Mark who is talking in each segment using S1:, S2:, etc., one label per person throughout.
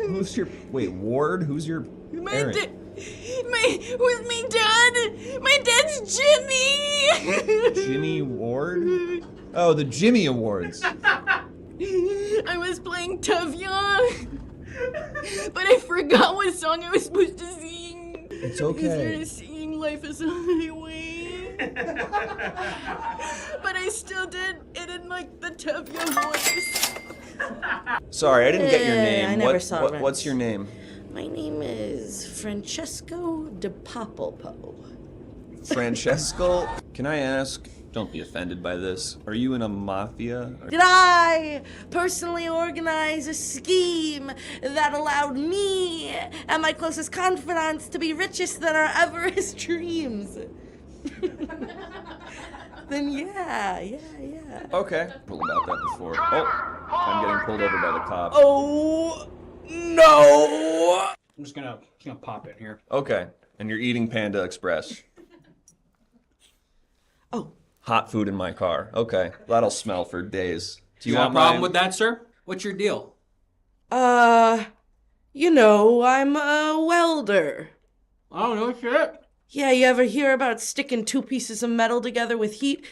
S1: Who's your... Wait, Ward? Who's your parent?
S2: With me dad. My dad's Jimmy.
S1: Jimmy Ward? Oh, the Jimmy Awards.
S2: I was playing Tavia, but I forgot what song I was supposed to sing.
S1: It's okay.
S2: I started singing Life is a Highway. But I still did it in like the Tavia voice.
S1: Sorry, I didn't get your name.
S2: I never saw it.
S1: What's your name?
S2: My name is Francesco de Popolpo.
S1: Francesco? Can I ask, don't be offended by this, are you in a mafia?
S2: Did I personally organize a scheme that allowed me and my closest confidants to be richest than our everest dreams? Then yeah.
S1: Okay. Told about that before. Oh, I'm getting pulled over by the cops.
S2: Oh, no!
S3: I'm just gonna pop in here.
S1: Okay, and you're eating Panda Express.
S2: Oh.
S1: Hot food in my car. Okay, that'll smell for days. Do
S3: You
S1: you
S3: got
S1: want
S3: a problem
S1: mine?
S3: with that, sir? What's your deal?
S2: You know, I'm a welder.
S3: I don't know shit.
S2: Yeah, you ever hear about sticking two pieces of metal together with heat?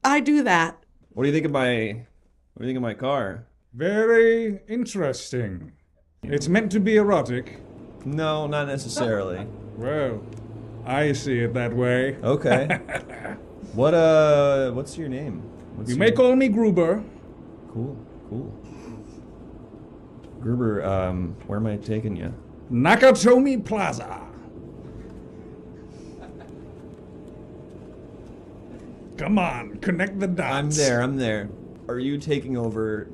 S2: I do that.
S1: What do you think of my car?
S4: Very interesting. It's meant to be erotic.
S1: No, not necessarily.
S4: Well, I see it that way.
S1: Okay. What's your name?
S4: You may call me Gruber.
S1: Cool. Gruber, where am I taking you?
S4: Nakatomi Plaza. Come on, connect the dots.
S1: I'm there. Are you taking over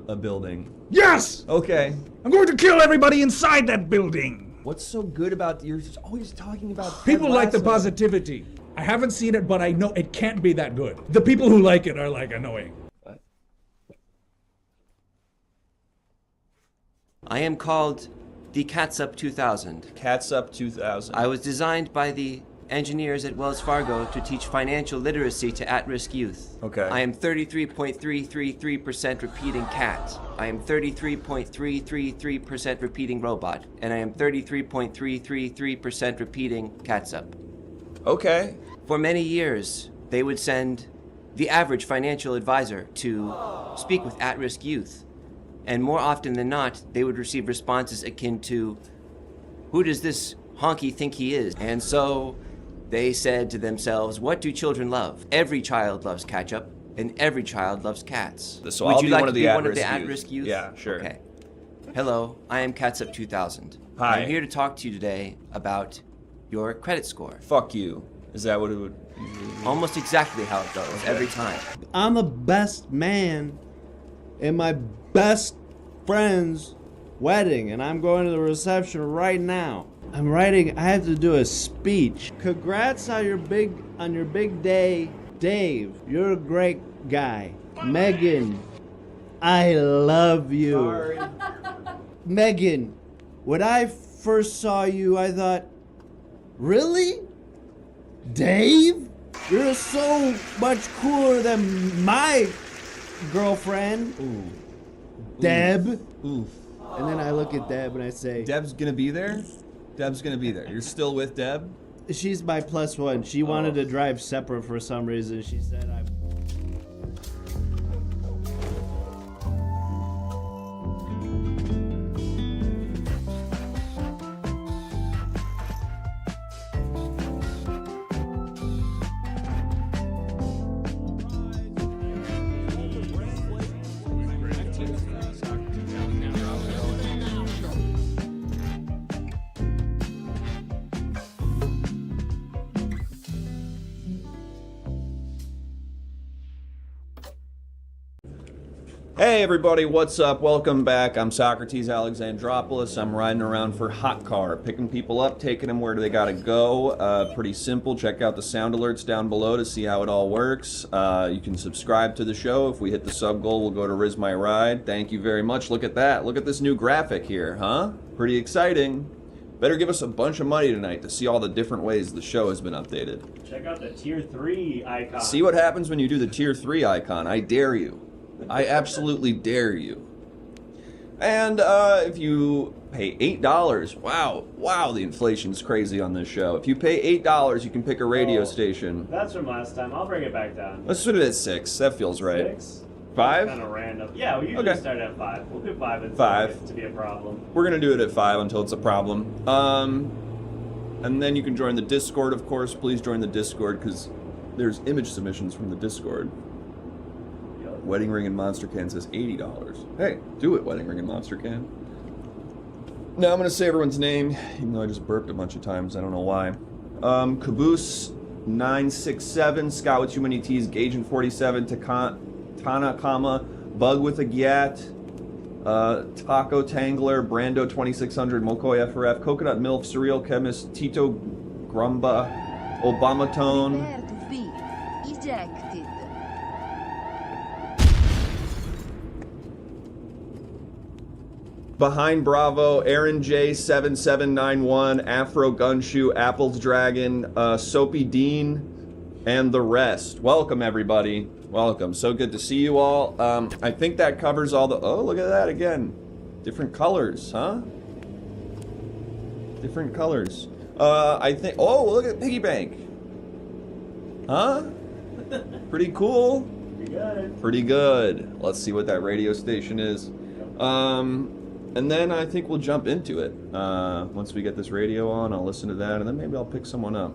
S1: a building?
S4: Yes!
S1: Okay.
S4: I'm going to kill everybody inside that building.
S1: What's so good about you're always talking about
S4: People like the
S1: Lasso?
S4: positivity. I haven't seen it, but I know it can't be that good. The people who like it are like annoying.
S5: I am called the Catsup 2000.
S1: Catsup 2000.
S5: I was designed by the engineers at Wells Fargo to teach financial literacy to at-risk youth.
S1: Okay.
S5: I am 33.333% repeating cat. I am 33.333% repeating robot. And I am 33.333% repeating catsup.
S1: Okay.
S5: For many years, they would send the average financial advisor to speak with at-risk youth. And more often than not, they would receive responses akin to, "Who does this honky think he is?" And so they said to themselves, what do children love? Every child loves ketchup, and every child loves cats.
S1: So
S5: Would
S1: I'll
S5: you
S1: be
S5: like
S1: one
S5: to
S1: of
S5: be
S1: the
S5: one of the
S1: at-risk
S5: at-risk youth?
S1: Yeah, sure.
S5: Okay. Hello, I am Catsup 2000.
S1: Hi.
S5: I'm here to talk to you today about your credit score.
S1: Fuck you. Is that what it would...
S5: Almost exactly how it goes, every time.
S6: I'm the best man in my best friend's wedding, and I'm going to the reception right now. I have to do a speech. Congrats on your big day, Dave. You're a great guy. Megan, I love you.
S1: Sorry.
S6: Megan, when I first saw you, I thought, really? Dave? You're so much cooler than my girlfriend.
S1: Ooh.
S6: Deb.
S1: Oof.
S6: And then I look at Deb and I say,
S1: Deb's gonna be there? Deb's gonna be there. You're still with Deb?
S6: she's my plus one. She wanted to drive separate for some reason. She said I...
S1: Hey everybody, what's up? Welcome back. I'm Socrates Alexandropoulos. I'm riding around for Hot Car, picking people up, taking them where they gotta go. Pretty simple. Check out the sound alerts down below to see how it all works. You can subscribe to the show. If we hit the sub goal, we'll go to Riz My Ride. Thank you very much. Look at that. Look at this new graphic here, huh? Pretty exciting. Better give us a bunch of money tonight to see all the different ways the show has been updated.
S7: Check out the tier 3 icon.
S1: See what happens when you do the tier 3 icon. I dare you. I absolutely dare you. And if you pay $8, wow, the inflation's crazy on this show. If you pay $8, you can pick a radio station.
S7: That's from last time. I'll bring it back down.
S1: Let's put it at 6. That feels right.
S7: 6?
S1: 5?
S7: Kind of random. Yeah, we usually
S1: Okay.
S7: start at 5. We'll do 5 and
S1: 5.
S7: to be a problem.
S1: We're gonna do it at 5 until it's a problem. And then you can join the Discord, of course. Please join the Discord because there's image submissions from the Discord. Wedding Ring and Monster Can says $80. Hey, do it, Wedding Ring and Monster Can. Now I'm gonna say everyone's name, even though I just burped a bunch of times. I don't know why. Caboose 967, Scott with too many T's, Gagent 47, Tanakama, Bug with a Gyat, Taco Tangler, Brando 2600, Mokoi FRF, Coconut Milk, Surreal Chemist, Tito Grumba, Obama Tone.
S8: Prepare to be ejected.
S1: Behind Bravo, Aaron J7791, Afro Gunshoe, Apples Dragon, Soapy Dean, and the rest. Welcome, everybody. Welcome. So good to see you all. I think that covers all the... Oh, look at that again. Different colors, huh? Different colors. I think... Oh, look at Piggy Bank. Huh? Pretty cool.
S7: Pretty good.
S1: Pretty good. Let's see what that radio station is. And then I think we'll jump into it. Once we get this radio on, I'll listen to that, and then maybe I'll pick someone up.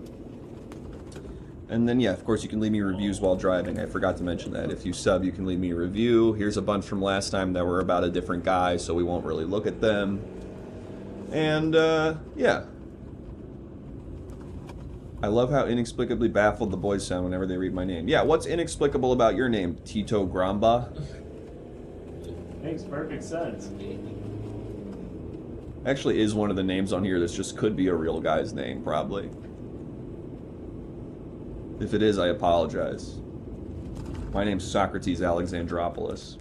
S1: And then, yeah, of course, you can leave me reviews while driving. I forgot to mention that. If you sub, you can leave me a review. Here's a bunch from last time that were about a different guy, so we won't really look at them. And, yeah. I love how inexplicably baffled the boys sound whenever they read my name. Yeah, what's inexplicable about your name, Tito Gramba?
S7: Makes perfect sense.
S1: Actually is one of the names on here that just could be a real guy's name, probably. If it is, I apologize. My name's Socrates Alexandropoulos.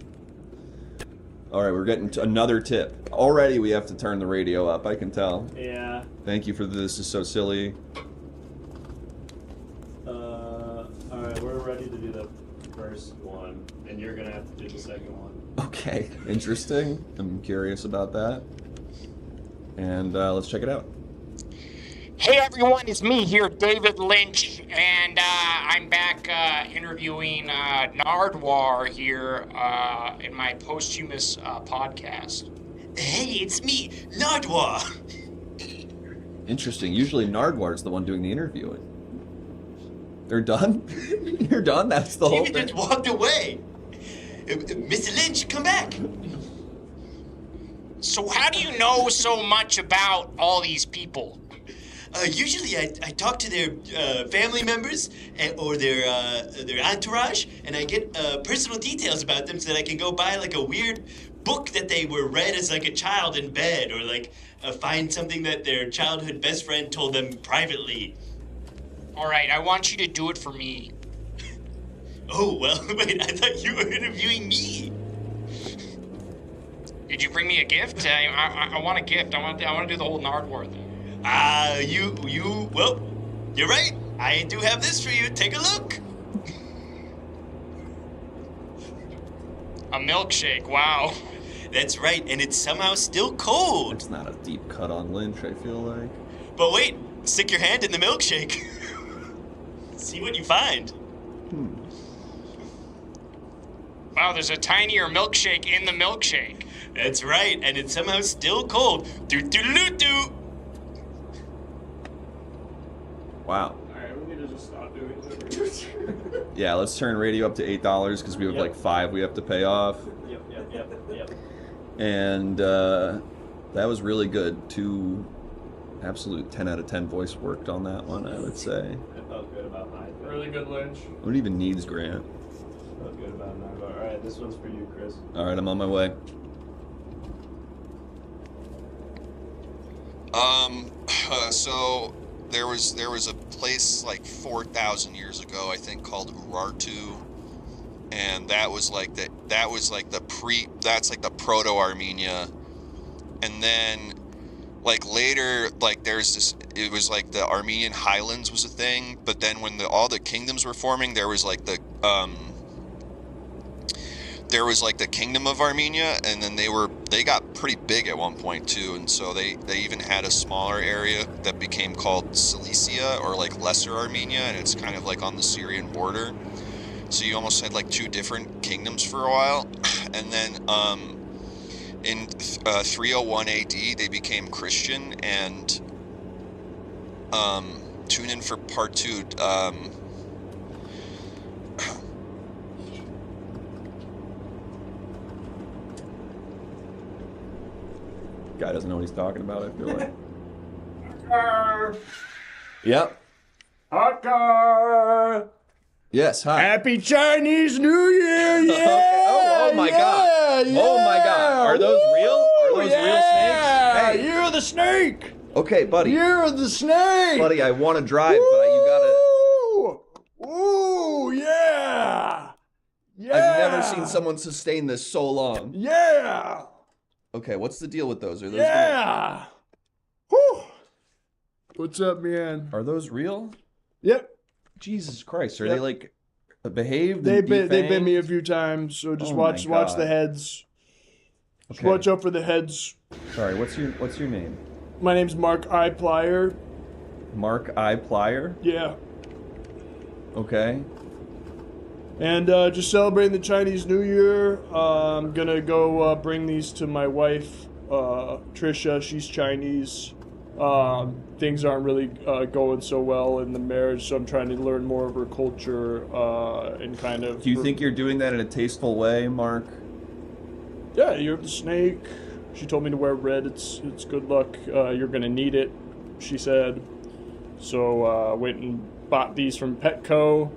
S1: Alright, we're getting to another tip. Already we have to turn the radio up, I can tell.
S7: Yeah.
S1: Thank you for This Is So Silly.
S7: Alright, we're ready to do the first one, and you're gonna have to do the second one.
S1: Okay, interesting. I'm curious about that. And let's check it out.
S9: Hey everyone, it's me here, David Lynch, and I'm back interviewing Nardwar here in my posthumous podcast.
S10: Hey, it's me, Nardwar.
S1: Interesting. Usually Nardwar's the one doing the interviewing. They're done? You're done? That's the whole
S10: David
S1: thing?
S10: just walked away. Mr. Lynch, come back.
S9: So how do you know so much about all these people?
S10: Usually I talk to their family members or their entourage, and I get personal details about them so that I can go buy like a weird book that they were read as like a child in bed, or like find something that their childhood best friend told them privately.
S9: All right, I want you to do it for me.
S10: Oh, well, wait, I thought you were interviewing me.
S9: Did you bring me a gift? I want a gift. I want to do the whole Nardwar thing.
S10: Well, you're right. I do have this for you. Take a look.
S9: A milkshake, wow.
S10: That's right, and it's somehow still cold.
S1: It's not a deep cut on Lynch, I feel like.
S10: But wait, stick your hand in the milkshake. See what you find.
S9: Wow, there's a tinier milkshake in the milkshake.
S10: That's right, and it's somehow still cold. Do-do-do-do.
S1: Wow.
S7: Alright, we need to just stop doing this.
S1: Yeah, let's turn radio up to $8 because we have like 5 we have to pay off.
S7: Yep.
S1: And that was really good. 2 absolute 10 out of 10 voice worked on that one, I would say.
S7: I felt good about mine. Really good, Lynch.
S1: What even needs Grant?
S7: Felt good about mine. Alright, this one's for you, Chris.
S1: Alright, I'm on my way.
S11: So there was a place like 4,000 years ago, I think, called Urartu, and that's like the proto-Armenia, and then like later, like there's this, it was like the Armenian Highlands was a thing, but then when all the kingdoms were forming, there was like the there was like the Kingdom of Armenia, and then they got pretty big at one point too, and so they even had a smaller area that became called Cilicia, or like Lesser Armenia, and it's kind of like on the Syrian border. So you almost had like two different kingdoms for a while, and then in 301 AD they became Christian, and tune in for part 2.
S1: Guy doesn't know what he's talking about, I feel like. Yep.
S6: Haka!
S1: Yes, hi.
S6: Happy Chinese New Year! Yeah!
S1: Okay. Oh my God.
S6: Yeah!
S1: Oh my God. Are those real? Are those real snakes? Hey.
S6: You're the snake!
S1: Okay, buddy.
S6: You're the snake!
S1: Buddy, I want to drive, but you gotta...
S6: Ooh, yeah! Yeah!
S1: I've never seen someone sustain this so long.
S6: Yeah!
S1: Okay, what's the deal with those? Are those
S6: Yeah! Whew. What's up, man?
S1: Are those real?
S6: Yep.
S1: Jesus Christ, are
S6: Yep.
S1: they like behaved?
S6: They
S1: and
S6: bit me a
S1: defanged?
S6: few times, so just
S1: Oh
S6: watch
S1: my
S6: the
S1: God.
S6: heads. Just
S1: Okay.
S6: watch out for the heads.
S1: Sorry, what's your name?
S6: My name's Mark I. Plier.
S1: Mark I. Plier?
S6: Yeah.
S1: Okay.
S6: And just celebrating the Chinese New Year. I'm gonna go bring these to my wife, Trisha. She's Chinese. Things aren't really going so well in the marriage, so I'm trying to learn more of her culture and kind of.
S1: Do you think you're doing that in a tasteful way, Mark?
S6: Yeah, you're the snake. She told me to wear red. It's good luck. You're gonna need it, she said. So went and bought these from Petco,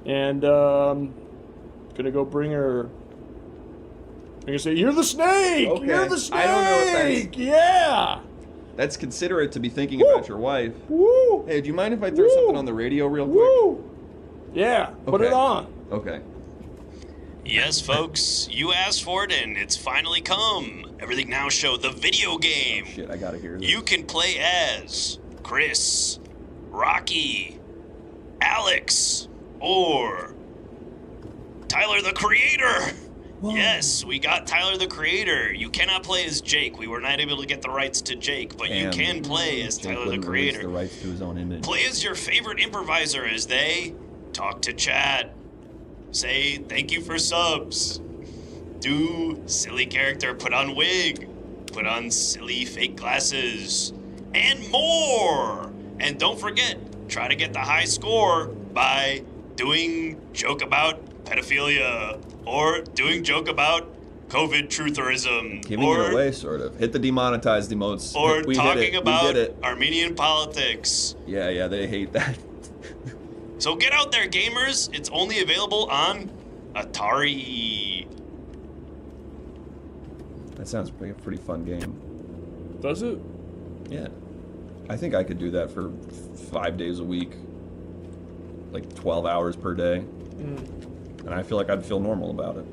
S6: and gonna go bring her. I'm gonna say, "You're the snake.
S1: Okay.
S6: You're the snake."
S1: I don't know if that's-
S6: Yeah.
S1: That's considerate to be thinking about your wife.
S6: Woo.
S1: Hey, do you mind if I throw something on the radio real quick?
S6: Woo. Yeah. Put it
S1: Okay.
S6: on.
S1: Okay.
S10: Yes, folks, you asked for it and it's finally come. Everything Now Show, the video game.
S1: Shit, I gotta hear this.
S10: You can play as Chris, Rocky, Alex, or Tyler the Creator. Yes, we got Tyler the Creator. You cannot play as Jake. We were not able to get the rights to Jake, but you
S1: Damn.
S10: can play as
S1: Jake
S10: Tyler the
S1: wouldn't release
S10: Creator.
S1: the rights to his own image.
S10: Play as your favorite improviser as they talk to chat. Say thank you for subs. Do silly character, put on wig, put on silly fake glasses, and more. And don't forget, try to get the high score by doing joke about pedophilia or doing joke about COVID trutherism.
S1: Giving
S10: or
S1: it away, sort of. Hit the demonetized emotes.
S10: or
S1: We did
S10: talking
S1: it.
S10: about
S1: We did it.
S10: Armenian politics.
S1: Yeah, they hate that.
S10: So get out there, gamers. It's only available on Atari.
S1: That sounds like a pretty fun game.
S6: Does it?
S1: Yeah. I think I could do that for 5 days a week. Like 12 hours per day. And I feel like I'd feel normal about it.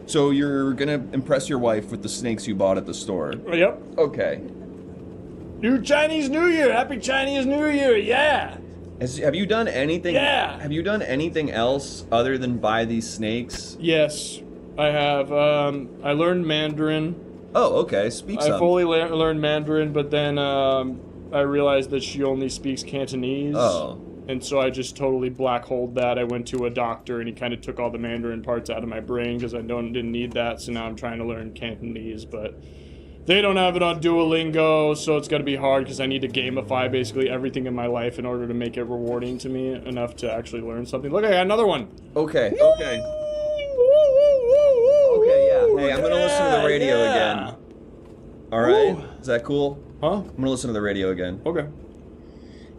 S1: So you're gonna impress your wife with the snakes you bought at the store.
S6: Yep.
S1: Okay.
S6: New Chinese New Year. Happy Chinese New Year. Yeah.
S1: Have you done anything?
S6: Yeah.
S1: Have you done anything else other than buy these snakes?
S6: Yes, I have. I learned Mandarin.
S1: Oh, okay. Speak
S6: I
S1: some.
S6: fully learned Mandarin, but then I realized that she only speaks Cantonese.
S1: Oh.
S6: And so I just totally black holed that. I went to a doctor and he kind of took all the Mandarin parts out of my brain because I didn't need that. So now I'm trying to learn Cantonese, but they don't have it on Duolingo, so it's going to be hard because I need to gamify basically everything in my life in order to make it rewarding to me enough to actually learn something. Look, I got another one.
S1: Okay. Okay, yeah. Hey, I'm gonna listen to the radio again. All right. Is that cool?
S6: Huh?
S1: I'm gonna listen to the radio again.
S6: Okay.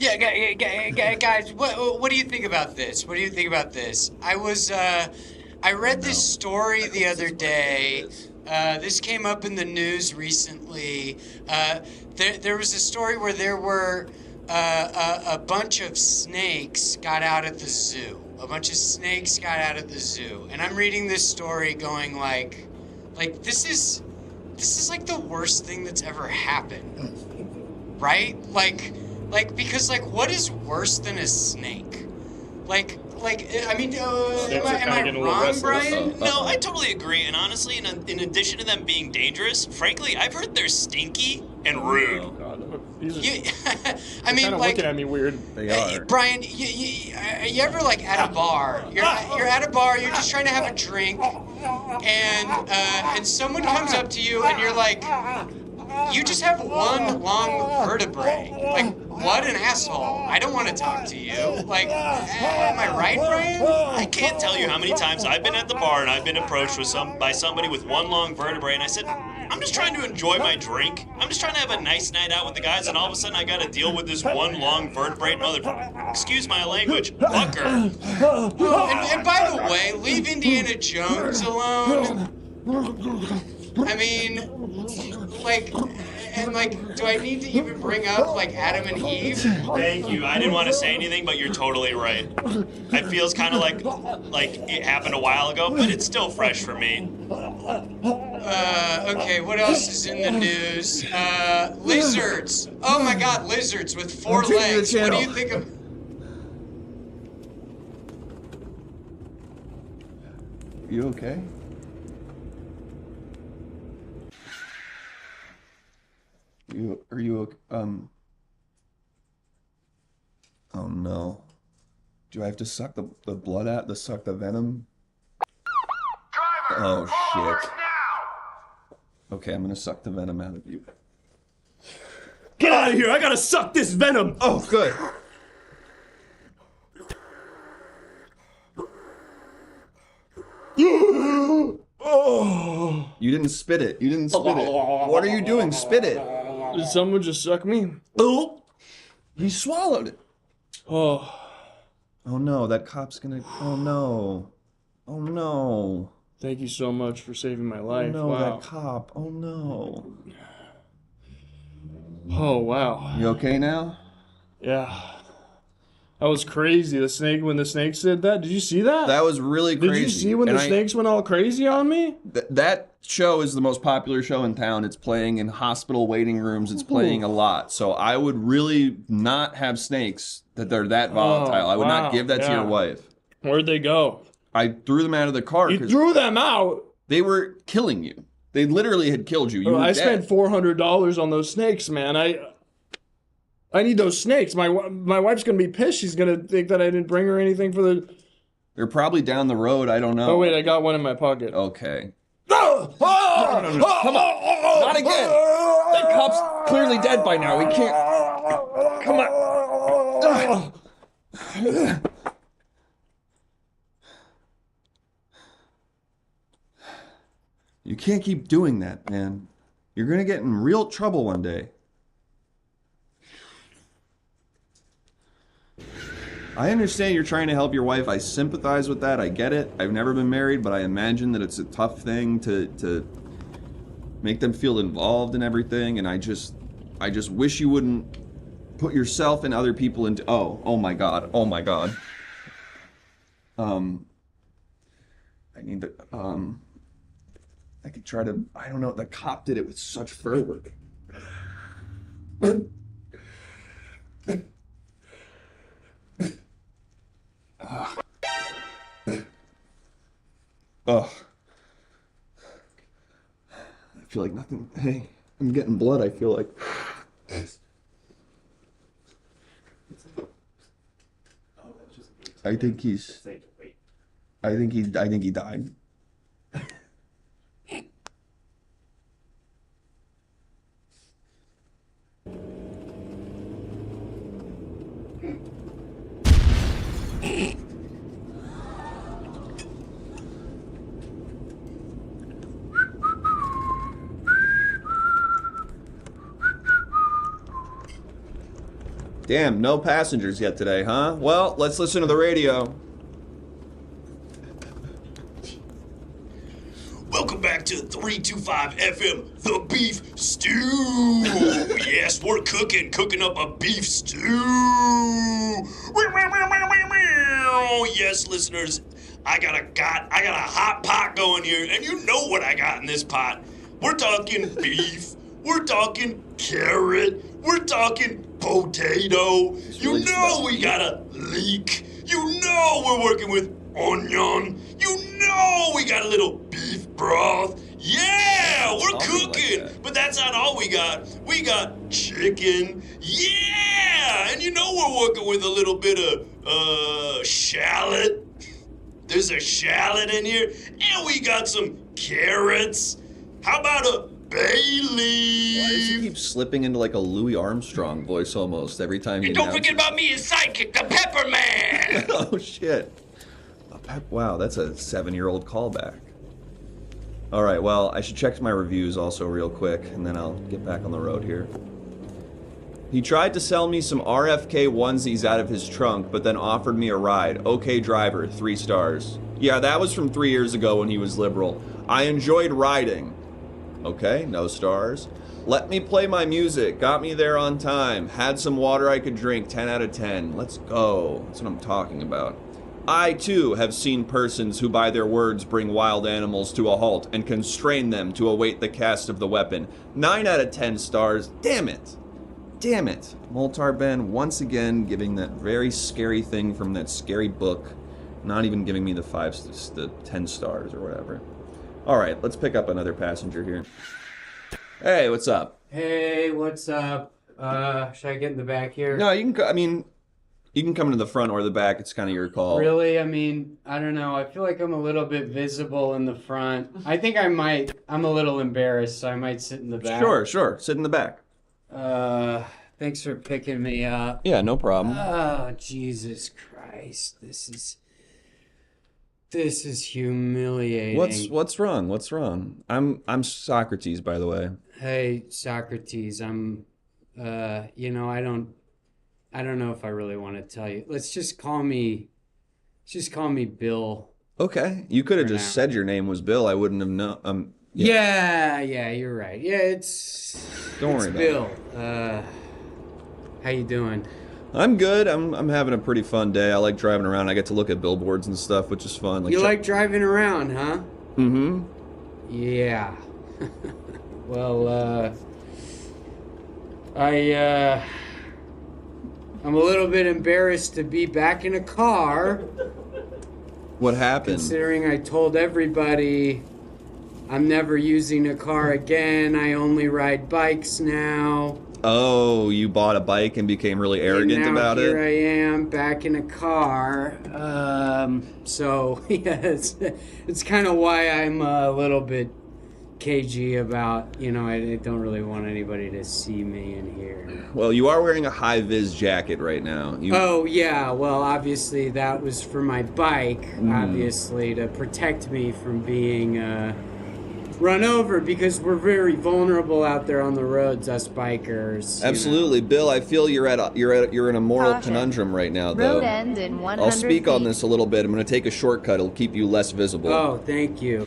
S12: Yeah, guys, what do you think about this? What do you think about this? I read this story the other day. This came up in the news recently. There was a story where there were a bunch of snakes got out at the zoo. A bunch of snakes got out at the zoo. And I'm reading this story going like this is like the worst thing that's ever happened. Right? Like because what is worse than a snake? Like Like, I mean, am I wrong, Brian?
S10: No, I totally agree. And honestly, in addition to them being dangerous, frankly, I've heard they're stinky and rude.
S13: Oh, God.
S12: I mean,
S13: kind of
S12: like,
S13: looking at me weird.
S1: They are.
S12: Brian, you ever like at a bar? You're at a bar. You're just trying to have a drink, and someone comes up to you, and you're like, you just have one long vertebrae. Like, what an asshole! I don't want to talk to you. Like, am I right, Brian?
S10: I can't tell you how many times I've been at the bar and I've been approached by somebody with one long vertebrae, and I said, I'm just trying to enjoy my drink. I'm just trying to have a nice night out with the guys, and all of a sudden I got to deal with this one long vertebrate excuse my language, fucker.
S12: And by the way, leave Indiana Jones alone. I mean, like, and like, do I need to even bring up like Adam and Eve?
S10: Thank you. I didn't want to say anything, but you're totally right. It feels kind of like it happened a while ago, but it's still fresh for me.
S12: Okay, what else is in the news? Lizards. Oh my God, lizards with 4 legs. What do you think of?
S1: You okay? Are you oh no. Do I have to suck the blood out, suck the venom? Oh shit. Okay, I'm gonna suck the venom out of you.
S13: Get out of here! I gotta suck this venom!
S1: Oh, good.
S13: Oh.
S1: You didn't spit it. You didn't spit it. What are you doing? Spit it.
S13: Did someone just suck me?
S1: Oh! He swallowed it.
S13: Oh.
S1: Oh no, that cop's gonna... Oh no. Oh no.
S13: Thank you so much for saving my life.
S1: Oh no,
S13: wow.
S1: that cop. Oh no.
S13: Oh, wow.
S1: You okay now?
S13: Yeah. That was crazy. When the snakes did that. Did you see that?
S1: That was really crazy.
S13: Did you see when the snakes went all crazy on me?
S1: That show is the most popular show in town. It's playing in hospital waiting rooms. It's playing a lot. So I would really not have snakes that they're that volatile. I would not give that to your wife.
S13: Where'd they go?
S1: I threw them out of the car.
S13: You threw them out?
S1: They were killing you. They literally had killed you. You were
S13: I
S1: dead.
S13: spent $400 on those snakes, man. I need those snakes. My wife's gonna be pissed. She's gonna think that I didn't bring her anything for the...
S1: They're probably down the road. I don't know.
S13: Oh, wait, I got one in my pocket.
S1: Okay.
S13: No!
S1: No. Come on. Not again. That cop's clearly dead by now. He can't... Come on. You can't keep doing that, man. You're gonna get in real trouble one day. I understand you're trying to help your wife. I sympathize with that. I get it. I've never been married, but I imagine that it's a tough thing to make them feel involved in everything. And I just wish you wouldn't put yourself and other people into... Oh my God. Oh my God. I need to... I could try to... I don't know. The cop did it with such fervor. Ugh. I feel like nothing. Hey, I'm getting blood. I feel like. I think he died. Damn, no passengers yet today, huh? Well, let's listen to the radio.
S10: Welcome back to 325 FM, the beef stew. Yes, we're cooking up a beef stew. Yes, listeners, I got a hot pot going here, and you know what I got in this pot. We're talking beef. We're talking carrot. We're talking potato. You know we got a leek. You know we're working with onion. You know we got a little beef broth. Yeah, we're cooking. But that's not all we got. We got chicken. Yeah, and you know we're working with a little bit of shallot. There's a shallot in here, and we got some carrots. How about a bay leaf?
S1: Why does he keep slipping into like a Louis Armstrong voice almost every time he
S9: And don't
S1: announces?
S9: forget about me, his sidekick, the Pepper Man!
S1: Oh shit. Wow, that's a 7-year-old callback. Alright, well, I should check my reviews also real quick, and then I'll get back on the road here. He tried to sell me some RFK onesies out of his trunk, but then offered me a ride. Okay driver, 3 stars. Yeah, that was from 3 years ago when he was liberal. I enjoyed riding. Okay, no stars. Let me play my music. Got me there on time. Had some water I could drink. 10 out of 10. Let's go. That's what I'm talking about. I, too, have seen persons who by their words bring wild animals to a halt and constrain them to await the cast of the weapon. 9 out of 10 stars. Damn it. Damn it. Moltar Ben once again giving that very scary thing from that scary book. Not even giving me the 10 stars or whatever. Alright, let's pick up another passenger here. Hey, what's up?
S12: Hey, what's up? Should I get in the back here?
S1: No, you can, you can come into the front or the back. It's kind of your call.
S12: Really? I mean, I don't know. I feel like I'm a little bit visible in the front. I think I'm a little embarrassed, so I might sit in the back.
S1: Sure. Sit in the back.
S12: Thanks for picking me up.
S1: Yeah, no problem.
S12: Oh, Jesus Christ. This is humiliating.
S1: What's wrong? What's wrong? I'm Socrates, by the way.
S12: Hey, Socrates, I'm I don't know if I really want to tell you. Let's just call me Bill.
S1: Okay. You could have just said your name was Bill. I wouldn't have known.
S12: Yeah, you're right. Yeah,
S1: Don't worry about
S12: Bill. How you doing?
S1: I'm good. I'm having a pretty fun day. I like driving around. I get to look at billboards and stuff, which is fun.
S12: You like driving around, huh?
S1: Mm-hmm.
S12: Yeah. Well, I'm a little bit embarrassed to be back in a car.
S1: What happened?
S12: Considering I told everybody I'm never using a car again. I only ride bikes now.
S1: Oh, you bought a bike and became really arrogant about it?
S12: Here I am, back in a car. So, yeah, it's kind of why I'm a little bit cagey about, I don't really want anybody to see me in here.
S1: Well, you are wearing a high-vis jacket right now.
S12: Oh, yeah, well, obviously that was for my bike, obviously, to protect me from being run over, because we're very vulnerable out there on the roads, us bikers.
S1: Absolutely, Bill. I feel you're in a moral conundrum right now, though.
S8: Road end in 100
S1: I'll speak on
S8: feet.
S1: this a little bit. I'm going to take a shortcut. It'll keep you less visible.
S12: Oh, thank you.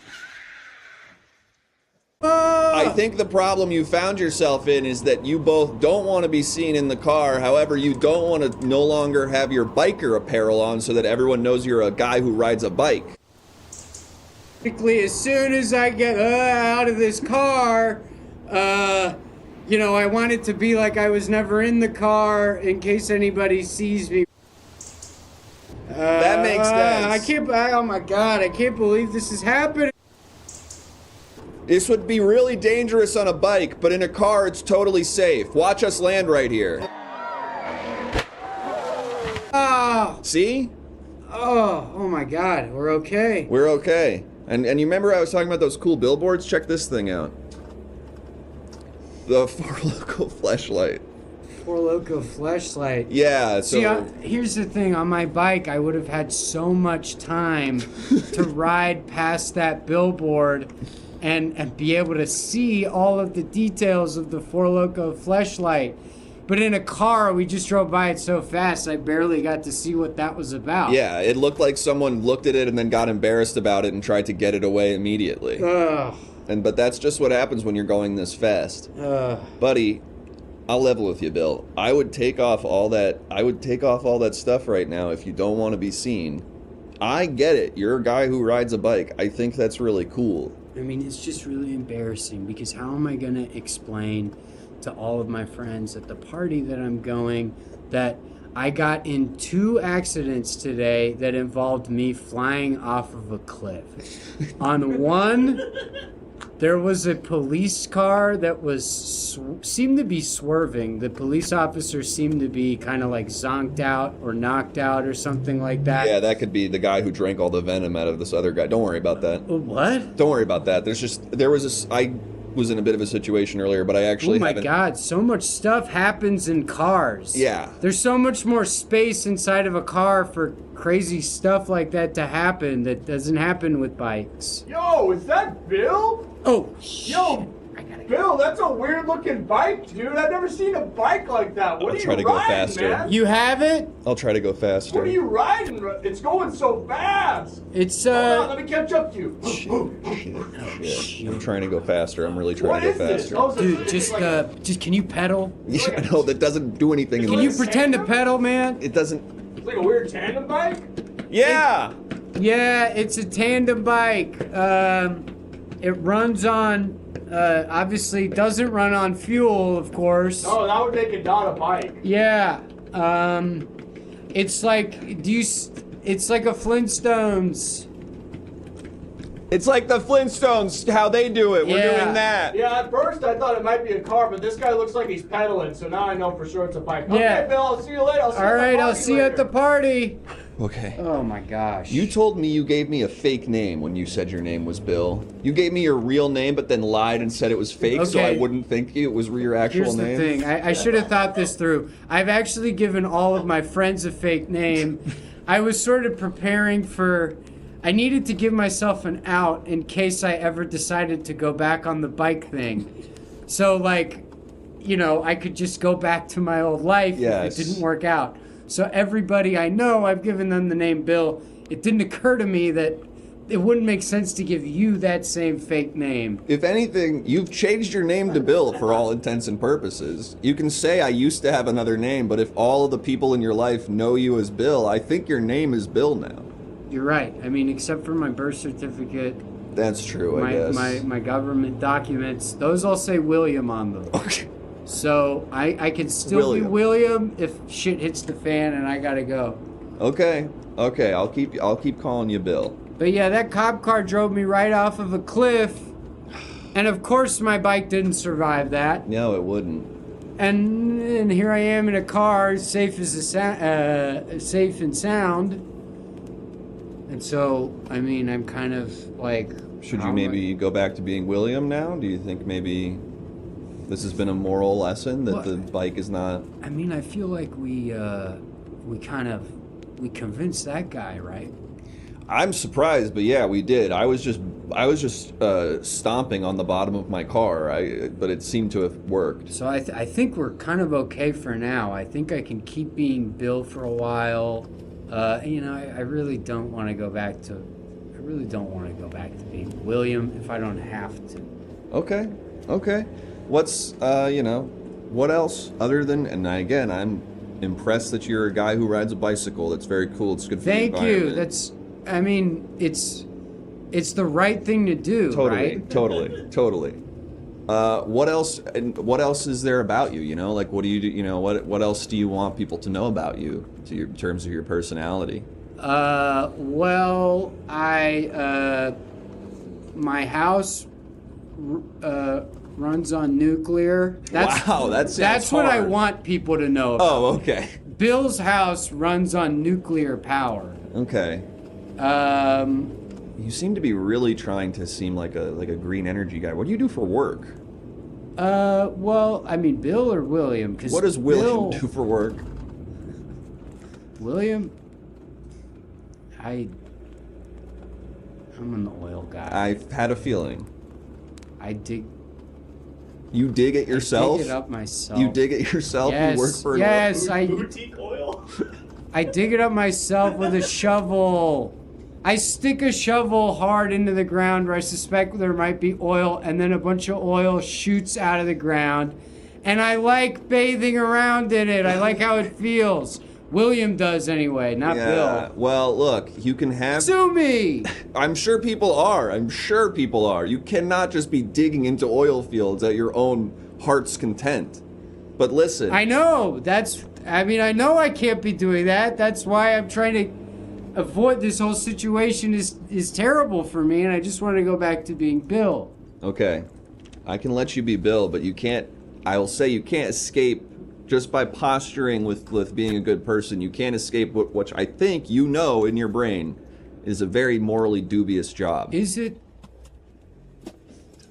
S1: I think the problem you found yourself in is that you both don't want to be seen in the car. However, you don't want to no longer have your biker apparel on so that everyone knows you're a guy who rides a bike.
S12: As soon as I get out of this car, I want it to be like I was never in the car in case anybody sees me.
S1: That makes sense.
S12: Oh my God, I can't believe this is happening.
S1: This would be really dangerous on a bike, but in a car it's totally safe. Watch us land right here.
S12: Oh.
S1: See?
S12: Oh my God, we're okay.
S1: We're okay. And you remember I was talking about those cool billboards? Check this thing out. The Four Loko flashlight.
S12: Four Loko flashlight.
S1: Yeah, so...
S12: See, here's the thing. On my bike, I would have had so much time to ride past that billboard and be able to see all of the details of the Four Loko flashlight. But in a car, we just drove by it so fast, I barely got to see what that was about.
S1: Yeah, it looked like someone looked at it and then got embarrassed about it and tried to get it away immediately.
S12: Ugh.
S1: But that's just what happens when you're going this fast. Buddy, I'll level with you, Bill. I would take off all that stuff right now if you don't want to be seen. I get it. You're a guy who rides a bike. I think that's really cool.
S12: I mean, it's just really embarrassing because how am I going to explain to all of my friends at the party that I'm going that I got in 2 accidents today that involved me flying off of a cliff. On one, there was a police car that seemed to be swerving. The police officer seemed to be kind of like zonked out or knocked out or something like that.
S1: Yeah, that could be the guy who drank all the venom out of this other guy. Don't worry about that.
S12: What?
S1: Don't worry about that. I was in a bit of a situation earlier, but I actually haven't.
S12: Oh my God, so much stuff happens in cars.
S1: Yeah.
S12: There's so much more space inside of a car for crazy stuff like that to happen that doesn't happen with bikes.
S13: Yo, is that Bill?
S12: Oh,
S13: yo, Bill, that's a weird looking bike, dude. I've never seen a bike like that. What
S1: I'll
S13: are
S1: try
S13: you
S1: to go
S13: riding,
S1: faster.
S13: man?
S12: You have it?
S1: I'll try to go faster.
S13: What are you riding? It's going so fast.
S12: It's
S13: Hold on, let me catch up to you.
S1: Yeah, I'm trying to go faster. I'm really trying to go faster.
S12: Dude, just can you pedal?
S1: Yeah, no, that doesn't do anything.
S12: Can you pretend to pedal, man?
S1: It doesn't.
S13: It's like a weird tandem bike?
S1: Yeah.
S12: Yeah, it's a tandem bike. It runs on, obviously doesn't run on fuel, of course.
S13: Oh, that would make it not a bike.
S12: Yeah. It's like, it's like a Flintstones.
S1: It's like the Flintstones, how they do it. We're
S12: Yeah.
S1: doing that.
S13: Yeah, at first I thought it might be a car, but this guy looks like he's pedaling, so now I know for sure it's a bike.
S12: Yeah.
S13: Okay, Bill, I'll see you later.
S12: I'll see you at the party.
S1: Okay.
S12: Oh my gosh.
S1: You told me you gave me a fake name when you said your name was Bill. You gave me your real name, but then lied and said it was fake, so I
S12: Okay.
S1: wouldn't think it was your actual
S12: Here's
S1: name.
S12: the thing. I should have thought this through. I've actually given all of my friends a fake name. I was sort of preparing for... I needed to give myself an out in case I ever decided to go back on the bike thing. So, like, you know, I could just go back to my old life
S1: Yes.
S12: if it didn't work out. So everybody I know, I've given them the name Bill. It didn't occur to me that it wouldn't make sense to give you that same fake name.
S1: If anything, you've changed your name to Bill for all intents and purposes. You can say I used to have another name, but if all of the people in your life know you as Bill, I think your name is Bill now.
S12: You're right. I mean, except for my birth certificate,
S1: That's true, I guess.
S12: my government documents, those all say William on them.
S1: Okay.
S12: So I can still be William if shit hits the fan and I gotta go.
S1: Okay. I'll keep calling you Bill.
S12: But yeah, that cop car drove me right off of a cliff, and of course my bike didn't survive that.
S1: No, it wouldn't.
S12: And here I am in a car, safe and sound. And so, I mean, I'm kind of like.
S1: Should you maybe go back to being William now? Do you think maybe this has been a moral lesson that the bike is not?
S12: I mean, I feel like we convinced that guy, right?
S1: I'm surprised, but yeah, we did. I was just stomping on the bottom of my car, but it seemed to have worked.
S12: So I think we're kind of okay for now. I think I can keep being Bill for a while. You know, I really don't want to go back to. I really don't want to go back to being William if I don't have to.
S1: Okay. What's what else other than? And again, I'm impressed that you're a guy who rides a bicycle. That's very cool. It's good for the environment.
S12: Thank you. I mean, it's the right thing to do, right?
S1: Totally. What else? And what else is there about you? You know, like what do you do? You know, what else do you want people to know about you, in terms of your personality?
S12: Well, my house runs on nuclear. That's what I want people to know about.
S1: Oh, okay.
S12: Bill's house runs on nuclear power.
S1: Okay. You seem to be really trying to seem like a green energy guy. What do you do for work?
S12: Well, I mean, Bill or William?
S1: What does William do for work?
S12: William? I'm an oil guy.
S1: I've had a feeling.
S12: I dig.
S1: You dig it yourself?
S12: I dig it up myself.
S1: You dig it yourself?
S12: Yes,
S1: You work for
S7: boutique oil?
S12: I dig it up myself with a shovel. I stick a shovel hard into the ground where I suspect there might be oil, and then a bunch of oil shoots out of the ground. And I like bathing around in it. I like how it feels. William does anyway, not Bill.
S1: Well, look, you can have...
S12: Sue me!
S1: I'm sure people are. You cannot just be digging into oil fields at your own heart's content. But listen,
S14: I know. I know I can't be doing that. That's why I'm trying to avoid this whole situation is terrible for me, and I just want to go back to being Bill.
S1: okay, I can let you be Bill, but you can't. I will say you can't escape just by posturing with being a good person. You can't escape what I think you know in your brain is a very morally dubious job.
S14: Is it?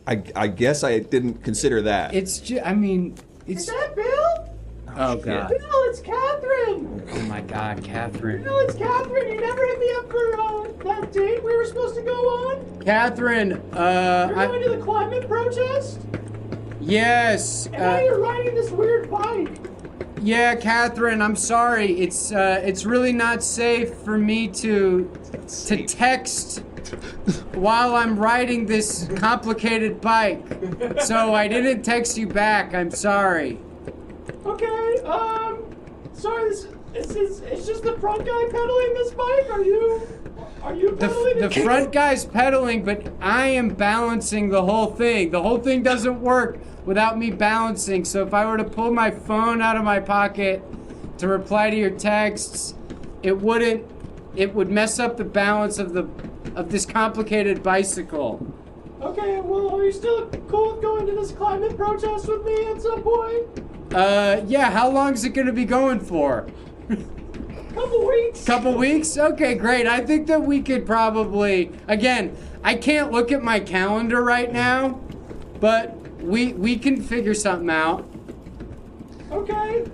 S1: I guess I didn't consider that.
S14: It's just. I mean, it's.
S15: Is that Bill?
S14: Oh God.
S15: Bill, it's Catherine.
S14: Oh my God, Catherine.
S15: Bill, it's Catherine. You never hit me up for that date we were supposed to go on.
S14: Catherine,
S15: You're going to the climate protest?
S14: Yes.
S15: And now you're riding this weird bike.
S14: Yeah, Catherine, I'm sorry. It's really not safe for me to text while I'm riding this complicated bike. So I didn't text you back. I'm sorry.
S15: Okay, sorry, it's just the front guy pedaling this bike? Are you pedaling
S14: The front guy's pedaling, but I am balancing the whole thing. The whole thing doesn't work without me balancing. So if I were to pull my phone out of my pocket to reply to your texts, it would mess up the balance of this complicated bicycle.
S15: Okay, well, are you still cool with going to this climate protest with me at some point?
S14: Yeah, how long is it gonna be going for?
S15: Couple weeks.
S14: Couple weeks? Okay, great. I think that we could probably, again, I can't look at my calendar right now, but we can figure something out.
S15: Okay,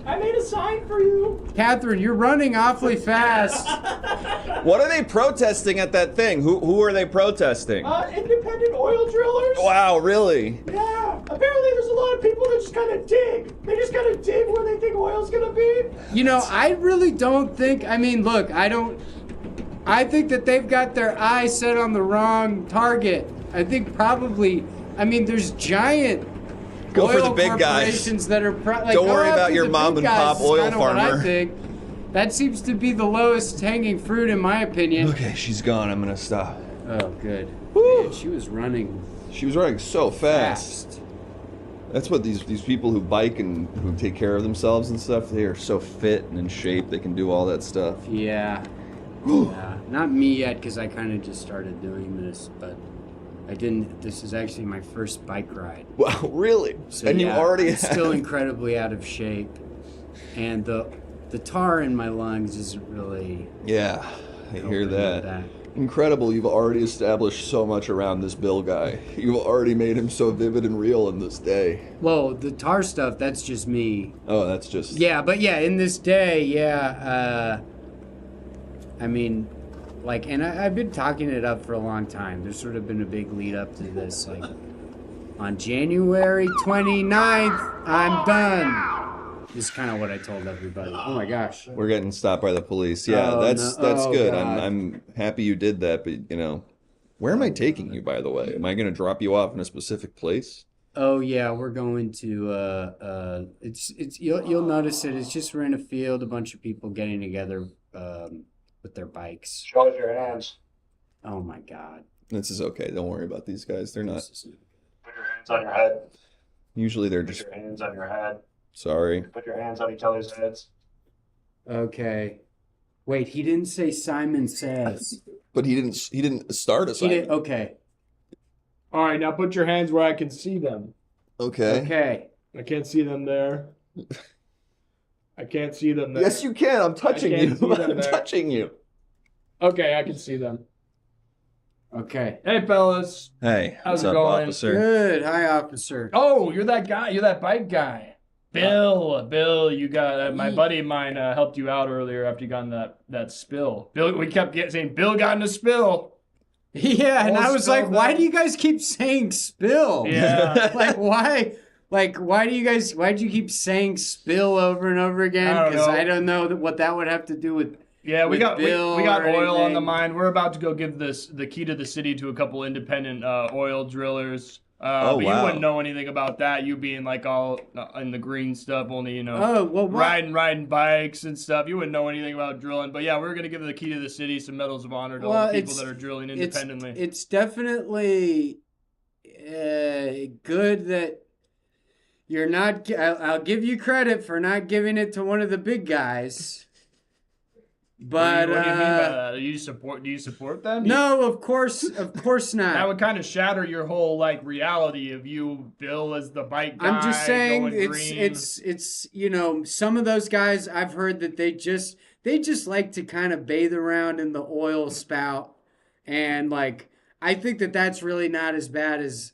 S15: I made a sign for you.
S14: Catherine, you're running awfully fast.
S1: What are they protesting at that thing? Who are they protesting?
S15: Independent oil drillers.
S1: Wow, really?
S15: Yeah, apparently there's a lot of people that just kind of dig. They just kind of dig where they think oil's gonna be.
S14: You know, I really don't think, I mean, look, I think that they've got their eye set on the wrong target. I think probably, I mean, there's giant
S1: Go for
S14: oil
S1: the big guys.
S14: corporations that are
S1: Don't worry about your mom and pop oil
S14: What I
S1: farmer.
S14: think. That seems to be the lowest hanging fruit in my opinion.
S1: Okay, she's gone. I'm gonna stop.
S14: Oh, good. Man, she was running.
S1: She was running so fast. That's what these people who bike and who take care of themselves and stuff, they are so fit and in shape, they can do all that stuff.
S14: Yeah. Yeah. Not me yet, because I kind of just started doing this, but I didn't. This is actually my first bike ride.
S1: Wow, really?
S14: So,
S1: And you already
S14: I'm still incredibly out of shape, and the tar in my lungs isn't really.
S1: Yeah, I hear
S14: helping
S1: that.
S14: with that.
S1: Incredible, you've already established so much around this Bill guy. You've already made him so vivid and real in this day.
S14: Well, the tar stuff, that's just me.
S1: Oh, that's just...
S14: Yeah, but yeah, in this day, yeah, I mean, like, and I've been talking it up for a long time. There's sort of been a big lead up to this, like, on January 29th, I'm done. Is kind of what I told everybody. Oh my gosh.
S1: We're getting stopped by the police. Yeah,
S14: Oh,
S1: that's
S14: no. Oh,
S1: good.
S14: God.
S1: I'm happy you did that, but you know, where am I taking you, by the way? Am I going to drop you off in a specific place?
S14: Oh yeah, we're going to it's you'll notice it. It's just we're in a field, a bunch of people getting together with their bikes.
S7: Show us your hands.
S14: Oh my God.
S1: This is okay. Don't worry about these guys. They're not.
S7: Put your hands on your head.
S1: Usually they're
S7: Put
S1: just.
S7: your hands on your head.
S1: Sorry.
S7: Put your hands on each other's heads.
S14: Okay. Wait, he didn't say Simon Says.
S1: But he didn't start us.
S14: He did. Okay.
S13: All right, now put your hands where I can see them.
S1: Okay.
S14: Okay.
S13: I can't see them there. I can't see them there.
S1: Yes, you can. I'm touching
S13: I can't
S1: you.
S13: see them
S1: I'm
S13: there.
S1: touching you.
S13: Okay, I can see them.
S14: Okay.
S13: Hey, fellas.
S1: Hey,
S13: How's
S1: what's
S13: it
S1: up,
S13: going?
S1: officer?
S14: Good. Hi, officer.
S13: Oh, you're that guy. You're that bike guy. Bill, you got my buddy of mine helped you out earlier after you got in that spill. Bill, we kept saying Bill got in a spill.
S14: Yeah, and
S13: All
S14: I was like,
S13: spilled
S14: why
S13: out.
S14: do you guys keep saying spill?
S13: Yeah.
S14: Like, why? Like, why do you keep saying spill over and over again?
S13: I don't
S14: Because
S13: know.
S14: I don't know what that would have to do with.
S13: Yeah, we
S14: with
S13: got
S14: Bill
S13: we got
S14: or
S13: oil on the
S14: anything.
S13: mind. We're about to go give the key to the city to a couple independent oil drillers.
S1: Oh,
S13: But
S1: wow.
S13: you wouldn't know anything about that. You being like all in the green stuff, only
S14: Oh, well, what?
S13: riding bikes and stuff. You wouldn't know anything about drilling. But yeah, we're gonna give the key to the city, some medals of honor to all
S14: Well,
S13: the people
S14: it's-
S13: that are drilling independently.
S14: It's definitely good that You're not. I'll give you credit for not giving it to one of the big guys. But
S13: what do you mean by that? Do you support them?
S14: No, of course not.
S13: That would kind of shatter your whole like reality of you, Bill, as the bike guy.
S14: I'm just saying
S13: going green.
S14: it's you know, some of those guys I've heard that they just like to kind of bathe around in the oil spout, and like I think that that's really not as bad as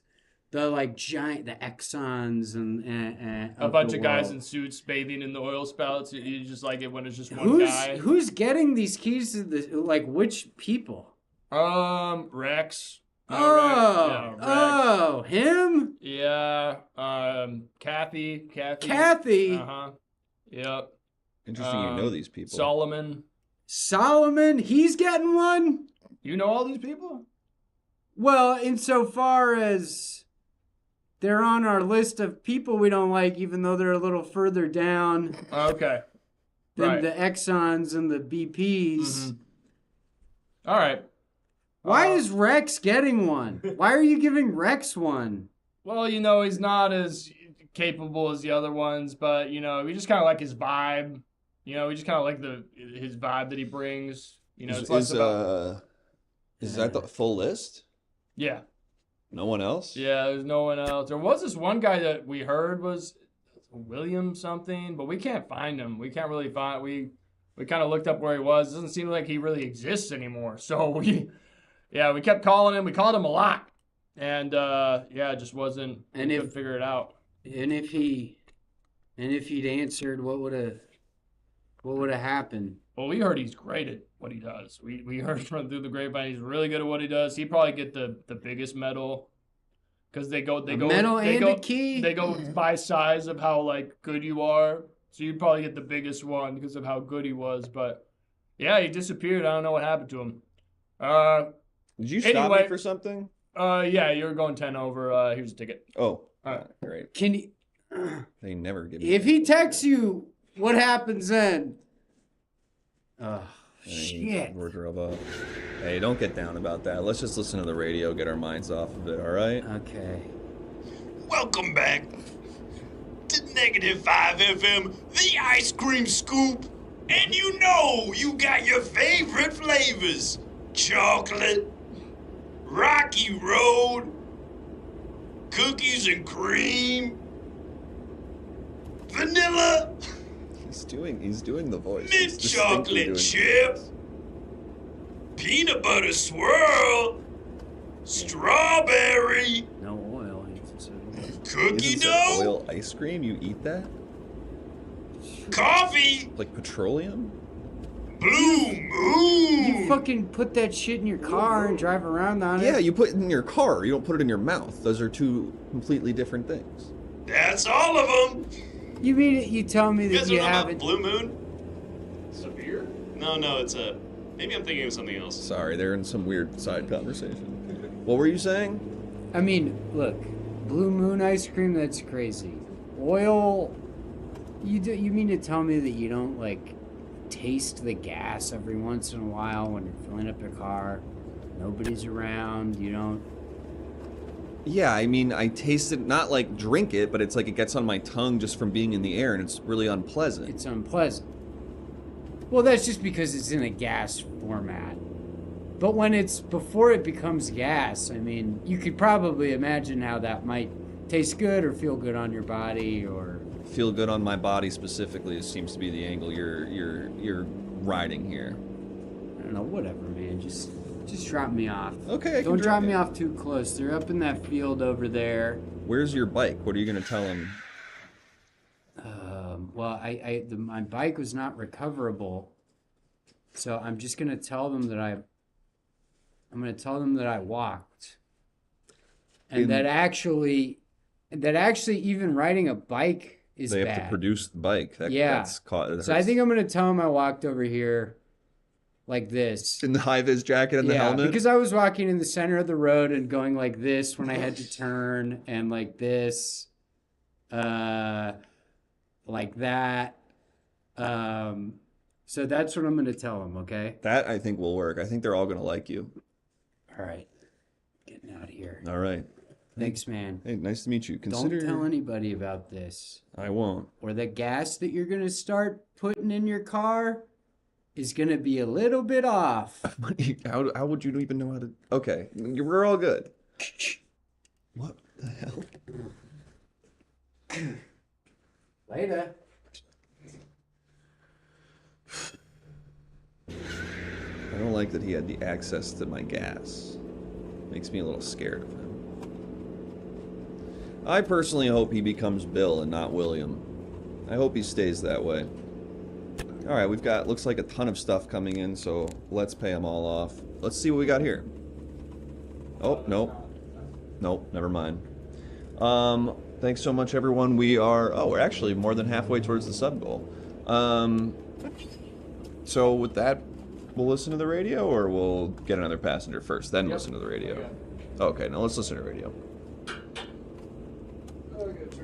S14: the like the Exxons and
S13: a bunch of guys in suits bathing in the oil spouts. You just like it when it's just one guy.
S14: Who's getting these keys to the like which people?
S13: Rex.
S14: Oh, him?
S13: Yeah. Kathy.
S14: Uh-huh.
S13: Yep.
S1: Interesting. You know these people.
S14: Solomon. He's getting one.
S13: You know all these people?
S14: Well, insofar as they're on our list of people we don't like, even though they're a little further down.
S13: Okay.
S14: Than the Exxons and the BPs.
S13: Mm-hmm. All right.
S14: Why is Rex getting one? Why are you giving Rex one?
S13: Well, you know, he's not as capable as the other ones, but, you know, we just kind of like his vibe. You know, we just kind of like his vibe that he brings. You know, it's less about...
S1: Is that the full list?
S13: Yeah.
S1: No one else?
S13: Yeah, there's no one else. There was this one guy that we heard was William something, but we can't find him. We can't really find... We kind of looked up where he was. It doesn't seem like he really exists anymore. So we kept calling him. We called him a lot. And it just wasn't...
S14: And
S13: couldn't figure it out.
S14: And if he'd answered, what would have happened?
S13: Well, we heard he's great at what he does. We heard from through the grapevine he's really good at what he does. He'd probably get the biggest medal because they go
S14: a key.
S13: They go by size of how like good you are. So you'd probably get the biggest one because of how good he was. But yeah, he disappeared. I don't know what happened to him.
S1: Did you stop me for something?
S13: Yeah, you were going 10 over. Here's a ticket.
S1: Oh,
S13: all right,
S1: great.
S14: Can you?
S1: They never give me.
S14: If he texts you, what happens then? Oh, shit.
S1: We're drove up. Hey, don't get down about that. Let's just listen to the radio, get our minds off of it, all right?
S14: Okay.
S10: Welcome back to Negative 5 FM, the ice cream scoop. And you know you got your favorite flavors. Chocolate, Rocky Road, cookies and cream, vanilla,
S1: He's doing the voice.
S10: mint chocolate chip, peanut butter swirl, strawberry,
S14: no oil.
S10: Cookie
S1: Isn't
S10: dough,
S1: oil ice cream? You eat that?
S10: coffee,
S1: Like petroleum?
S10: Blue Moon.
S14: You fucking put that shit in your car and drive around on it.
S1: Yeah, you put it in your car. You don't put it in your mouth. Those are two completely different things.
S10: That's all of them.
S14: You mean it? You tell me
S10: You
S14: that
S10: guys
S14: you
S10: know about
S14: haven't.
S10: Blue Moon? It's a beer? No, it's a... Maybe I'm thinking of something else.
S1: Sorry, they're in some weird side conversation. What were you saying?
S14: I mean, look, Blue Moon ice cream. That's crazy. Oil. You mean to tell me that you don't like taste the gas every once in a while when you're filling up your car? Nobody's around. You don't.
S1: Yeah, I mean, I taste it, not like drink it, but it's like it gets on my tongue just from being in the air, and it's really unpleasant.
S14: It's unpleasant. Well, that's just because it's in a gas format. But when it's before it becomes gas, I mean, you could probably imagine how that might taste good or feel good on your body or
S1: Feel good on my body specifically. It seems to be the angle you're riding here.
S14: I don't know, whatever, man. Just drop me off.
S1: Okay,
S14: Don't drop me off too close. They're up in that field over there.
S1: Where's your bike? What are you gonna tell him?
S14: Well, my bike was not recoverable, so I'm just gonna tell them that I walked, and that actually even riding a bike is
S1: They
S14: bad.
S1: have to produce the bike. That's caught.
S14: So I think I'm gonna tell them I walked over here, like this.
S1: In the high-vis jacket and the helmet?
S14: Because I was walking in the center of the road and going like this when I had to turn, and like this, like that. So that's what I'm going to tell them, okay?
S1: That, I think, will work. I think they're all going to like you.
S14: All right. Getting out of here.
S1: All right.
S14: Thanks, man.
S1: Hey, nice to meet you.
S14: Don't tell anybody about this.
S1: I won't.
S14: Or the gas that you're gonna start putting in your car is gonna be a little bit off.
S1: How would you even know how to... Okay, we're all good. What the hell?
S14: Later.
S1: I don't like that he had the access to my gas. Makes me a little scared of him. I personally hope he becomes Bill and not William. I hope he stays that way. Alright, we've got, looks like a ton of stuff coming in, so let's pay them all off. Let's see what we got here. Oh, nope. Nope, never mind. Thanks so much, everyone. We're actually more than halfway towards the sub goal. So with that, we'll listen to the radio, or we'll get another passenger first, then listen to the radio? Okay, now let's listen to the radio.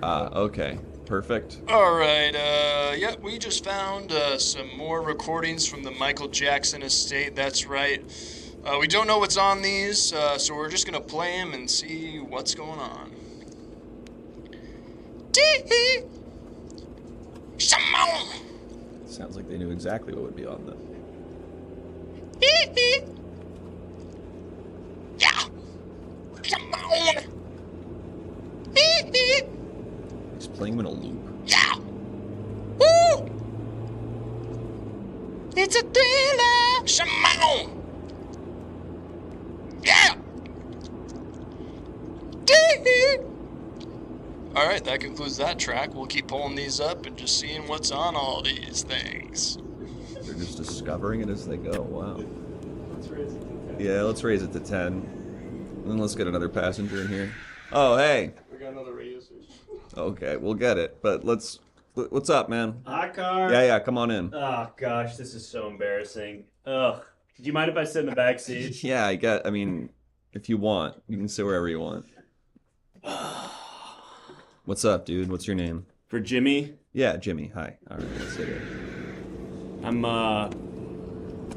S1: Okay. Perfect.
S9: Alright, yeah, we just found some more recordings from the Michael Jackson estate, that's right. We don't know what's on these, so we're just gonna play them and see what's going on. Tee-hee! Simone!
S1: Sounds like they knew exactly what would be on them.
S9: Hee-hee! Yeah! Simone! Hee-hee!
S1: He's playing them in a loop.
S9: Yeah! Woo! It's a thriller! Simone! Yeah! Tee-hee! Alright, that concludes that track. We'll keep pulling these up and just seeing what's on all these things.
S1: They're just discovering it as they go. Wow.
S7: Let's raise it to 10.
S1: Yeah, let's raise it to 10. And then let's get another passenger in here. Oh, hey.
S7: We got another radio station.
S1: Okay, we'll get it. But let's... What's up, man?
S7: Hot car?
S1: Yeah, come on in.
S7: Oh, gosh, this is so embarrassing. Ugh. Do you mind if I sit in the back seat?
S1: Yeah, I mean, if you want, you can sit wherever you want. What's up, dude? What's your name?
S7: For Jimmy?
S1: Yeah, Jimmy. Hi. All right, let's sit here.
S7: I'm on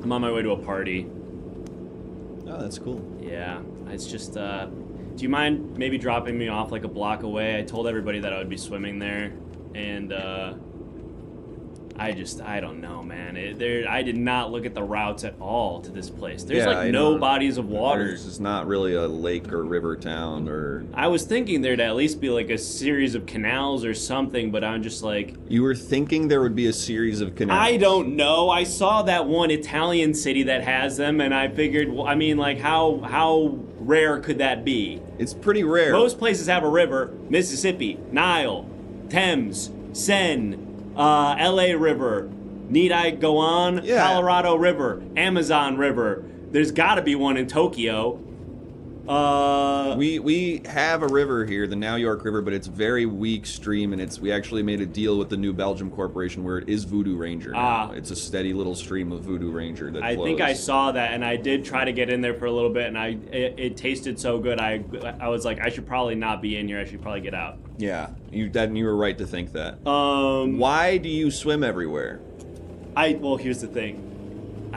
S7: my way to a party.
S1: Oh, that's cool.
S7: Yeah, it's just, do you mind maybe dropping me off like a block away? I told everybody that I would be swimming there, and, I don't know, man. I did not look at the routes at all to this place. There's no bodies of water.
S1: This is not really a lake or river town or...
S7: I was thinking there'd at least be like a series of canals or something, but I'm just like...
S1: You were thinking there would be a series of canals?
S7: I don't know. I saw that one Italian city that has them, and I figured, well, I mean, like, how rare could that be?
S1: It's pretty rare.
S7: Most places have a river. Mississippi, Nile, Thames, Seine, LA River. Need I go on?
S1: Yeah.
S7: Colorado River, Amazon River. There's got to be one in Tokyo.
S1: We have a river here, the Now York River, but it's very weak stream, and we actually made a deal with the New Belgium Corporation where it is Voodoo Ranger now. It's a steady little stream of Voodoo Ranger that flows.
S7: I think I saw that, and I did try to get in there for a little bit, and it tasted so good. I was like, I should probably not be in here. I should probably get out.
S1: Yeah, you were right to think that. Why do you swim everywhere?
S7: Well, here's the thing.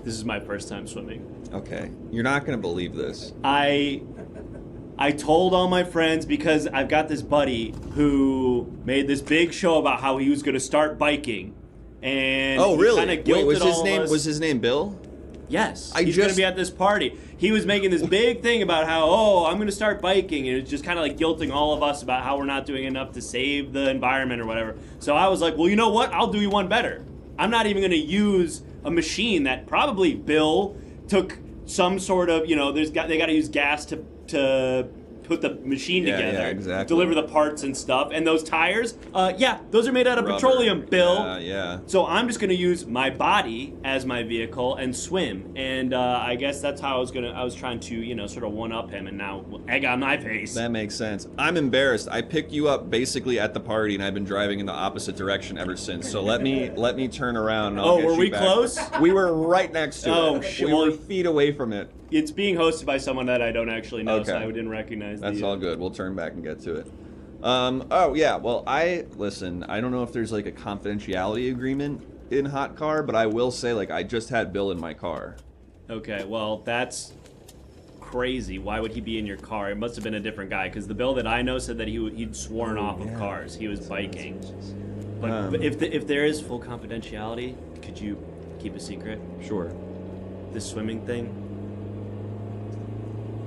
S7: This is my first time swimming.
S1: Okay, you're not gonna believe this.
S7: I told all my friends because I've got this buddy who made this big show about how he was gonna start biking, and
S1: oh really?
S7: Wait,
S1: was his name Bill?
S7: Yes, he's gonna be at this party. He was making this big thing about how, I'm gonna start biking, and it's just kind of like guilting all of us about how we're not doing enough to save the environment or whatever. So I was like, well, you know what? I'll do you one better. I'm not even gonna use a machine that probably Bill took some sort of, they got to use gas to put the machine together,
S1: yeah, exactly.
S7: Deliver the parts and stuff. And those tires, those are made out of
S1: rubber.
S7: Petroleum, Bill.
S1: Yeah.
S7: So I'm just going to use my body as my vehicle and swim. And I guess that's how I was trying to, sort of one-up him, and now egg on my face.
S1: That makes sense. I'm embarrassed. I picked you up basically at the party, and I've been driving in the opposite direction ever since. So let me turn around. And I'll get
S7: were
S1: you
S7: we
S1: back.
S7: close?
S1: We were right next to it.
S7: Oh, shit.
S1: We were feet away from it.
S7: It's being hosted by someone that I don't actually know, so I didn't recognize
S1: That's all good. We'll turn back and get to it. Well, I don't know if there's like a confidentiality agreement in Hot Car, but I will say, like, I just had Bill in my car.
S7: Okay, well, that's crazy. Why would he be in your car? It must have been a different guy, because the Bill that I know said that he'd sworn off of cars. He was biking. But if there is full confidentiality, could you keep a secret?
S1: Sure.
S7: This swimming thing?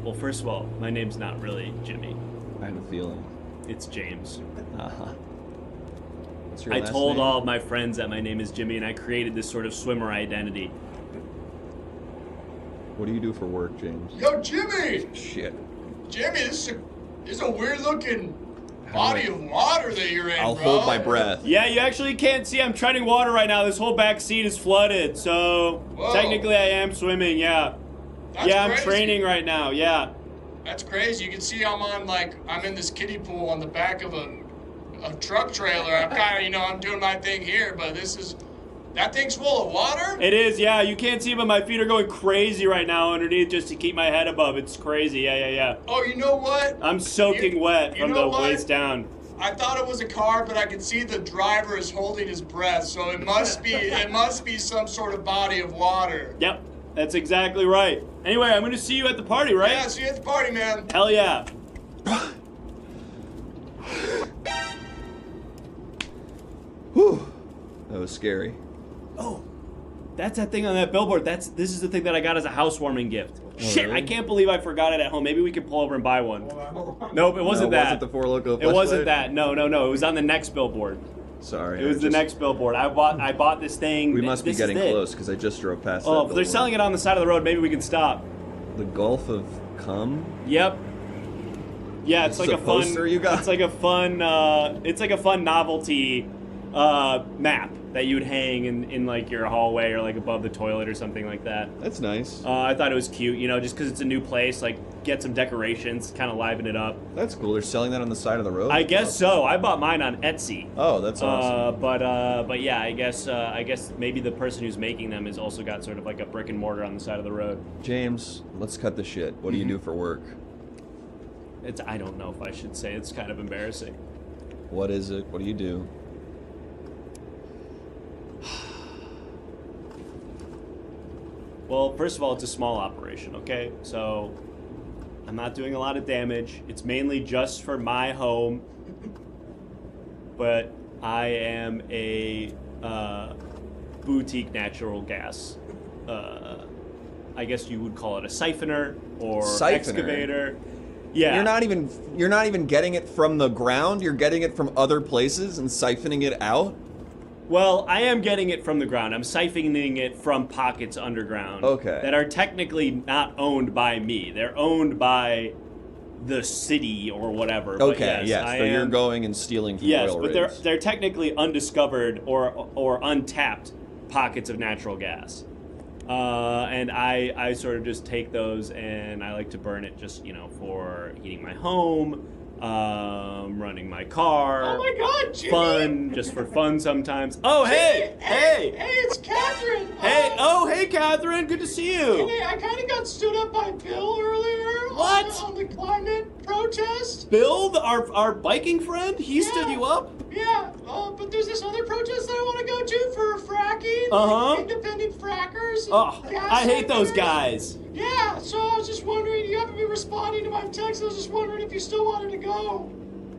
S7: Well, first of all, my name's not really Jimmy.
S1: I have a feeling.
S7: It's James.
S1: Uh-huh. What's your
S7: I
S1: last
S7: told
S1: name?
S7: all of my friends that my name is Jimmy, and I created this sort of swimmer identity.
S1: What do you do for work, James?
S9: Yo, Jimmy!
S1: Shit.
S9: Jimmy, this is a weird looking body of water that you're in,
S1: I'll
S9: bro.
S1: hold my breath.
S7: Yeah, you actually can't see. I'm treading water right now. This whole back seat is flooded, so technically I am swimming. Yeah.
S9: That's
S7: I'm
S9: crazy.
S7: training right now. Yeah.
S9: That's crazy. You can see I'm in this kiddie pool on the back of a truck trailer. I'm kind of, I'm doing my thing here, but that thing's full of water?
S7: It is. Yeah. You can't see, but my feet are going crazy right now underneath just to keep my head above. It's crazy. Yeah.
S9: Oh, you know what?
S7: I'm soaking wet from the waist down.
S9: I thought it was a car, but I could see the driver is holding his breath, so it must be some sort of body of water.
S7: Yep. That's exactly right. Anyway, I'm going to see you at the party, right?
S9: Yeah, see you at the party, man.
S7: Hell yeah.
S1: Whew. That was scary.
S7: Oh, that's that thing on that billboard. This is the thing that I got as a housewarming gift. Shit,
S1: really?
S7: I can't believe I forgot it at home. Maybe we could pull over and buy one. Nope, it wasn't
S1: No,
S7: that.
S1: was it the Four Loko
S7: It wasn't
S1: flashlight?
S7: that. No. It was on the next billboard.
S1: Sorry.
S7: It was the next billboard. I bought this thing.
S1: We must be
S7: This is
S1: getting
S7: it.
S1: close because I just drove past that
S7: Oh, if they're
S1: billboard.
S7: selling it on the side of the road, maybe we can stop.
S1: The Gulf of Cum?
S7: Yep. Yeah, it's
S1: This
S7: like
S1: is
S7: a
S1: a
S7: fun.
S1: poster you got?
S7: It's like a fun. It's like a fun novelty map that you would hang in like your hallway or like above the toilet or something like that.
S1: That's nice.
S7: I thought it was cute, just because it's a new place. Like, get some decorations, kind of liven it up.
S1: That's cool. They're selling that on the side of the road?
S7: I guess so. I bought mine on Etsy.
S1: Oh, that's awesome.
S7: But yeah, I guess maybe the person who's making them has also got sort of like a brick and mortar on the side of the road.
S1: James, let's cut the shit. What do you do for work?
S7: I don't know if I should say. It's kind of embarrassing.
S1: What is it? What do you do?
S7: Well, first of all, it's a small operation, okay? So I'm not doing a lot of damage. It's mainly just for my home. But I am a boutique natural gas. I guess you would call it a siphoner or excavator. Yeah.
S1: You're not even getting it from the ground. You're getting it from other places and siphoning it out.
S7: Well, I am getting it from the ground. I'm siphoning it from pockets underground.
S1: Okay.
S7: That are technically not owned by me. They're owned by the city or whatever. But
S1: Okay, yes.
S7: I
S1: So you're
S7: am-
S1: going and stealing from
S7: Yes,
S1: oil
S7: but
S1: rigs.
S7: they're technically undiscovered or untapped pockets of natural gas. And I sort of just take those and I like to burn it just, for heating my home, running my car.
S9: Oh my God, Jimmy!
S7: Fun, just for fun sometimes. Oh, hey!
S9: Hey, it's Catherine!
S7: Hey, Catherine, good to see you!
S9: Hey, I kind of got stood up by Bill earlier.
S7: What?
S9: On the climate protest.
S7: Bill, our biking friend, he stood you up?
S9: Yeah, but there's this other protest that I want to go to for fracking.
S7: Uh-huh.
S9: Like independent frackers.
S7: Oh,
S9: gas
S7: I hate those
S9: senators.
S7: guys.
S9: Yeah, so I was just wondering, you haven't been responding to my text. I was just wondering if you still wanted to go.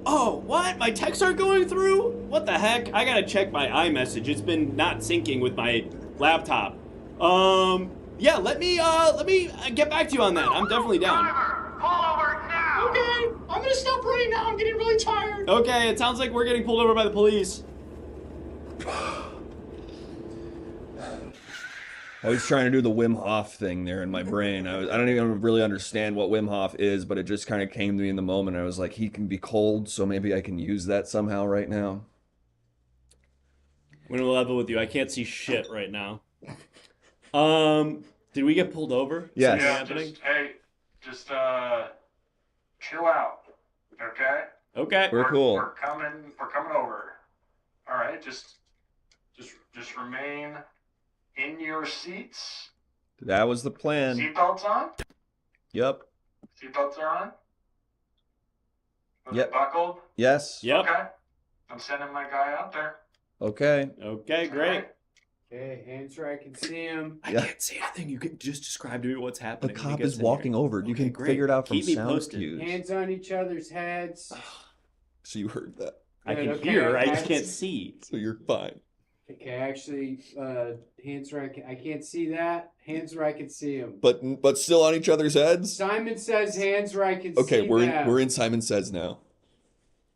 S7: Oh, what? My texts aren't going through? What the heck? I gotta check my iMessage. It's been not syncing with my laptop. Yeah, let me get back to you on that. I'm definitely down.
S9: Okay, I'm gonna stop running now. I'm getting really tired.
S7: Okay, it sounds like we're getting pulled over by the police.
S1: I was trying to do the Wim Hof thing there in my brain. I don't even really understand what Wim Hof is, but it just kind of came to me in the moment. I was like, he can be cold, so maybe I can use that somehow right now.
S7: I'm gonna level with you. I can't see shit right now. Did we get pulled over?
S1: Yes.
S7: Something
S16: Yeah,
S7: happening?
S16: just chill out, okay?
S7: Okay.
S1: We're cool.
S16: We're coming over. All right, just remain in your seats.
S1: That was the plan.
S16: Seatbelts on.
S1: Yep.
S16: Seatbelts are on. Are
S1: Yep.
S16: they buckled?
S1: Yes.
S7: Yep.
S16: Okay. I'm sending my guy out there.
S1: Okay.
S7: Okay, great.
S14: Okay, hands where I can see him.
S7: I can't say anything. You can just describe to me what's
S1: The
S7: happening. when he
S1: cop
S7: gets
S1: is
S7: in
S1: walking
S7: here.
S1: over. You can
S7: great.
S1: figure it out from
S7: Keep me
S1: sound
S7: posted.
S1: cues.
S14: Hands on each other's heads.
S1: So you heard that.
S7: I
S14: Good,
S7: can
S14: okay,
S7: hear. I just
S14: that's-
S7: can't see.
S1: So you're fine.
S14: Okay, actually, hands where I can't see that. Hands where I can see him.
S1: But still on each other's heads?
S14: Simon says hands where I can see
S1: Okay,
S14: them.
S1: we're in Simon Says now.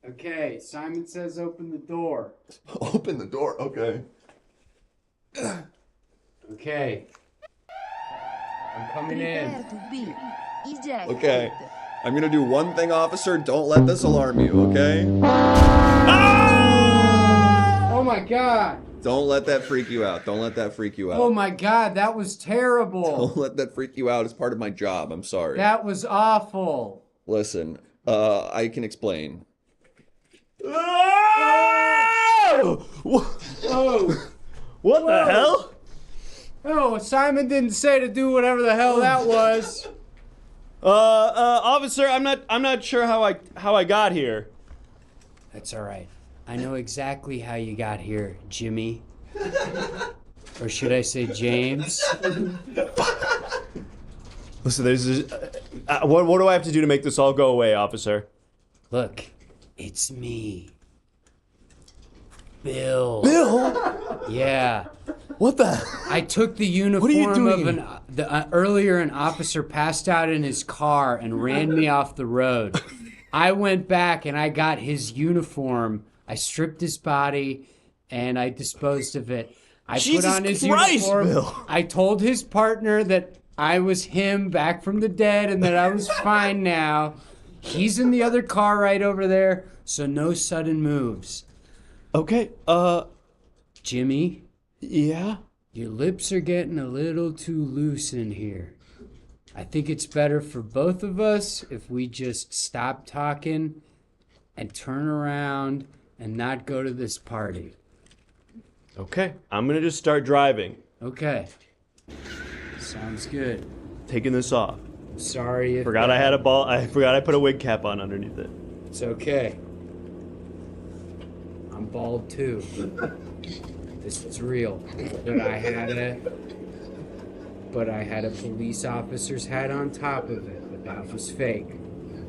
S14: Okay, Simon says open the door.
S1: Open the door, okay.
S14: Okay. I'm coming in.
S8: Prepare to be ejected.
S1: Okay. I'm gonna do one thing, officer. Don't let this alarm you, okay?
S14: Oh my god.
S1: Don't let that freak you out. Don't let that freak you out.
S14: Oh my god, that was terrible.
S1: Don't let that freak you out. It's part of my job. I'm sorry.
S14: That was awful.
S1: Listen, I can explain.
S14: Oh!
S7: What the hell?
S14: Oh, Simon didn't say to do whatever the hell that was.
S7: Officer, I'm not sure how I got here.
S14: That's all right. I know exactly how you got here, Jimmy. Or should I say James?
S7: Listen, there's what do I have to do to make this all go away, officer?
S14: Look, it's me. Bill.
S7: Bill?
S14: Yeah.
S7: What the?
S14: I took the uniform
S7: What are you doing?
S14: of earlier an officer passed out in his car and ran me off the road. I went back and I got his uniform. I stripped his body and I disposed of it. I
S7: Jesus
S14: put on his
S7: Christ,
S14: uniform.
S7: Bill.
S14: I told his partner that I was him back from the dead and that I was fine now. He's in the other car right over there, so no sudden moves.
S7: Okay,
S14: Jimmy?
S7: Yeah?
S14: Your lips are getting a little too loose in here. I think it's better for both of us if we just stop talking and turn around and not go to this party.
S7: Okay, I'm gonna just start driving.
S14: Okay. Sounds good.
S7: Taking this off.
S14: Sorry if
S7: Forgot I had a ball. I forgot I put a wig cap on underneath it.
S14: It's okay. I'm bald too. This is real. But I had a police officer's hat on top of it, but that was fake.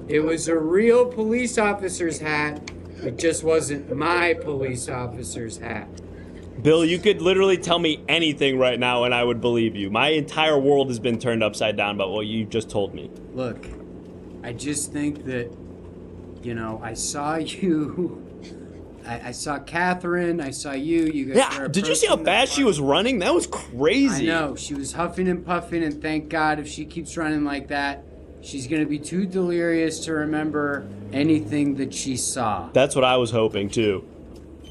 S14: It was a real police officer's hat. It just wasn't my police officer's hat.
S7: Bill, you could literally tell me anything right now and I would believe you. My entire world has been turned upside down by what you just told me.
S14: Look, I just think that, I saw you. I saw Catherine. I saw you. You guys
S7: Yeah,
S14: were
S7: did you see how
S14: approaching the
S7: fast she was running? That was crazy.
S14: I know. She was huffing and puffing, and thank God if she keeps running like that, she's going to be too delirious to remember anything that she saw.
S7: That's what I was hoping, too.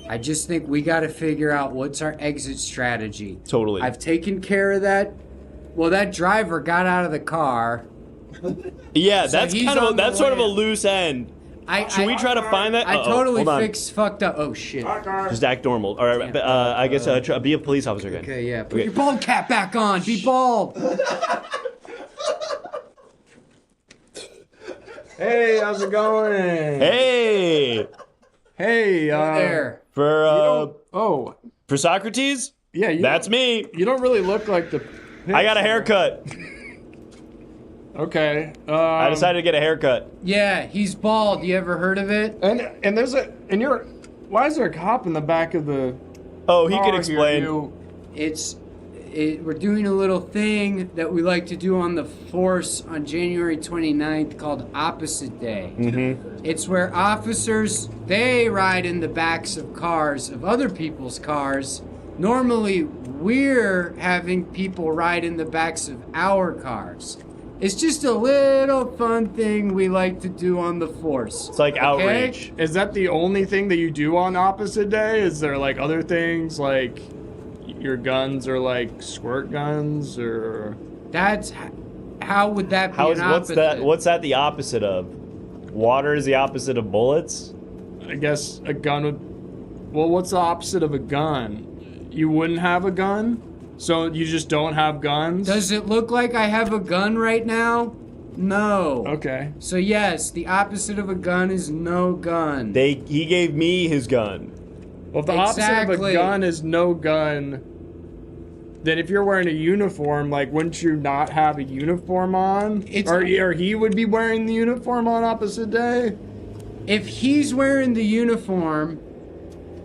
S14: I just think we got to figure out what's our exit strategy.
S7: Totally.
S14: I've taken care of that. Well, that driver got out of the car.
S7: Yeah,
S14: So
S7: that's
S14: he's
S7: kind of
S14: on the
S7: that's sort of a
S14: way.
S7: loose end. Should we try to find that?
S14: I totally
S7: hold on.
S14: fucked up. Oh, shit.
S7: Just act normal. All right, I guess be a police officer again.
S14: Okay, yeah. Put your bald cap back on. Be bald.
S15: Hey, how's it going?
S7: Hey.
S15: Hey,
S14: there.
S7: For
S15: for
S7: Socrates?
S15: Yeah,
S7: that's me.
S15: You don't really look like the.
S7: I got a haircut.
S15: Okay.
S7: I decided to get a haircut.
S14: Yeah, he's bald. You ever heard of it?
S15: And there's why is there a cop in the back of the?
S7: Oh, he
S15: car
S7: could
S15: here?
S7: explain.
S14: We're doing a little thing that we like to do on the Force on January 29th called Opposite Day.
S7: Mm-hmm.
S14: It's where officers, they ride in the backs of cars, of other people's cars. Normally, we're having people ride in the backs of our cars. It's just a little fun thing we like to do on the Force.
S7: It's like outreach.
S15: Is that the only thing that you do on Opposite Day? Is there like other things like your guns are like squirt guns or?
S14: That's how would that be an opposite?
S7: What's that the opposite of? Water is the opposite of bullets?
S15: I guess a gun would. Well, what's the opposite of a gun? You wouldn't have a gun? So you just don't have guns?
S14: Does it look like I have a gun right now? No.
S15: Okay.
S14: So yes, the opposite of a gun is no gun.
S7: He gave me his gun.
S15: Well, if the opposite of a gun is no gun, then if you're wearing a uniform, like, wouldn't you not have a uniform on? Or he would be wearing the uniform on opposite day?
S14: If he's wearing the uniform,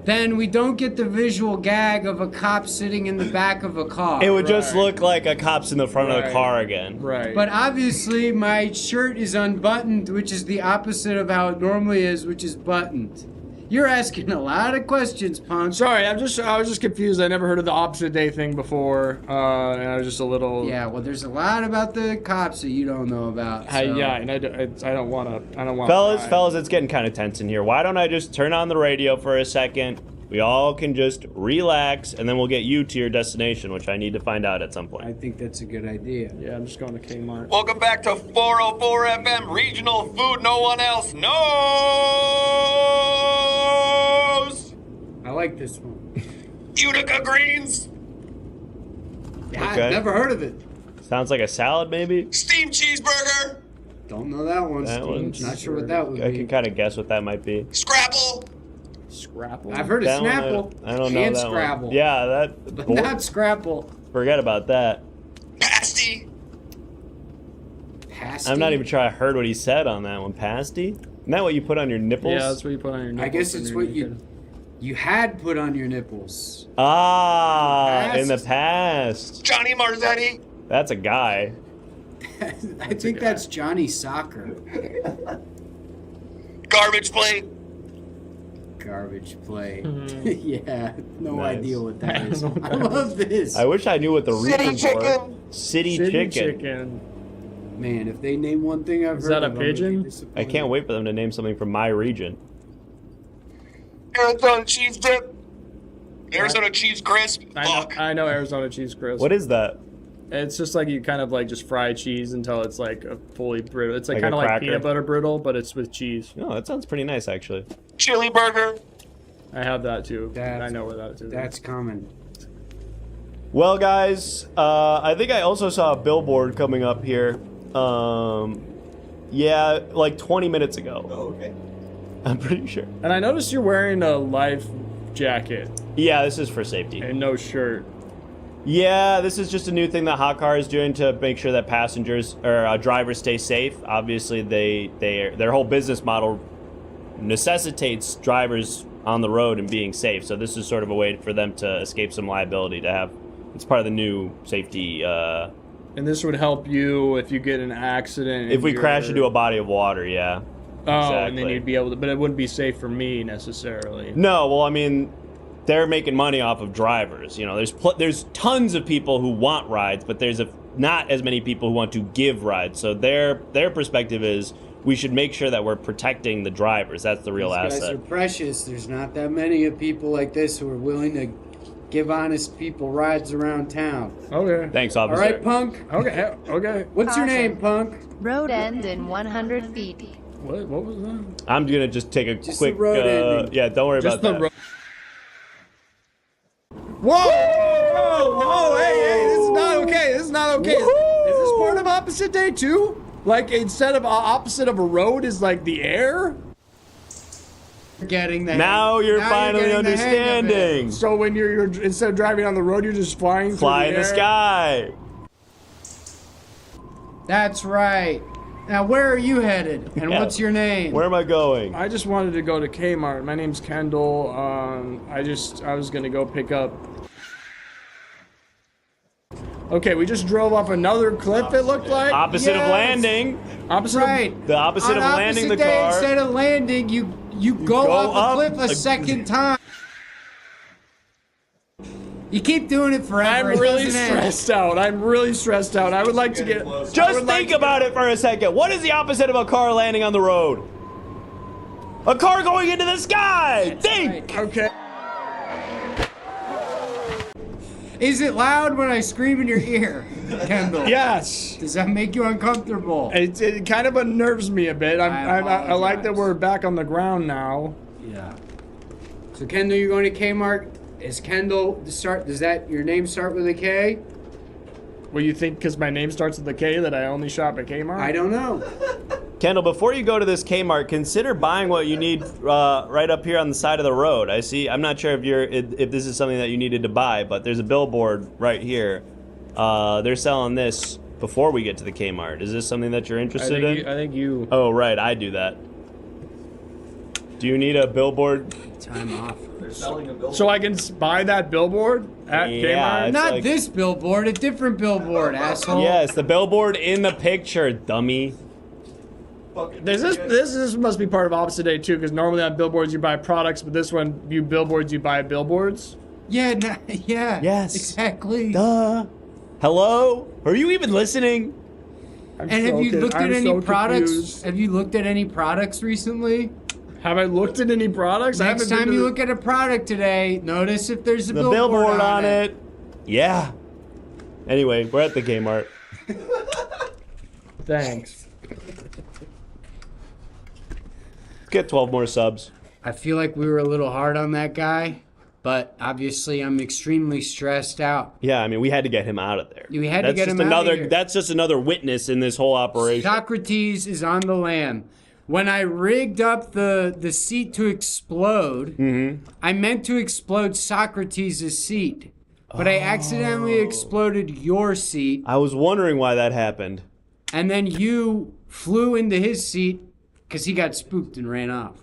S14: then we don't get the visual gag of a cop sitting in the back of a car.
S7: It would just look like a cop's in the front of the car again.
S15: Right.
S14: But obviously, my shirt is unbuttoned, which is the opposite of how it normally is, which is buttoned. You're asking a lot of questions, Punk.
S15: Sorry, I was just confused. I never heard of the opposite day thing before, and I was just a little.
S14: Yeah, well, there's a lot about the cops that you don't know about. So.
S15: Yeah, and I don't want to.
S7: Fellas, it's getting kind of tense in here. Why don't I just turn on the radio for a second? We all can just relax, and then we'll get you to your destination, which I need to find out at some point.
S14: I think that's a good idea.
S15: Yeah, I'm just going to Kmart.
S17: Welcome back to 404 FM, regional food no one else knows.
S14: I like this one.
S17: Utica greens.
S14: Yeah,
S7: Okay.
S14: I've never heard of it.
S7: Sounds like a salad, maybe?
S17: Steamed cheeseburger.
S14: Don't know that one.
S7: That one's
S14: Not sure what that would
S7: I
S14: be.
S7: can kind of guess what that might be.
S17: Scrapple.
S15: Scrapple?
S14: I've heard of
S7: That one,
S14: Snapple.
S7: I don't know
S14: and
S7: that
S14: Scrabble.
S7: one. Yeah, that.
S14: But not Scrapple.
S7: Forget about that.
S17: Pasty.
S14: Pasty?
S7: I'm not even sure I heard what he said on that one. Pasty? Isn't that what you put on your nipples?
S15: Yeah, that's what you put on your nipples.
S14: I guess it's what you had put on your nipples.
S7: Ah, in the past.
S17: Johnny Marzetti.
S7: That's a guy.
S14: I think that's Johnny Soccer.
S17: Garbage plate.
S14: Garbage plate.
S15: Mm-hmm.
S14: Yeah, no
S7: Nice.
S14: idea what that is. I love this.
S7: I wish I knew what the
S17: City
S7: reasons were.
S17: chicken.
S7: City chicken.
S14: Man, if they name one thing I've
S15: Is
S14: heard
S15: that a
S14: of, I'm gonna be
S15: pigeon?
S14: disappointed.
S7: I can't wait for them to name something from my region.
S17: Arizona cheese dip. Arizona cheese crisp. Fuck.
S15: I know Arizona cheese crisp.
S7: What is that?
S15: It's just like you kind of like just fry cheese until it's like a fully brittle. It's like
S7: Like
S15: kind
S7: a
S15: of like
S7: cracker?
S15: peanut butter brittle, but it's with cheese.
S7: No, that sounds pretty nice, actually.
S17: Chili burger.
S15: I have that too.
S14: That's-
S15: I know where that is.
S14: That's common.
S7: Well, guys, I think I also saw a billboard coming up here. Yeah, like 20 minutes ago.
S1: Oh, okay.
S7: I'm pretty sure.
S15: And I noticed you're wearing a life jacket
S7: Yeah, this is for safety.
S15: and no shirt.
S7: Yeah, this is just a new thing that Hot Car is doing to make sure that passengers or drivers stay safe. Obviously, their whole business model necessitates drivers on the road and being safe. So this is sort of a way for them to escape some liability. It's part of the new safety.
S15: And this would help you if you get in an accident.
S7: If we
S15: and
S7: crash
S15: you're-
S7: into a body of water, yeah.
S15: Oh, and then
S7: Exactly.
S15: you'd be able to, but it wouldn't be safe for me necessarily.
S7: No, well, I mean, they're making money off of drivers. You know, there's tons of people who want rides, but there's not as many people who want to give rides. So their perspective is we should make sure that we're protecting the drivers. That's the real
S14: These guys
S7: asset.
S14: are precious. There's not that many of people like this who are willing to give honest people rides around town.
S15: Okay.
S7: Thanks,
S14: All
S7: officer.
S14: right, Punk.
S15: Okay. Okay.
S14: What's your name, Punk?
S8: Road ends in 100 feet.
S15: What was that?
S7: I'm gonna just take a
S14: Just
S7: quick.
S14: the road ending.
S7: Yeah, don't worry
S15: Just
S7: about
S15: the
S7: that.
S15: Whoa! Whoa! Whoa! Hey! This is not okay. This is not okay. Is this part of opposite day too? Like instead of opposite of a road is like the air?
S14: Getting the
S7: Now you're finally
S14: getting the hang of it.
S7: understanding.
S15: So when you're instead of driving on the road, you're just flying
S7: Fly in
S15: through
S7: the
S15: air?
S7: sky.
S14: That's right. Now, where are you headed? And
S7: Yeah.
S14: what's your name?
S7: Where am I going?
S15: I just wanted to go to Kmart. My name's Kendall. I was gonna go pick up. Okay, we just drove off another cliff. It looked like
S7: Opposite of
S14: Yes.
S7: landing.
S15: opposite.
S14: Right.
S7: The opposite
S14: On
S7: of landing
S14: opposite
S7: the
S14: day,
S7: car.
S14: Instead of landing, you go
S7: go
S14: off
S7: up
S14: a cliff a second time. You keep doing it forever.
S15: I'm
S14: it
S15: really
S14: doesn't end.
S15: stressed out. I'm really stressed out. I would like to get.
S7: Just think about it for a second. What is the opposite of a car landing on the road? A car going into the sky. Think.
S14: Right.
S15: Okay.
S14: Is it loud when I scream in your ear, Kendall?
S15: Yes.
S14: Does that make you uncomfortable?
S15: It kind of unnerves me a bit. I like that
S14: apologize.
S15: we're back on the ground now.
S14: Yeah. So Kendall, you're going to Kmart. Is Kendall does that your name start with a K?
S15: Well, you think because my name starts with a K that I only shop at Kmart?
S14: I don't know.
S7: Kendall, before you go to this Kmart, consider buying what you need right up here on the side of the road. I'm not sure if this is something that you needed to buy, but there's a billboard right here. They're selling this before we get to the Kmart. Is this something that you're interested in?
S13: I think you.
S7: Oh, right, I do that. Do you need a billboard?
S14: Time off.
S1: They're selling a billboard.
S13: So I can buy that billboard at Kmart?
S14: Not this billboard, a different billboard, asshole.
S7: Yes, the billboard in the picture, dummy.
S13: This must be part of opposite day too, because normally on billboards you buy products, but this one, you billboards, you buy billboards.
S14: Yeah, yeah.
S7: Yes.
S14: Exactly.
S7: Duh. Hello? Are you even listening?
S14: And have you looked at any products? Have you looked at any products recently?
S13: Have I looked at any products?
S14: Next time you look at a product today, notice if there's a
S7: The
S14: billboard
S7: on it. Yeah. Anyway, we're at the Kmart.
S13: Thanks.
S7: Get 12 more subs.
S14: I feel like we were a little hard on that guy, but obviously I'm extremely stressed out.
S7: Yeah, I mean, we had to get him out of there.
S14: We had to get him out of here.
S7: That's just another witness in this whole operation.
S14: Socrates is on the lam. When I rigged up the seat to explode, I meant to explode Socrates' seat, but I accidentally exploded your seat.
S7: I was wondering why that happened.
S14: And then you flew into his seat because he got spooked and ran off.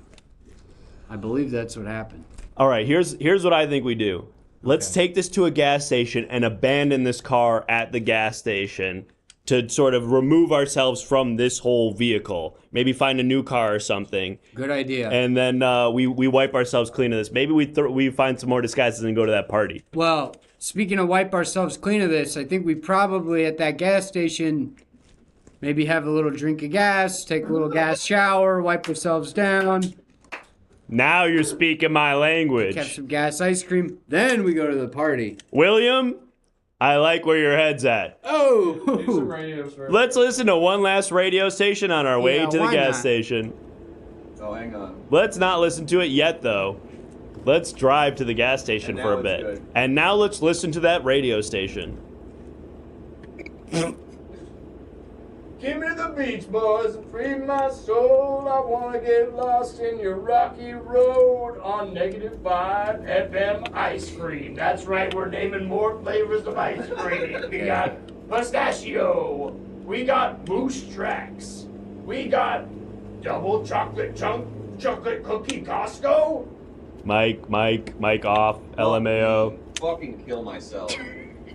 S14: I believe that's what happened.
S7: All right, here's what I think we do. Let's take this to a gas station and abandon this car at the gas station to sort of remove ourselves from this whole vehicle. Maybe find a new car or something.
S14: Good idea.
S7: And then we wipe ourselves clean of this. Maybe we find some more disguises and go to that party.
S14: Well, speaking of wipe ourselves clean of this, I think we probably at that gas station maybe have a little drink of gas, take a little gas shower, wipe ourselves down.
S7: Now you're speaking my language.
S14: Have some gas ice cream. Then we go to the party.
S7: William, I like where your head's at.
S14: Oh!
S7: Let's listen to one last radio station on our way to the gas station.
S1: Oh, hang on.
S7: Let's not listen to it yet, though. Let's drive to the gas station for a bit.
S1: Good.
S7: And now let's listen to that radio station.
S13: Give me the Beach Boys and free my soul. I wanna get lost in your rocky road on -5 FM ice cream. That's right, we're naming more flavors of ice cream. We got pistachio. We got moose tracks. We got double chocolate chocolate cookie Costco.
S7: Mike off. LMAO.
S1: Fucking kill myself.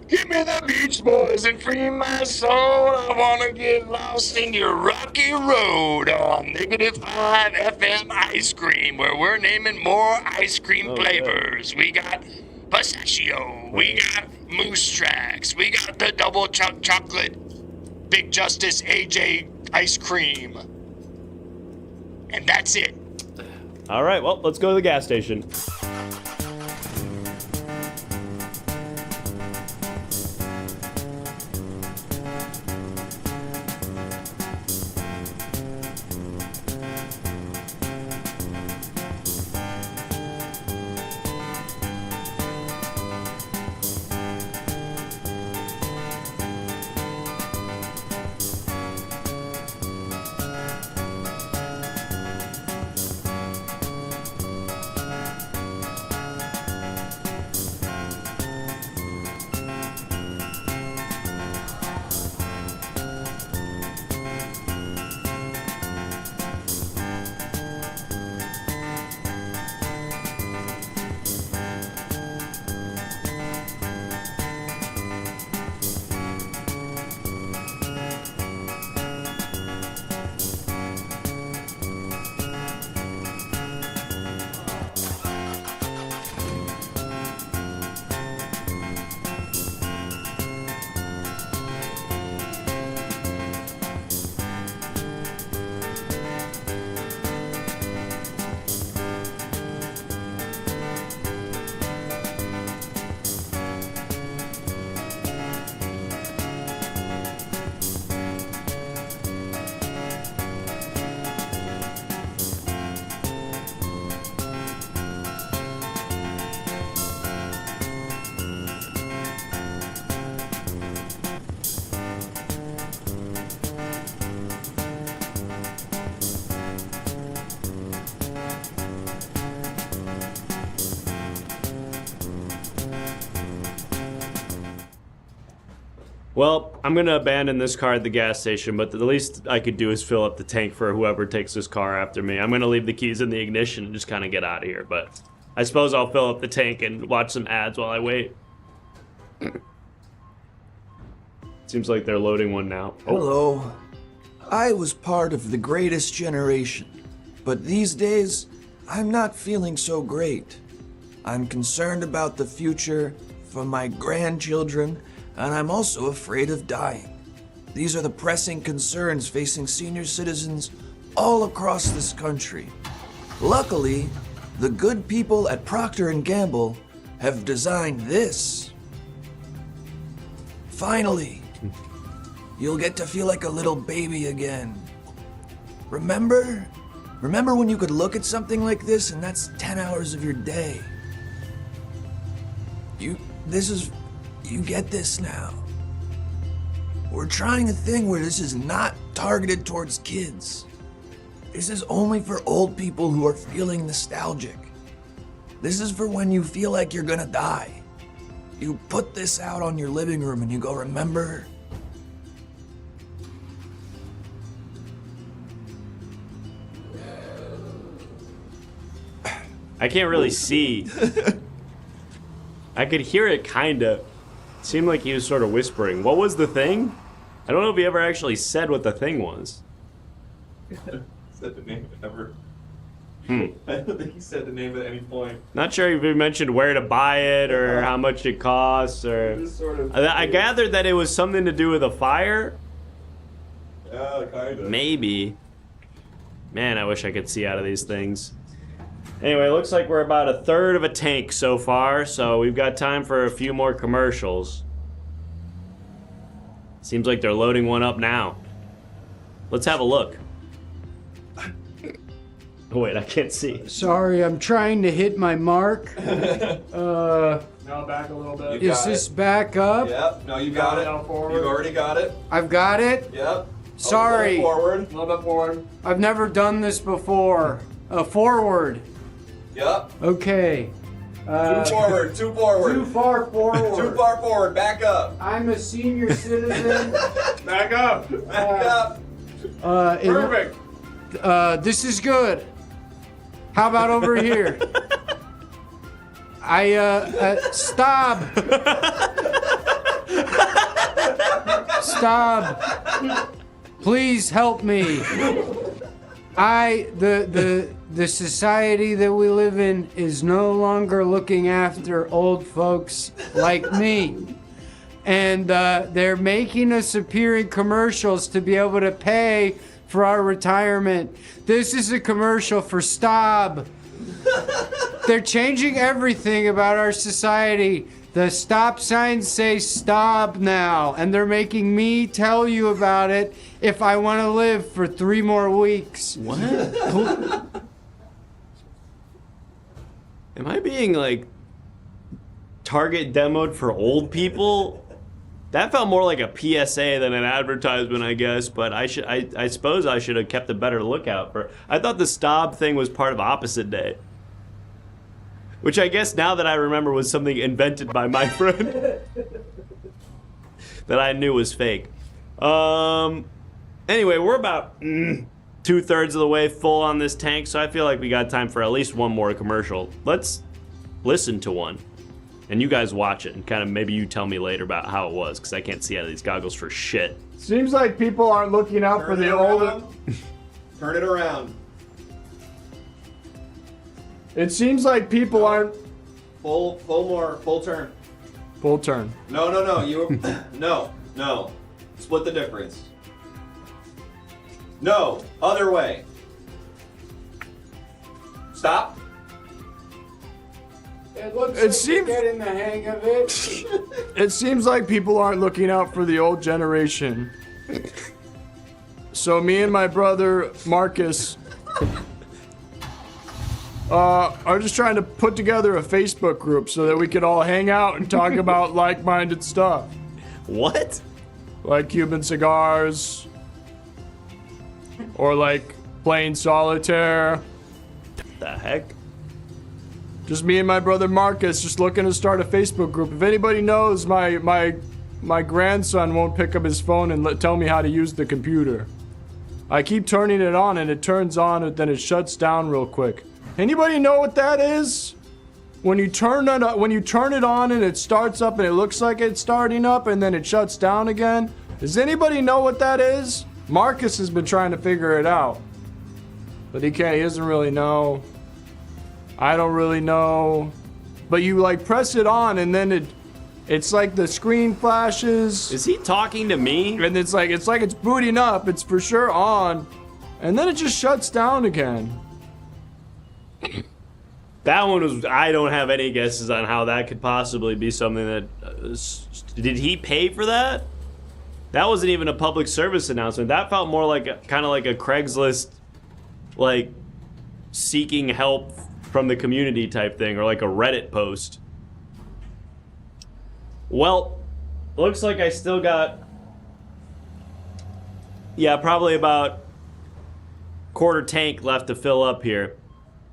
S17: Give me the Beach Boys and free my soul. I wanna get lost in your rocky road on -5 FM ice cream, where we're naming more ice cream flavors. We got pistachio. We got moose tracks. We got the double chocolate Big Justice AJ ice cream. And that's it.
S7: All right, well, let's go to the gas station. Well, I'm gonna abandon this car at the gas station, but the least I could do is fill up the tank for whoever takes this car after me. I'm gonna leave the keys in the ignition and just kind of get out of here, but I suppose I'll fill up the tank and watch some ads while I wait. Seems like they're loading one now. Oh.
S18: Hello. I was part of the greatest generation, but these days, I'm not feeling so great. I'm concerned about the future for my grandchildren, and I'm also afraid of dying. These are the pressing concerns facing senior citizens all across this country. Luckily, the good people at Procter & Gamble have designed this. Finally, you'll get to feel like a little baby again. Remember? Remember when you could look at something like this and that's 10 hours of your day? You get this now. We're trying a thing where this is not targeted towards kids. This is only for old people who are feeling nostalgic. This is for when you feel like you're gonna die. You put this out on your living room and you go, remember?
S7: I can't really see. I could hear it kinda. It seemed like he was sort of whispering. What was the thing? I don't know if he ever actually said what the thing was.
S1: Said the name ever.
S7: I
S1: don't think he said the name at any point.
S7: Not sure if he mentioned where to buy it or how much it costs or... I gathered that it was something to do with a fire.
S1: Yeah, kind of.
S7: Maybe. Man, I wish I could see out of these things. Anyway, it looks like we're about a third of a tank so far, so we've got time for a few more commercials. Seems like they're loading one up now. Let's have a look. Oh wait, I can't see.
S14: Sorry, I'm trying to hit my mark.
S13: Now back a little bit.
S14: Is this back up?
S1: Yep. No, you got it. You've already got it.
S14: I've got it?
S1: Yep.
S14: Sorry.
S1: Forward.
S13: A little bit forward.
S14: I've never done this before. Forward.
S1: Yep.
S14: Okay.
S1: Too forward. Too forward.
S14: Too far forward.
S1: Too far forward. Back up.
S14: I'm a senior citizen.
S13: Back up.
S1: Back up.
S13: Perfect.
S14: This is good. How about over here? Stop. Stop. Please help me. The society that we live in is no longer looking after old folks like me. And they're making us appear in commercials to be able to pay for our retirement. This is a commercial for Staub. They're changing everything about our society. The stop signs say Staub now, and they're making me tell you about it if I want to live for 3 more weeks.
S7: What? Am I being like target demoed for old people? That felt more like a PSA than an advertisement, I guess, but I suppose I should have kept a better lookout for. I thought the Staub thing was part of Opposite Day. Which I guess now that I remember was something invented by my friend. That I knew was fake. Anyway, we're about 2/3 of the way full on this tank, so I feel like we got time for at least one more commercial. Let's listen to one. And you guys watch it, and kind of maybe you tell me later about how it was, because I can't see out of these goggles for shit.
S13: Seems like people aren't looking out for the older.
S1: Turn it around.
S13: It seems like people aren't.
S1: Full turn.
S13: Full turn.
S1: No, you. No. Split the difference. No, other way. Stop.
S14: It looks
S13: It
S14: like
S13: seems-
S14: you're getting the hang of it.
S13: It seems like people aren't looking out for the old generation. So me and my brother Marcus are just trying to put together a Facebook group so that we could all hang out and talk about like-minded stuff.
S7: What?
S13: Like Cuban cigars. Or like playing solitaire.
S7: The heck?
S13: Just me and my brother Marcus just looking to start a Facebook group. If anybody knows my My grandson won't pick up his phone and tell me how to use the computer. I keep turning it on and it turns on and then it shuts down real quick. Anybody know what that is? When you turn it on and it starts up and it looks like it's starting up and then it shuts down again. Does anybody know what that is? Marcus has been trying to figure it out. But he doesn't really know. I don't really know. But you like press it on and then it's like the screen flashes.
S7: Is he talking to me?
S13: And it's like it's booting up. It's for sure on. And then it just shuts down again.
S7: That one was, I don't have any guesses on how that could possibly be something that, did he pay for that? That wasn't even a public service announcement. That felt more like kind of like a Craigslist, like seeking help from the community type thing, or like a Reddit post. Well, looks like I still got, yeah, probably about quarter tank left to fill up here.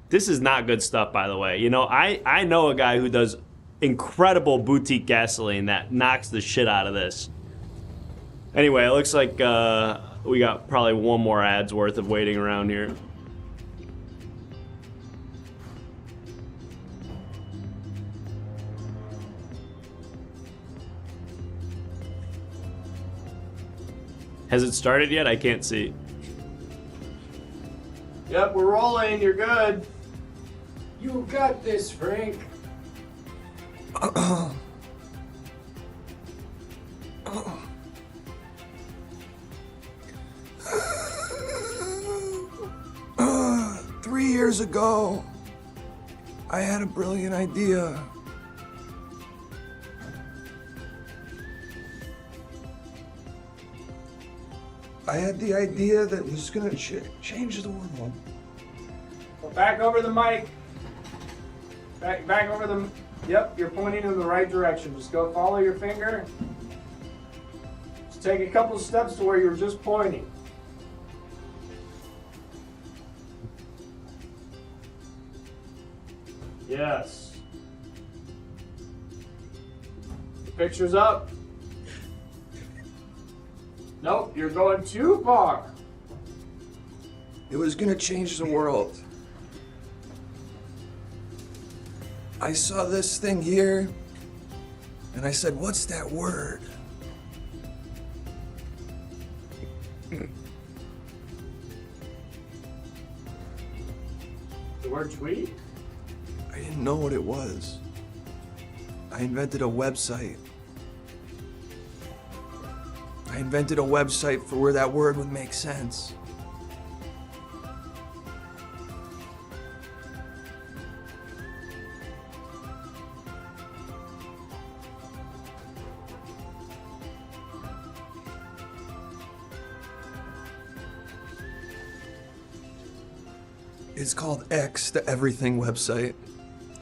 S7: This is not good stuff, by the way. You know, I know a guy who does incredible boutique gasoline that knocks the shit out of this. Anyway, it looks like we got probably one more ad's worth of waiting around here. Has it started yet? I can't see.
S13: Yep, we're rolling. You're good.
S14: You got this, Frank.
S18: Three years ago, I had a brilliant idea. I had the idea that was gonna change the world.
S13: Back over the mic. Back over the. Yep, you're pointing in the right direction. Just go follow your finger. Just take a couple steps to where you were just pointing. Yes. Picture's up. Nope, you're going too far.
S18: It was gonna change the world. I saw this thing here, and I said, what's that word?
S13: The word tweet?
S18: I didn't know what it was. I invented a website. I invented a website for where that word would make sense. It's called X, the Everything website.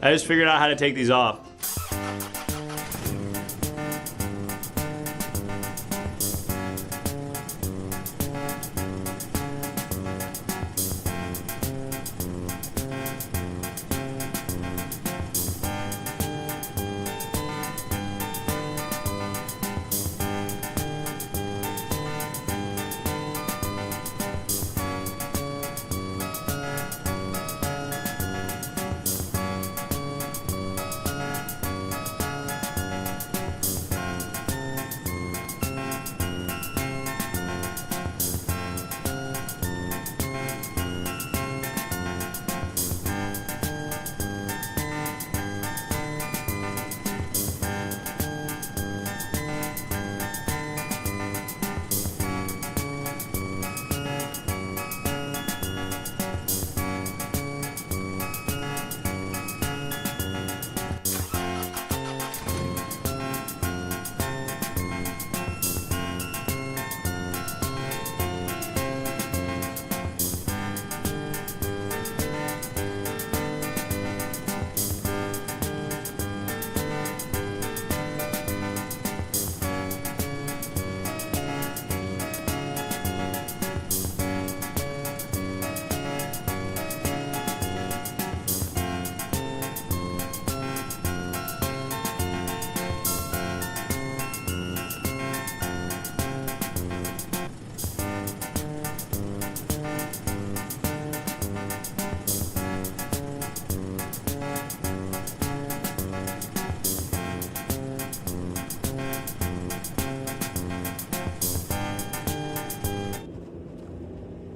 S7: I just figured out how to take these off.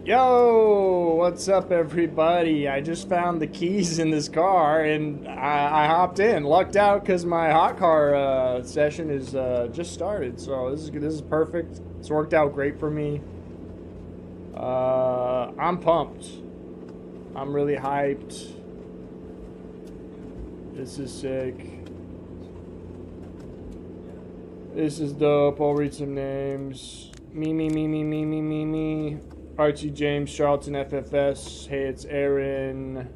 S19: Yo, what's up, everybody? I just found the keys in this car, and I hopped in. Lucked out because my hot car session is just started, so this is perfect. It's worked out great for me. I'm pumped. I'm really hyped. This is sick. This is dope. I'll read some names. Me. Archie James, Charlton FFS. Hey, it's Aaron.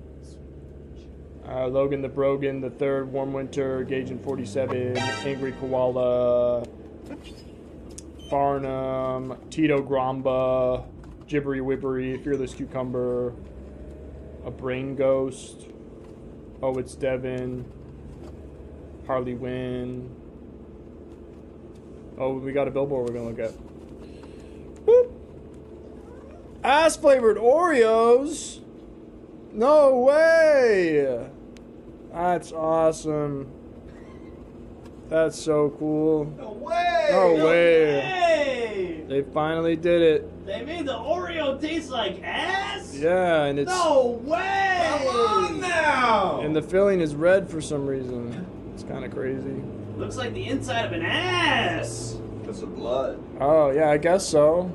S19: Logan the Brogan, the third, Warm Winter, Gaijin 47, Angry Koala, Farnham, Tito Gramba, Gibbery Wibbery, Fearless Cucumber, a Brain Ghost. Oh, it's Devin. Harley Wynn. Oh, we got a billboard we're gonna look at. Boop. Ass flavored Oreos? No way! That's awesome. That's so cool.
S7: No way!
S19: No way.
S7: way!
S19: They finally did it.
S7: They made the Oreo taste like ass?
S19: Yeah, and it's
S7: No way! Come on now!
S19: and the filling is red for some reason. It's kind of crazy.
S7: Looks like the inside of an ass!
S1: Because of blood.
S19: Oh, yeah, I guess so.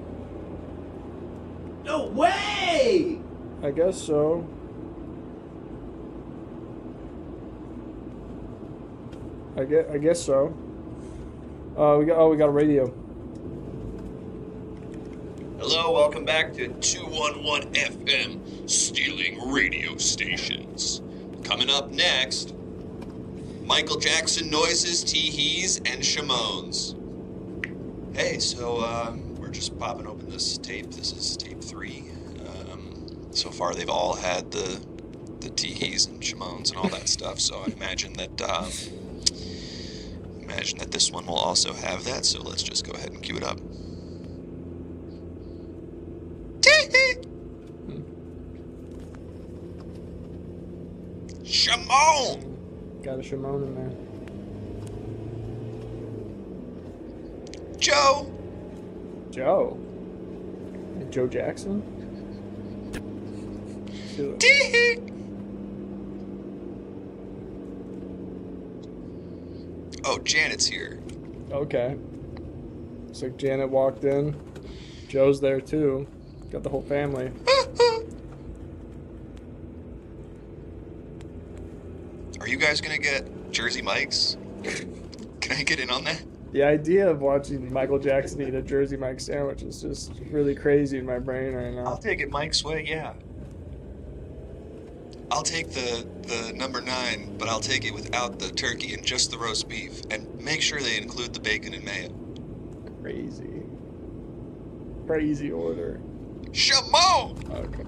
S7: No way!
S19: I guess so. I guess so. We got a radio.
S11: Hello, welcome back to 211 FM, stealing radio stations. Coming up next, Michael Jackson noises, tee-hees, and shamones. Hey, so we're just popping open this tape. This is tape 3. So far, they've all had the tee-hees and shamones and all that stuff. So I imagine that this one will also have that. So let's just go ahead and cue it up. Shimon!
S19: Got a Shimon in there.
S11: Joe!
S19: Joe? Joe Jackson?
S11: Oh, Janet's here.
S19: Okay. Looks like Janet walked in. Joe's there too. Got the whole family.
S11: Are you guys gonna get Jersey Mike's? Can I get in on that?
S19: The idea of watching Michael Jackson eat a Jersey Mike sandwich is just really crazy in my brain right now.
S11: I'll take it Mike's way, yeah. I'll take the number 9, but I'll take it without the turkey and just the roast beef. And make sure they include the bacon and mayo.
S19: Crazy. Crazy order.
S11: Shimon!
S19: Okay.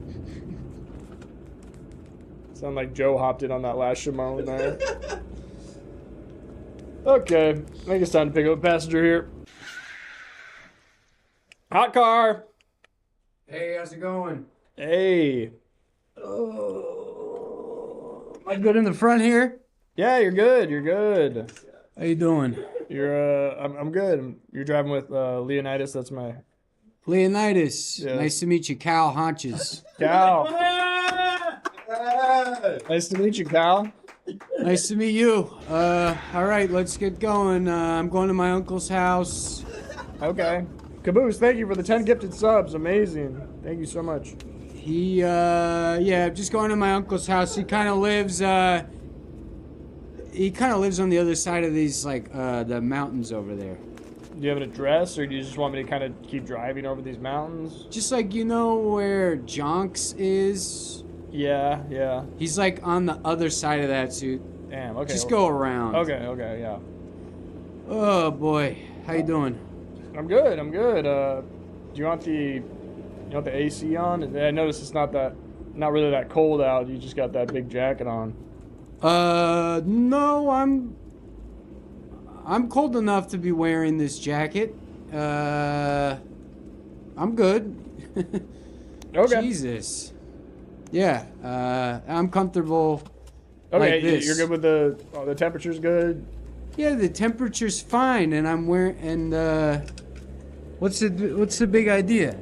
S19: Sound like Joe hopped in on that last Shimon there. Okay, I think it's time to pick up a passenger here. Hot car!
S14: Hey, how's it going?
S19: Hey.
S14: Am I good in the front here?
S19: Yeah, you're good. You're good.
S14: How you doing?
S19: You're I'm good. You're driving with Leonidas. That's my
S14: Leonidas.
S19: Yes.
S14: Nice to meet you, Cal Haunches.
S19: Cal. Nice to meet you, Cal.
S14: Nice to meet you. All right, let's get going. I'm going to my uncle's house.
S19: Okay. Caboose, thank you for the 10 gifted subs. Amazing. Thank you so much.
S14: Yeah, just going to my uncle's house. He kind of lives on the other side of these, like, the mountains over there.
S19: Do you have an address, or do you just want me to kind of keep driving over these mountains?
S14: Just like, you know where Jonks is?
S19: Yeah.
S14: He's like on the other side of that, so
S19: damn, okay.
S14: Just go around.
S19: Okay, yeah.
S14: Oh boy, how you doing?
S19: I'm good. Do you want the AC on? I noticed it's not really that cold out. You just got that big jacket on.
S14: No, I'm cold enough to be wearing this jacket. I'm good.
S19: Okay.
S14: Jesus. Yeah, I'm comfortable.
S19: Okay,
S14: like this.
S19: You're good with the temperature's good?
S14: Yeah, the temperature's fine, and I'm wearing. And what's the big idea?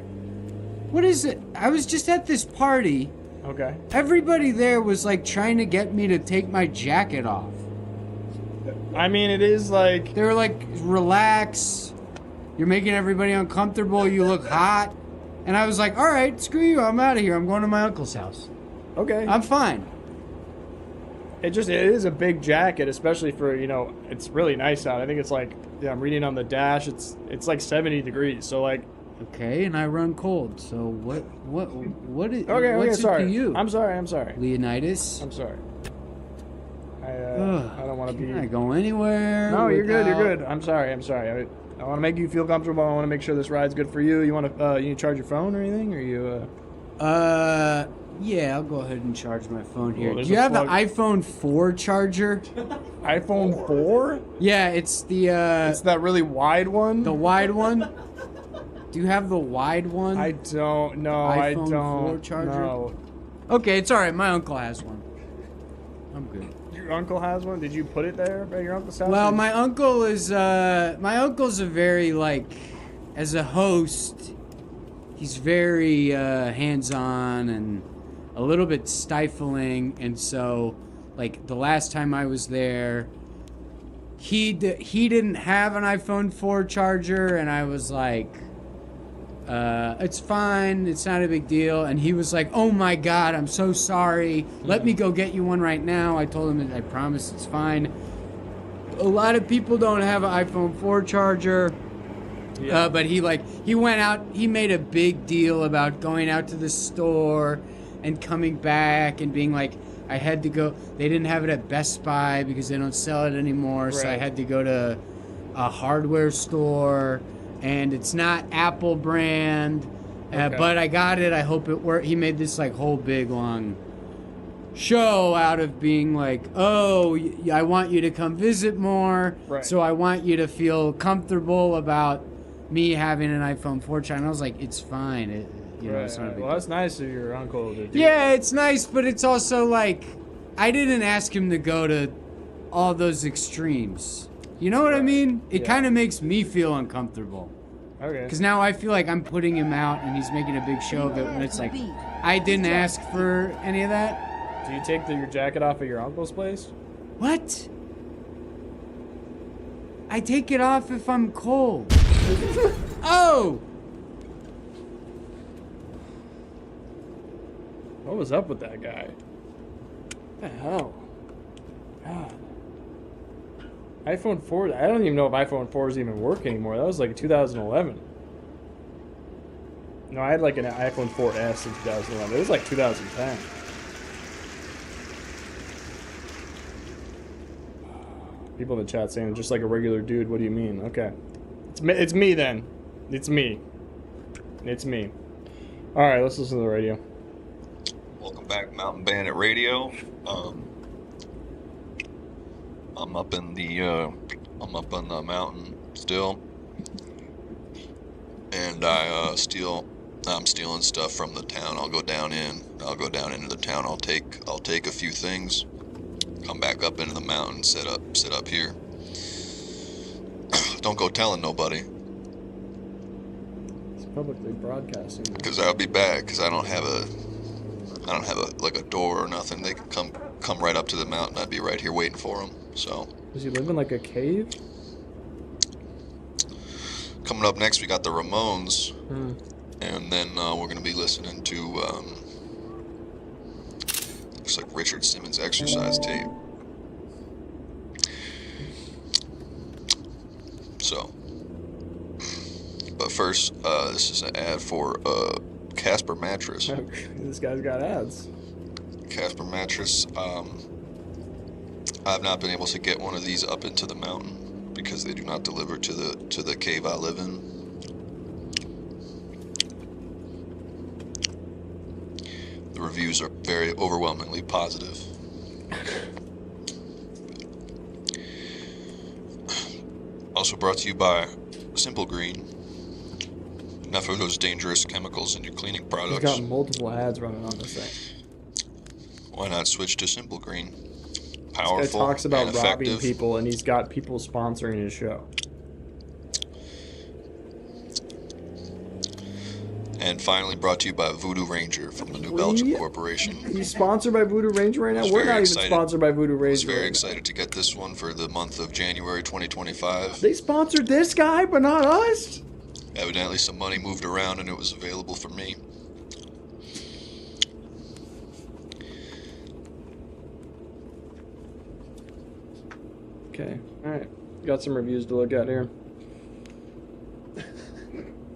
S14: What is it? I was just at this party.
S19: Okay.
S14: Everybody there was like trying to get me to take my jacket off.
S19: I mean, it is like...
S14: They were like, relax. You're making everybody uncomfortable. You look hot. And I was like, all right, screw you. I'm out of here. I'm going to my uncle's house.
S19: Okay.
S14: I'm fine.
S19: It is a big jacket, especially for, it's really nice out. I think it's like, I'm reading on the dash, it's like 70 degrees. So like...
S14: Okay, and I run cold. So what is...
S19: Okay,
S14: what's
S19: sorry.
S14: it to you?
S19: I'm sorry.
S14: Leonidas?
S19: I'm sorry. I don't want to be...
S14: Can I go anywhere?
S19: No, you're good. I'm sorry. I want to make you feel comfortable. I want to make sure this ride's good for you. You want to you charge your phone or anything? Or you...
S14: Yeah, I'll go ahead and charge my phone here.
S19: Well,
S14: Do you have the
S19: plug.
S14: iPhone 4 charger?
S19: iPhone 4?
S14: Yeah, it's the
S19: It's that really wide one?
S14: The wide one? Do you have the wide one?
S19: I don't. No,
S14: iPhone
S19: I don't.
S14: 4 charger?
S19: No.
S14: Okay, it's all right. My uncle has one. I'm good.
S19: Your uncle has one? Did you put it there at your uncle's house?
S14: Well, my uncle's a very, like, as a host, he's very hands-on and a little bit stifling, and so, like, the last time I was there, he didn't have an iPhone 4 charger, and I was like, it's fine, it's not a big deal, and he was like, oh my god, I'm so sorry, let me go get you one right now. I told him, I promise it's fine. A lot of people don't have an iPhone 4 charger.
S19: Yeah.
S14: But he went out, he made a big deal about going out to the store and coming back and being like, I had to go, they didn't have it at Best Buy because they don't sell it anymore, so I
S19: Right.
S14: had to go to a hardware store, and it's not Apple brand, but I got it, I hope it worked. He made this like whole big long show out of being like, oh, I want you to come visit more,
S19: Right.
S14: so I want you to feel comfortable about me having an iPhone 4 charger. And I was like, it's fine. It's not a big
S19: Well, that's nice of your uncle to do.
S14: Yeah, it's nice, but it's also like, I didn't ask him to go to all those extremes. You know what I mean? It kind of makes me feel uncomfortable.
S19: Okay.
S14: Because now I feel like I'm putting him out and he's making a big show of it, when it's like, I didn't ask for any of that.
S19: Do you take your jacket off at your uncle's place?
S14: What? I take it off if I'm cold. Oh!
S19: What was up with that guy? What the hell? God. iPhone 4, I don't even know if iPhone 4s even work anymore. That was like 2011. No, I had like an iPhone 4S in 2011. It was like 2010. People in the chat saying, just like a regular dude, what do you mean? Okay. It's me then. It's me. It's me. Alright, let's listen to the radio.
S11: Welcome back, Mountain Bandit Radio. I'm up in the mountain still, and I'm stealing stuff from the town. I'll go down into the town. I'll take a few things, come back up into the mountain, sit up here. Don't go telling nobody,
S19: It's publicly broadcasting.
S11: because that would be bad. Because I don't have a door or nothing. They can come right up to the mountain. I'd be right here waiting for them. So.
S19: Does he live in like a cave?
S11: Coming up next, we got the Ramones, and then we're gonna be listening to looks like Richard Simmons' exercise tape. So, but first, this is an ad for Casper mattress.
S19: This guy's got ads.
S11: Casper mattress. I've not been able to get one of these up into the mountain because they do not deliver to the cave I live in. The reviews are very overwhelmingly positive. Also brought to you by Simple Green. Enough of those dangerous chemicals in your cleaning
S19: He's
S11: products.
S19: got multiple ads running on this thing.
S11: Why not switch to Simple Green?
S19: This
S11: Powerful
S19: guy talks about
S11: and
S19: robbing
S11: effective.
S19: people, and he's got people sponsoring his show.
S11: And finally brought to you by Voodoo Ranger from the New Belgium Corporation.
S19: He's sponsored by Voodoo Ranger right now. We're not even sponsored by Voodoo Ranger.
S11: I was very excited to get this one for the month of January 2025.
S19: They sponsored this guy, but not us?
S11: Evidently some money moved around and it was available for me.
S19: Okay, alright. Got some reviews to look at here.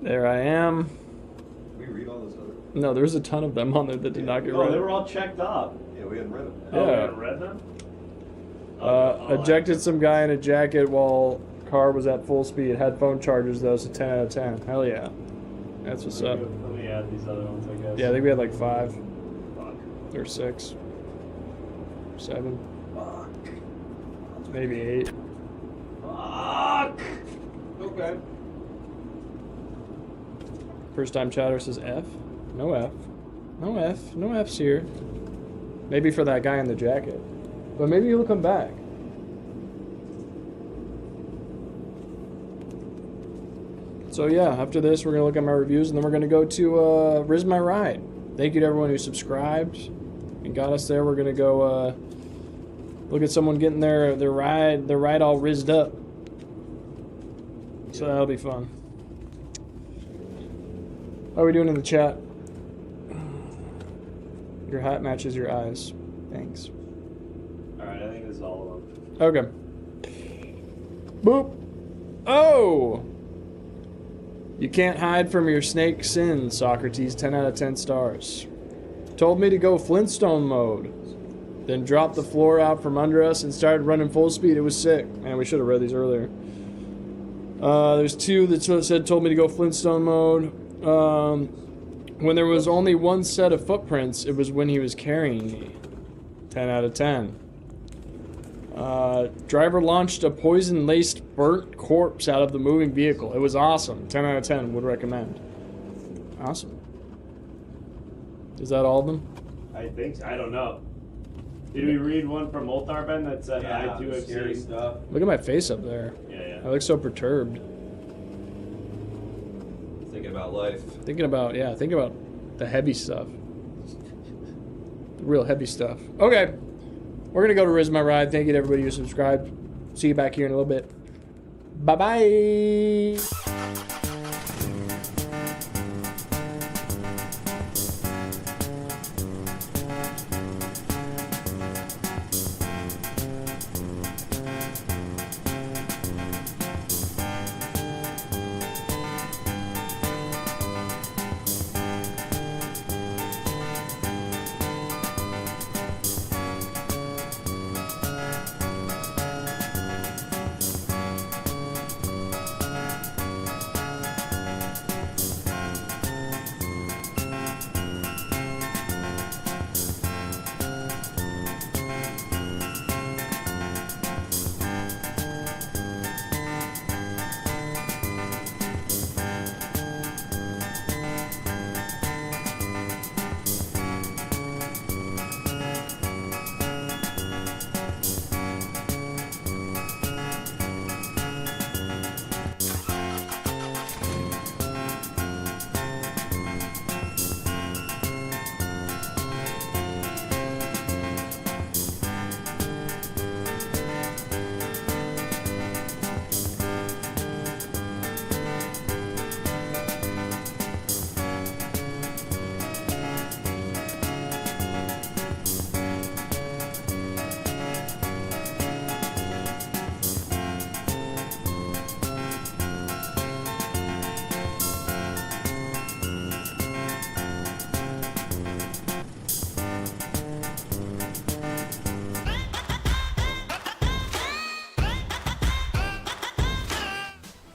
S19: There I am.
S1: We read all those other.
S19: No, there's a ton of them on there that did not get
S7: No,
S19: read.
S7: they were all checked up.
S1: Yeah, we hadn't read them.
S7: Oh, we
S19: Yeah.
S7: hadn't read them?
S19: Ejected some guy in a jacket while car was at full speed. Headphone chargers though, so 10 out of 10. Hell yeah. That's what's up.
S7: Let me add these other ones, I guess.
S19: Yeah, I think we had like 5
S7: Fuck.
S19: or 6. 7.
S1: Fuck.
S19: Maybe 8.
S7: Fuck!
S1: Okay.
S19: First time chatter says F. No F. No F. No F's here. Maybe for that guy in the jacket. But maybe he'll come back. So yeah, after this we're going to look at my reviews and then we're going to go to Riz My Ride. Thank you to everyone who subscribed and got us there. We're going to go look at someone getting their ride all rizzed up. So that'll be fun. How are we doing in the chat? Your hat matches your eyes. Thanks.
S7: Alright, I think this is all of them.
S19: Okay. Boop. Oh! You can't hide from your snake sins, Socrates. 10 out of 10 stars. Told me to go Flintstone mode. Then dropped the floor out from under us and started running full speed. It was sick. Man, we should have read these earlier. There's 2 that told me to go Flintstone mode. When there was only one set of footprints, it was when he was carrying me. 10 out of 10. Driver launched a poison-laced burnt corpse out of the moving vehicle. It was awesome. 10 out of 10. Would recommend. Awesome. Is that all of them?
S7: I think so. I don't know. Did we read one from Moltarben that said I too have
S1: scary
S7: seen
S1: stuff?
S19: Look at my face up there.
S7: Yeah.
S19: I look so perturbed.
S1: Thinking about life.
S19: Thinking about the heavy stuff. The real heavy stuff. Okay. We're going to go to Riz My Ride. Thank you to everybody who subscribed. See you back here in a little bit. Bye-bye.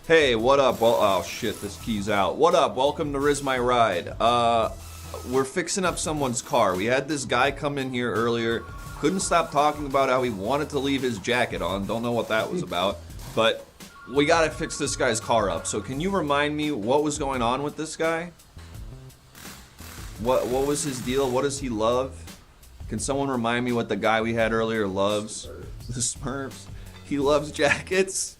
S1: Hey, what up? Well, oh shit, this key's out. What up? Welcome to Riz My Ride. We're fixing up someone's car. We had this guy come in here earlier, couldn't stop talking about how he wanted to leave his jacket on. Don't know what that was about, but we gotta fix this guy's car up. So can you remind me what was going on with this guy? What was his deal? What does he love? Can someone remind me what the guy we had earlier loves? The Smurfs. He loves jackets.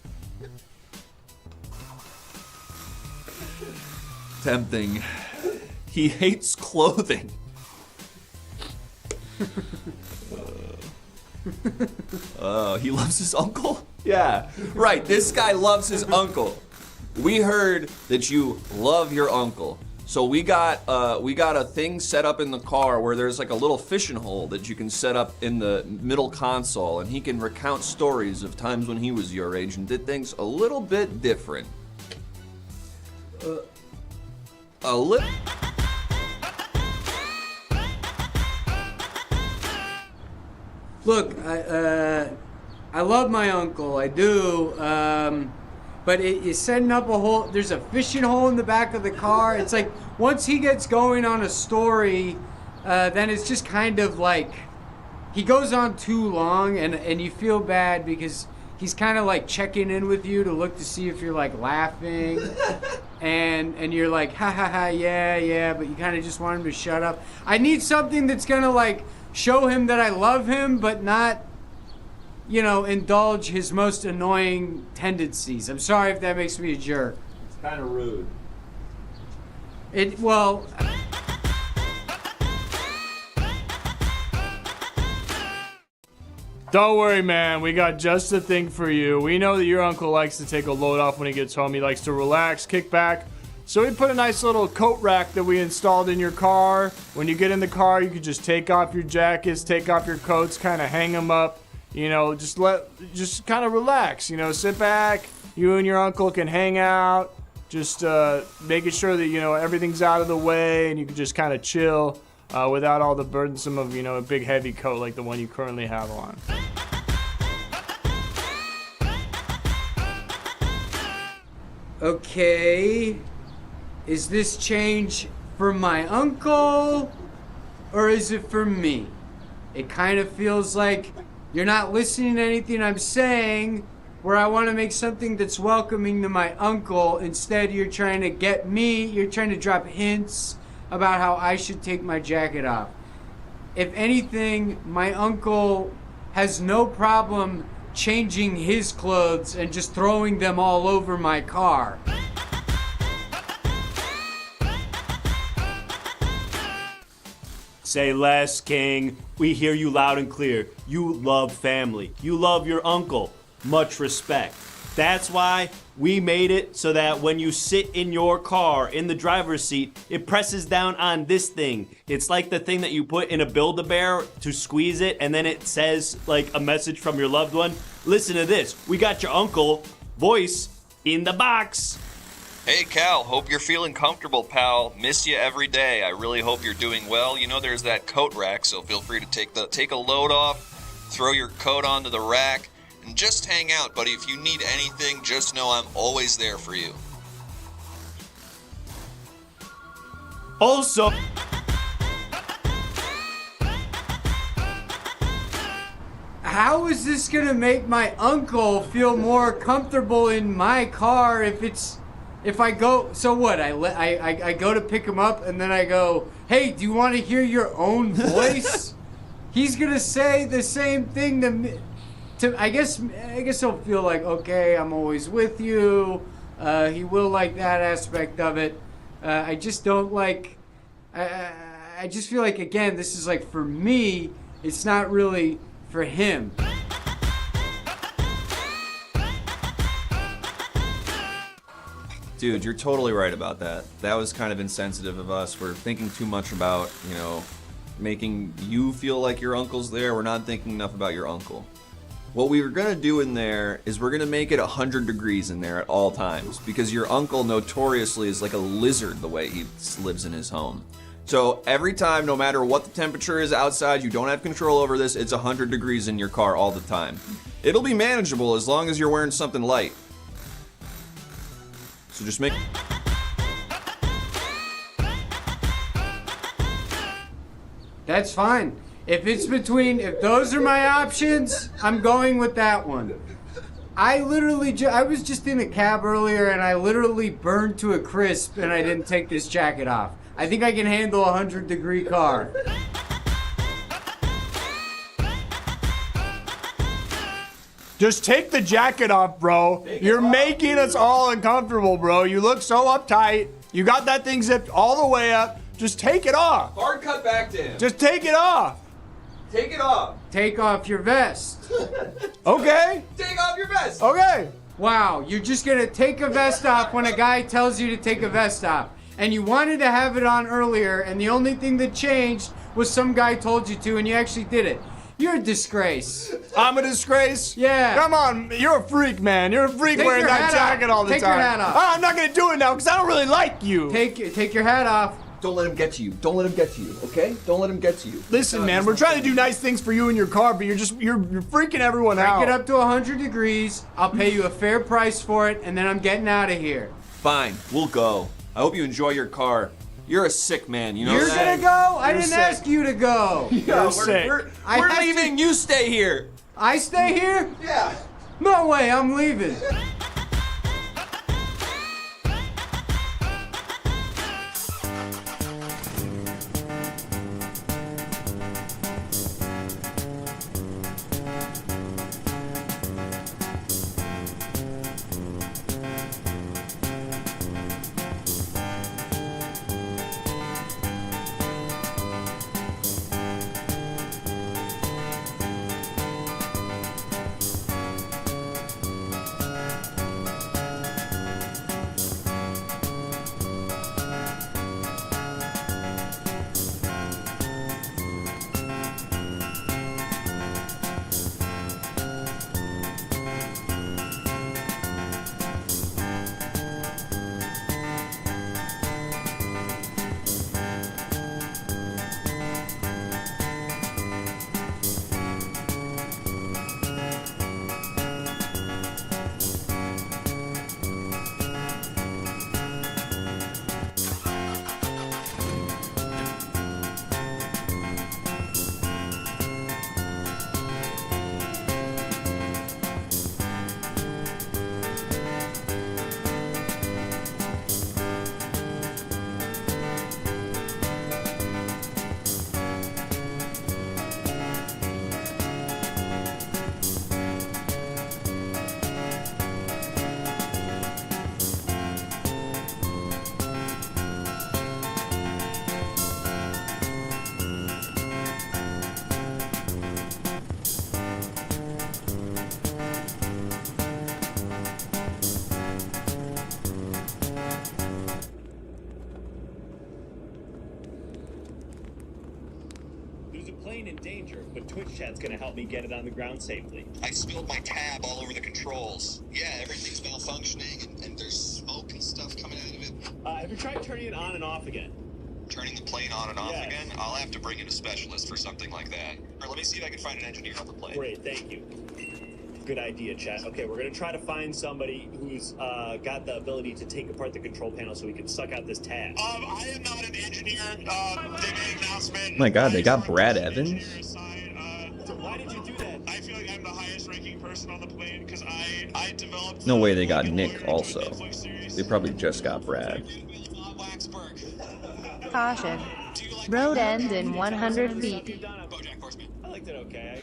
S1: Tempting. He hates clothing. He loves his uncle? Yeah, right. This guy loves his uncle. We heard that you love your uncle. So we got a thing set up in the car where there's like a little fishing hole that you can set up in the middle console, and he can recount stories of times when he was your age and did things a little bit different. A little.
S14: Look, I love my uncle, I do, but it's setting up a hole. There's a fishing hole in the back of the car. It's like once he gets going on a story, then it's just kind of like he goes on too long, and you feel bad because he's kind of like checking in with you to look to see if you're like laughing, and you're like ha ha ha yeah, but you kind of just want him to shut up. I need something that's gonna like show him that I love him, but not, indulge his most annoying tendencies. I'm sorry if that makes me a jerk.
S6: It's kind of rude.
S19: Don't worry, man. We got just the thing for you. We know that your uncle likes to take a load off when he gets home. He likes to relax, kick back. So we put a nice little coat rack that we installed in your car. When you get in the car, you can just take off your jackets, take off your coats, kind of hang them up. Just kind of relax. Sit back. You and your uncle can hang out. Just making sure that everything's out of the way, and you can just kind of chill without all the burdensome of a big heavy coat like the one you currently have on.
S14: Okay. Is this change for my uncle, or is it for me? It kind of feels like you're not listening to anything I'm saying, where I want to make something that's welcoming to my uncle. Instead, you're trying to get me, you're trying to drop hints about how I should take my jacket off. If anything, my uncle has no problem changing his clothes and just throwing them all over my car.
S7: Say less, King. We hear you loud and clear. You love family. You love your uncle. Much respect. That's why we made it so that when you sit in your car in the driver's seat, it presses down on this thing. It's like the thing that you put in a Build-A-Bear to squeeze it, and then it says like a message from your loved one. Listen to this. We got your uncle voice in the box.
S11: Hey Cal, hope you're feeling comfortable, pal. Miss you every day. I really hope you're doing well. There's that coat rack, so feel free to take a load off, throw your coat onto the rack, and just hang out, buddy. If you need anything, just know I'm always there for you.
S7: Also,
S14: how is this gonna make my uncle feel more comfortable in my car if I go? So what? I go to pick him up, and then I go, hey, do you want to hear your own voice? He's gonna say the same thing to me. I guess he'll feel like, okay, I'm always with you. He will like that aspect of it. I just don't like. I just feel like, again, this is like for me. It's not really for him.
S1: Dude, you're totally right about that. That was kind of insensitive of us. We're thinking too much about, making you feel like your uncle's there. We're not thinking enough about your uncle. What we were gonna do in there is we're gonna make it 100 degrees in there at all times, because your uncle notoriously is like a lizard the way he lives in his home. So every time, no matter what the temperature is outside, you don't have control over this, it's 100 degrees in your car all the time. It'll be manageable as long as you're wearing something light. So just make...
S14: That's fine. If those are my options, I'm going with that one. I was just in a cab earlier, and I literally burned to a crisp, and I didn't take this jacket off. I think I can handle a 100-degree car.
S19: Just take the jacket off, bro. You're making us all uncomfortable, bro. You look so uptight. You got that thing zipped all the way up. Just take it off.
S1: Hard cut back to him.
S19: Just take it off.
S1: Take it off.
S14: Take off your vest.
S19: Okay.
S1: Take off your vest.
S19: Okay.
S14: Wow, you're just gonna take a vest off when a guy tells you to take a vest off. And you wanted to have it on earlier, and the only thing that changed was some guy told you to, and you actually did it. You're a disgrace.
S19: I'm a disgrace?
S14: Yeah.
S19: Come on, you're a freak, man. You're a freak
S14: Take
S19: wearing
S14: your
S19: that
S14: hat
S19: jacket
S14: off.
S19: all the
S14: Take
S19: time.
S14: your hat off.
S19: Oh, I'm not gonna do it now because I don't really like you.
S14: Take your hat off.
S1: Don't let him get to you. Don't let him get to you, okay? Don't let him get to you.
S19: Listen, man, we're trying to do nice things for you in your car, but you're freaking everyone out.
S14: Break it up to 100 degrees. I'll pay you a fair price for it, and then I'm getting out of here.
S1: Fine, we'll go. I hope you enjoy your car. You're a sick man, you know
S14: You're
S1: that?
S14: gonna go? I
S19: You're
S14: didn't
S19: sick.
S14: ask you to go.
S1: Yeah,
S19: sick.
S1: We're
S14: I have
S1: leaving. You stay here.
S14: I stay here?
S1: Yeah.
S14: No way, I'm leaving.
S7: There's a plane in danger, but Twitch chat's gonna help me get it on the ground safely.
S11: I spilled my tab all over the controls. Yeah, everything's malfunctioning, and there's smoke and stuff coming out of it.
S7: Have you tried turning it on and off again?
S11: Turning the plane on and off
S7: Yes.
S11: again? I'll have to bring in a specialist for something like that. Or let me see if I can find an engineer on the plane.
S7: Great, thank you. Good idea, chat. Okay, we're gonna try to find somebody who's got the ability to take apart the control panel so we can suck out this tab.
S17: I am not an engineer. Big announcement.
S1: My God, they got Brad Evans.
S7: Why did you do that?
S17: I feel like I'm the highest ranking person on the plane because I developed.
S1: No way they got Nick also. They probably just got Brad.
S8: Caution. Road end in 100 feet.
S7: I liked it okay.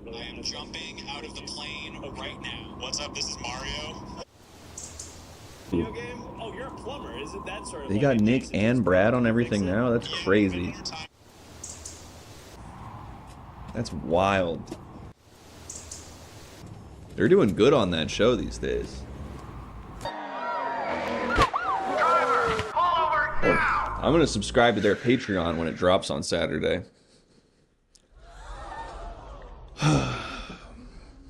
S11: I am jumping out of the plane right now.
S17: What's up? This is Mario.
S7: Video game? Oh, you're a plumber. Isn't that sort of
S1: They
S7: like
S1: got
S7: a
S1: Nick
S7: Jason
S1: and Brad on everything now? That's crazy. That's wild. They're doing good on that show these days. Oh, I'm gonna subscribe to their Patreon when it drops on Saturday.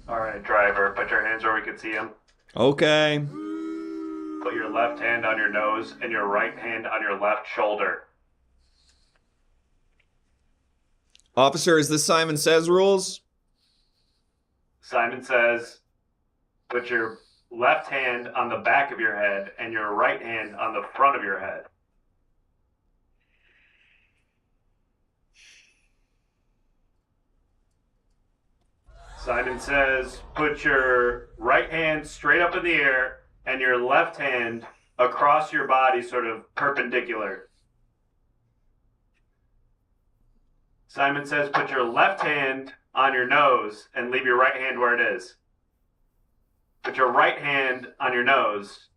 S16: Alright, driver, put your hands where we can see them.
S1: Okay.
S16: Put your left hand on your nose and your right hand on your left shoulder.
S1: Officer, is this Simon Says rules?
S16: Simon says, put your left hand on the back of your head and your right hand on the front of your head. Simon says, put your right hand straight up in the air and your left hand across your body, sort of perpendicular. Simon says, put your left hand on your nose and leave your right hand where it is. Put your right hand on your nose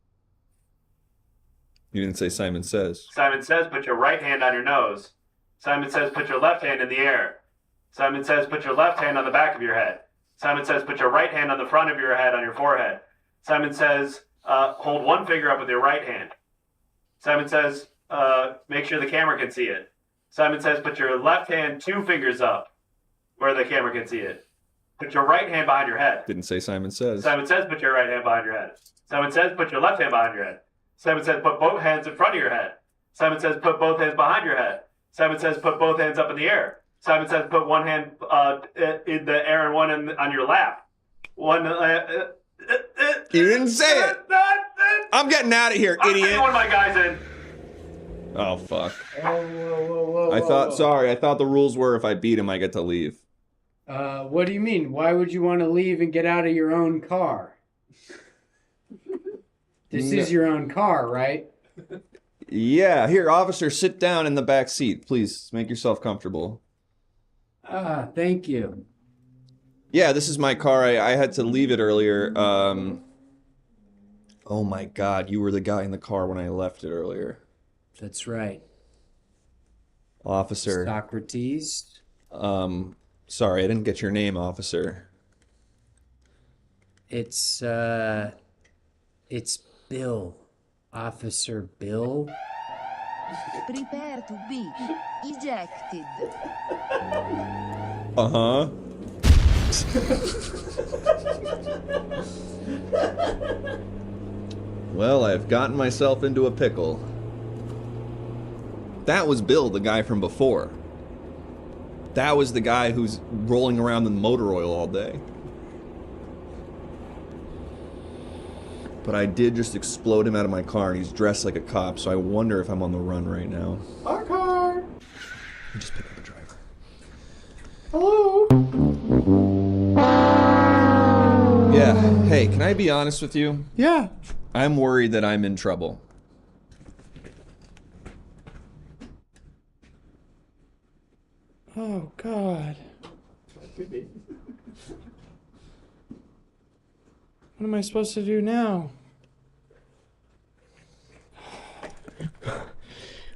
S1: You didn't say Simon Says.
S16: Simon Says, put your right hand on your nose. Simon Says, put your left hand in the air. Simon Says, put your left hand on the back of your head. Simon Says, put your right hand on the front of your head on your forehead. Simon Says, hold one finger up with your right hand. Simon Says, make sure the camera can see it. Simon Says, put your left hand 2 fingers up where the camera can see it. Put your right hand behind your head.
S1: Didn't say Simon Says.
S16: Simon Says, put your right hand behind your head. Simon Says, put your left hand behind your head. Simon Says, put both hands in front of your head. Simon Says, put both hands behind your head. Simon Says, put both hands up in the air. Simon Says, put one hand in the air and one on your lap. One.
S1: You didn't say it. I'm getting out of here, idiot.
S16: I'm one of my guys in.
S1: Oh fuck.
S14: Whoa.
S1: I thought the rules were if I beat him, I get to leave.
S14: What do you mean? Why would you want to leave and get out of your own car? This is your own car, right?
S1: Yeah, here, officer, sit down in the back seat. Please, make yourself comfortable.
S14: Thank you.
S1: Yeah, this is my car. I had to leave it earlier. Oh my god, you were the guy in the car when I left it earlier.
S14: That's right.
S1: Officer.
S14: Socrates.
S1: Sorry, I didn't get your name, officer.
S14: It's Bill. Officer Bill.
S20: Prepare to be ejected.
S1: Uh-huh. Well, I've gotten myself into a pickle. That was Bill, the guy from before. That was the guy who's rolling around in motor oil all day. But I did just explode him out of my car, and he's dressed like a cop, so I wonder if I'm on the run right now.
S15: Our car.
S1: I just picked up a driver.
S15: Hello.
S1: Yeah, hey, can I be honest with you?
S15: Yeah.
S1: I'm worried that I'm in trouble.
S15: Oh, God. What am I supposed to do now?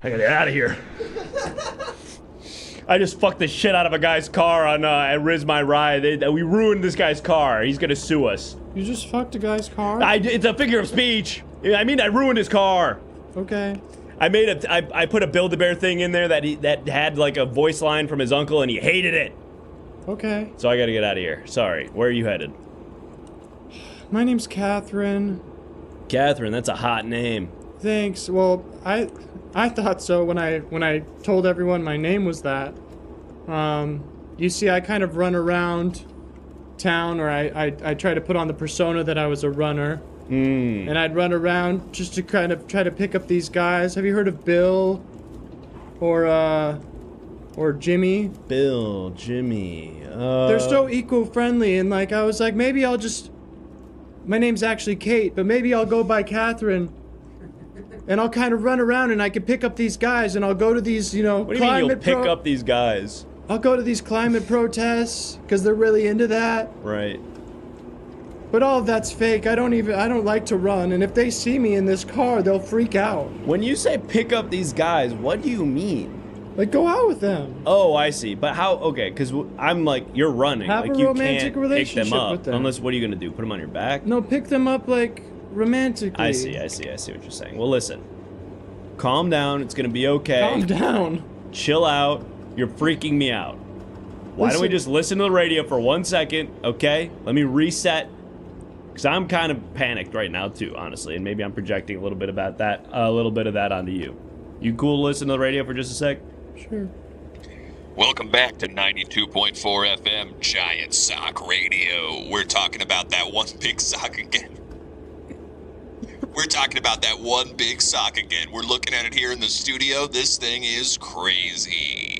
S7: I gotta get out of here. I just fucked the shit out of a guy's car on at Riz My Ride. We ruined this guy's car. He's gonna sue us.
S15: You just fucked a guy's car?
S7: It's a figure of speech. I mean, I ruined his car.
S15: Okay.
S7: I put a Build-A-Bear thing in there that had like a voice line from his uncle, and he hated it.
S15: Okay.
S7: So I gotta get out of here. Sorry. Where are you headed?
S15: My name's Catherine.
S7: Catherine, that's a hot name.
S15: Thanks. Well, I thought so when I told everyone my name was that. You see, I kind of run around town, or I try to put on the persona that I was a runner. And I'd run around just to kind of try to pick up these guys. Have you heard of Bill? Or Jimmy?
S7: Bill, Jimmy.
S15: They're so eco-friendly, and like I was like, maybe I'll just. My name's actually Kate, but maybe I'll go by Catherine. And I'll kind of run around, and I can pick up these guys, and I'll go to these,
S7: What do you mean you'll pick up these guys?
S15: I'll go to these climate protests because they're really into that.
S7: Right.
S15: But all of that's fake. I don't like to run, and if they see me in this car, they'll freak out.
S7: When you say pick up these guys, what do you mean?
S15: Like go out with them.
S7: Oh, I see. But how? Okay, because I'm like, you're running.
S15: Have
S7: like
S15: a
S7: you
S15: romantic
S7: can't pick
S15: relationship
S7: them up
S15: with them.
S7: unless. What are you gonna do? Put them on your back?
S15: No, pick them up like romantically.
S7: I see what you're saying. Well, listen. Calm down. It's gonna be okay.
S15: Calm down.
S7: Chill out. You're freaking me out. Why don't we just listen to the radio for 1 second, okay? Let me reset. Because I'm kind of panicked right now, too, honestly. And maybe I'm projecting a little bit of that onto you. You cool to listen to the radio for just a sec?
S15: Sure.
S11: Welcome back to 92.4 FM Giant Sock Radio. We're talking about that one big sock again. We're talking about that one big sock again. We're looking at it here in the studio. This thing is crazy.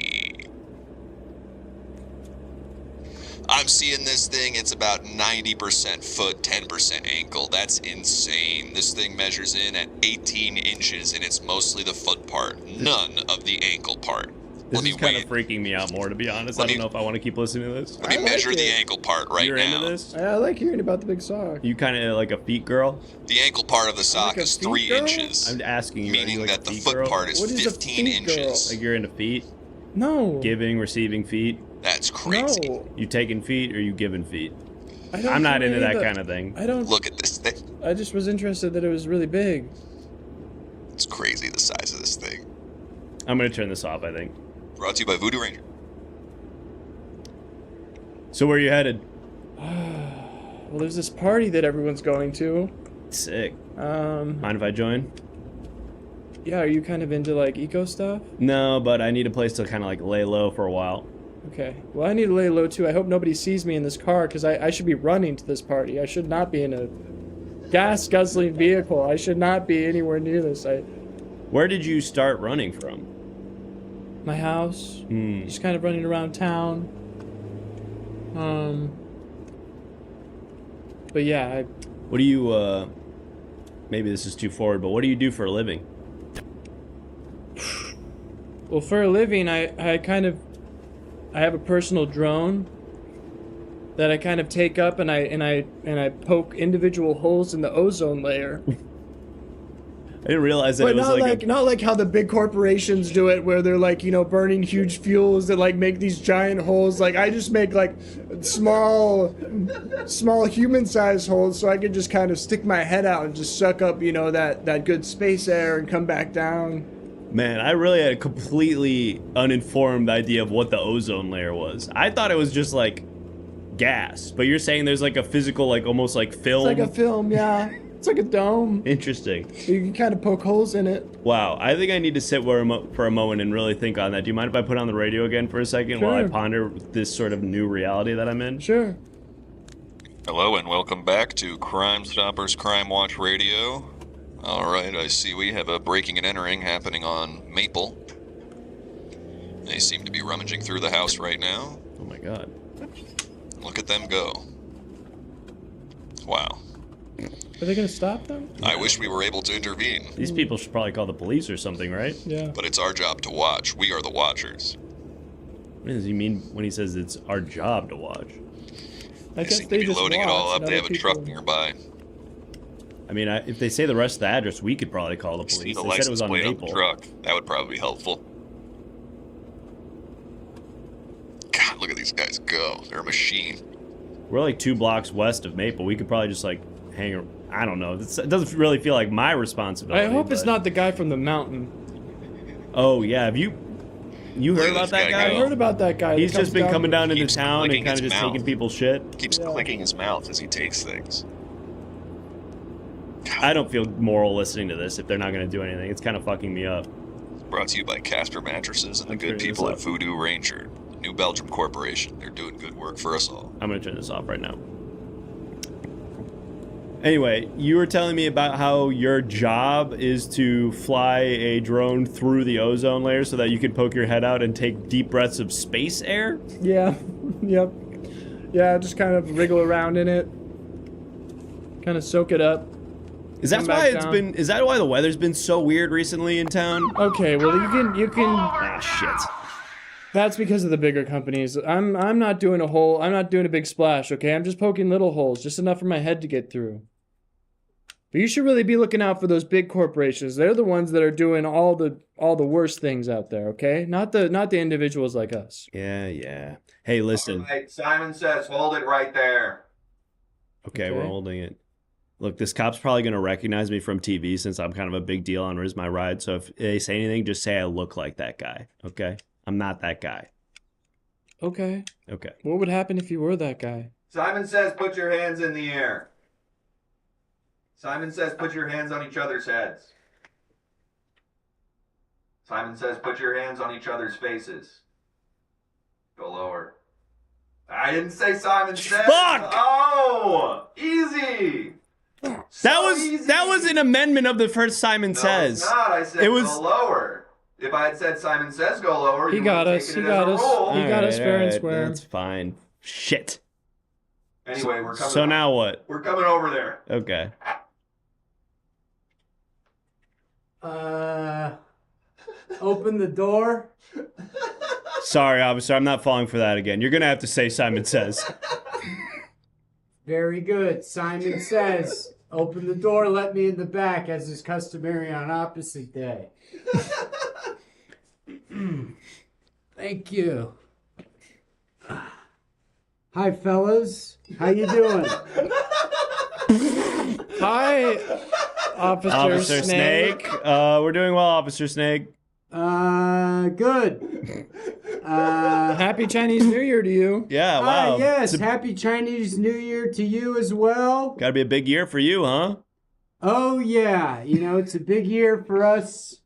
S11: I'm seeing this thing, it's about 90% foot, 10% ankle. That's insane. This thing measures in at 18 inches, and it's mostly the foot part, none of the ankle part.
S7: This is kind of freaking me out more, to be honest. I don't know if I want to keep listening to this.
S11: Let me measure the ankle part right
S7: You're
S11: now.
S7: into this?
S19: I like hearing about the big sock.
S7: You kind of like a feet girl?
S11: The ankle part of the sock is 3 inches.
S7: I'm asking you.
S11: Meaning
S7: are you like
S11: that
S7: a
S11: the
S7: feet
S11: foot
S7: girl?
S11: part is 15 inches.
S7: Like you're into feet?
S19: No.
S7: Giving, receiving feet?
S11: That's crazy.
S19: No.
S7: You taking feet or you giving feet?
S19: I don't
S7: I'm not
S19: do
S7: into
S19: any
S7: that
S19: of the-
S7: kind of thing.
S19: I don't.
S11: Look at this thing.
S19: I just was interested that it was really big.
S11: It's crazy the size of this thing.
S7: I'm going to turn this off, I think.
S11: Brought to you by Voodoo Ranger.
S7: So where are you headed?
S19: Well, there's this party that everyone's going to.
S7: Sick. Mind if I join?
S19: Yeah, are you kind of into like eco stuff?
S7: No, but I need a place to kind of like lay low for a while.
S19: Okay. Well, I need to lay low too. I hope nobody sees me in this car because I should be running to this party. I should not be in a gas guzzling vehicle. I should not be anywhere near this.
S7: Where did you start running from?
S19: My house. Just kind of running around town. But yeah,
S7: What do you, maybe this is too forward, but what do you do for a living?
S19: well, for a living, I have a personal drone that I kind of take up and I poke individual holes in the ozone layer.
S7: I didn't realize that
S19: But
S7: it was like,
S19: not like how the big corporations do it, where they're like, you know, burning huge fuels that like make these giant holes. Like I just make like small human-sized holes, so I could just kind of stick my head out and just suck up, you know, that good space air and come back down.
S7: man, I really had a completely uninformed idea of what the ozone layer was. I thought it was just like gas, but you're saying there's like a physical, like almost like film.
S19: It's like a film, yeah. It's like a dome.
S7: Interesting.
S19: You can kind of poke holes in it.
S7: Wow, I think I need to sit for a moment and really think on that. Do you mind if I put on the radio again for a second while I
S19: Sure.
S7: ponder this sort of new reality that I'm in?
S19: Sure.
S11: Hello and welcome back to Crime Stoppers Crime Watch Radio. Alright, I see we have a breaking and entering happening on Maple. They seem to be rummaging through the house right now.
S7: Oh my god.
S11: Look at them go. Wow.
S19: Are they gonna stop them?
S11: I wish we were able to intervene.
S7: These people should probably call the police or something, right?
S19: Yeah.
S11: But it's our job to watch. We are the watchers.
S7: What does he mean when he says it's our job to watch?
S19: I
S11: They
S19: guess
S11: seem to
S19: they
S11: be
S19: just
S11: loading it all
S19: watch
S11: up.
S19: and
S11: They have
S19: other
S11: a truck
S19: people-
S11: nearby.
S7: I mean, if they say the rest of the address, we could probably call the
S11: See
S7: police.
S11: the
S7: They said it was
S11: license
S7: on
S11: plate on
S7: Maple.
S11: the truck. That would probably be helpful. God, look at these guys go. They're a machine.
S7: We're like 2 blocks west of Maple. We could probably just like hang. I don't know. It doesn't really feel like my responsibility.
S19: I hope it's
S7: but-
S19: not the guy from the mountain.
S7: Oh yeah, have you heard about that guy?
S19: I heard about that guy.
S7: He's
S19: that
S7: just
S19: comes
S7: been coming down into
S11: Keeps
S7: town and
S11: clicking
S7: kind of
S11: his
S7: just
S11: mouth.
S7: taking people's shit.
S11: Keeps clicking his mouth as he takes things.
S7: I don't feel moral listening to this if they're not going to do anything. It's kind of fucking me up.
S11: Brought to you by Casper Mattresses and the good
S7: turning
S11: people
S7: this
S11: at
S7: up.
S11: Voodoo Ranger, the New Belgium Corporation. They're doing good work for us all.
S7: I'm going to turn this off right now. Anyway, you were telling me about how your job is to fly a drone through the ozone layer so that you can poke your head out and take deep breaths of space air?
S19: Yeah. Yep. Yeah, just kind of wriggle around in it. Kind of soak it up.
S7: Is that
S19: Come
S7: why
S19: back
S7: it's
S19: down.
S7: been? Is that why the weather's been so weird recently in town?
S19: Okay, well you can.
S7: Ah, shit.
S19: That's because of the bigger companies. I'm not doing a big splash. Okay, I'm just poking little holes, just enough for my head to get through. But you should really be looking out for those big corporations. They're the ones that are doing all the worst things out there. Okay, not the individuals like us.
S7: Yeah. Hey, listen.
S1: Right, Simon says hold it right there.
S7: Okay, we're holding it. Look, this cop's probably going to recognize me from TV since I'm kind of a big deal on Where's My Ride. So if they say anything, just say I look like that guy. Okay? I'm not that guy.
S19: Okay.
S7: Okay.
S19: What would happen if you were that guy?
S1: Simon says put your hands in the air. Simon says put your hands on each other's heads. Simon says put your hands on each other's faces. Go lower. I didn't say Simon says.
S7: Fuck!
S1: Oh! Easy!
S7: That was an amendment of the first Simon Says.
S1: It's not. I said
S7: it was
S1: go lower. If I had said Simon says go lower,
S19: He
S1: you
S19: got
S1: would have
S19: us.
S1: taken
S19: He
S1: it
S19: got
S1: as
S19: us.
S1: a rule.
S19: He got us fair and square.
S7: That's fine. Shit.
S1: Anyway, we're coming.
S7: So now what?
S1: We're coming over there.
S7: Okay.
S14: Open the door.
S7: Sorry, officer, I'm not falling for that again. You're gonna have to say Simon Says.
S14: Very good. Simon Says, open the door, let me in the back, as is customary on opposite day. Thank you. Hi, fellas. How you doing?
S19: Hi, Officer
S7: Snake. We're doing well, Officer Snake.
S14: Good.
S19: Happy Chinese New Year to you.
S7: Yeah, wow.
S14: Yes, happy Chinese New Year to you as well.
S7: Gotta be a big year for you, huh?
S14: Oh, yeah. You know, it's a big year for us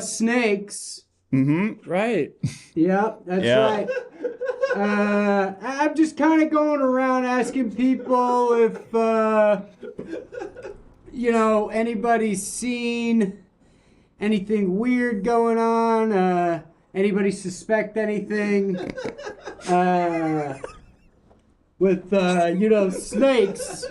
S14: snakes.
S7: Mm-hmm.
S19: Right.
S14: Yep, that's right. I'm just kind of going around asking people if, anybody's seen anything weird going on. Anybody suspect anything with, snakes?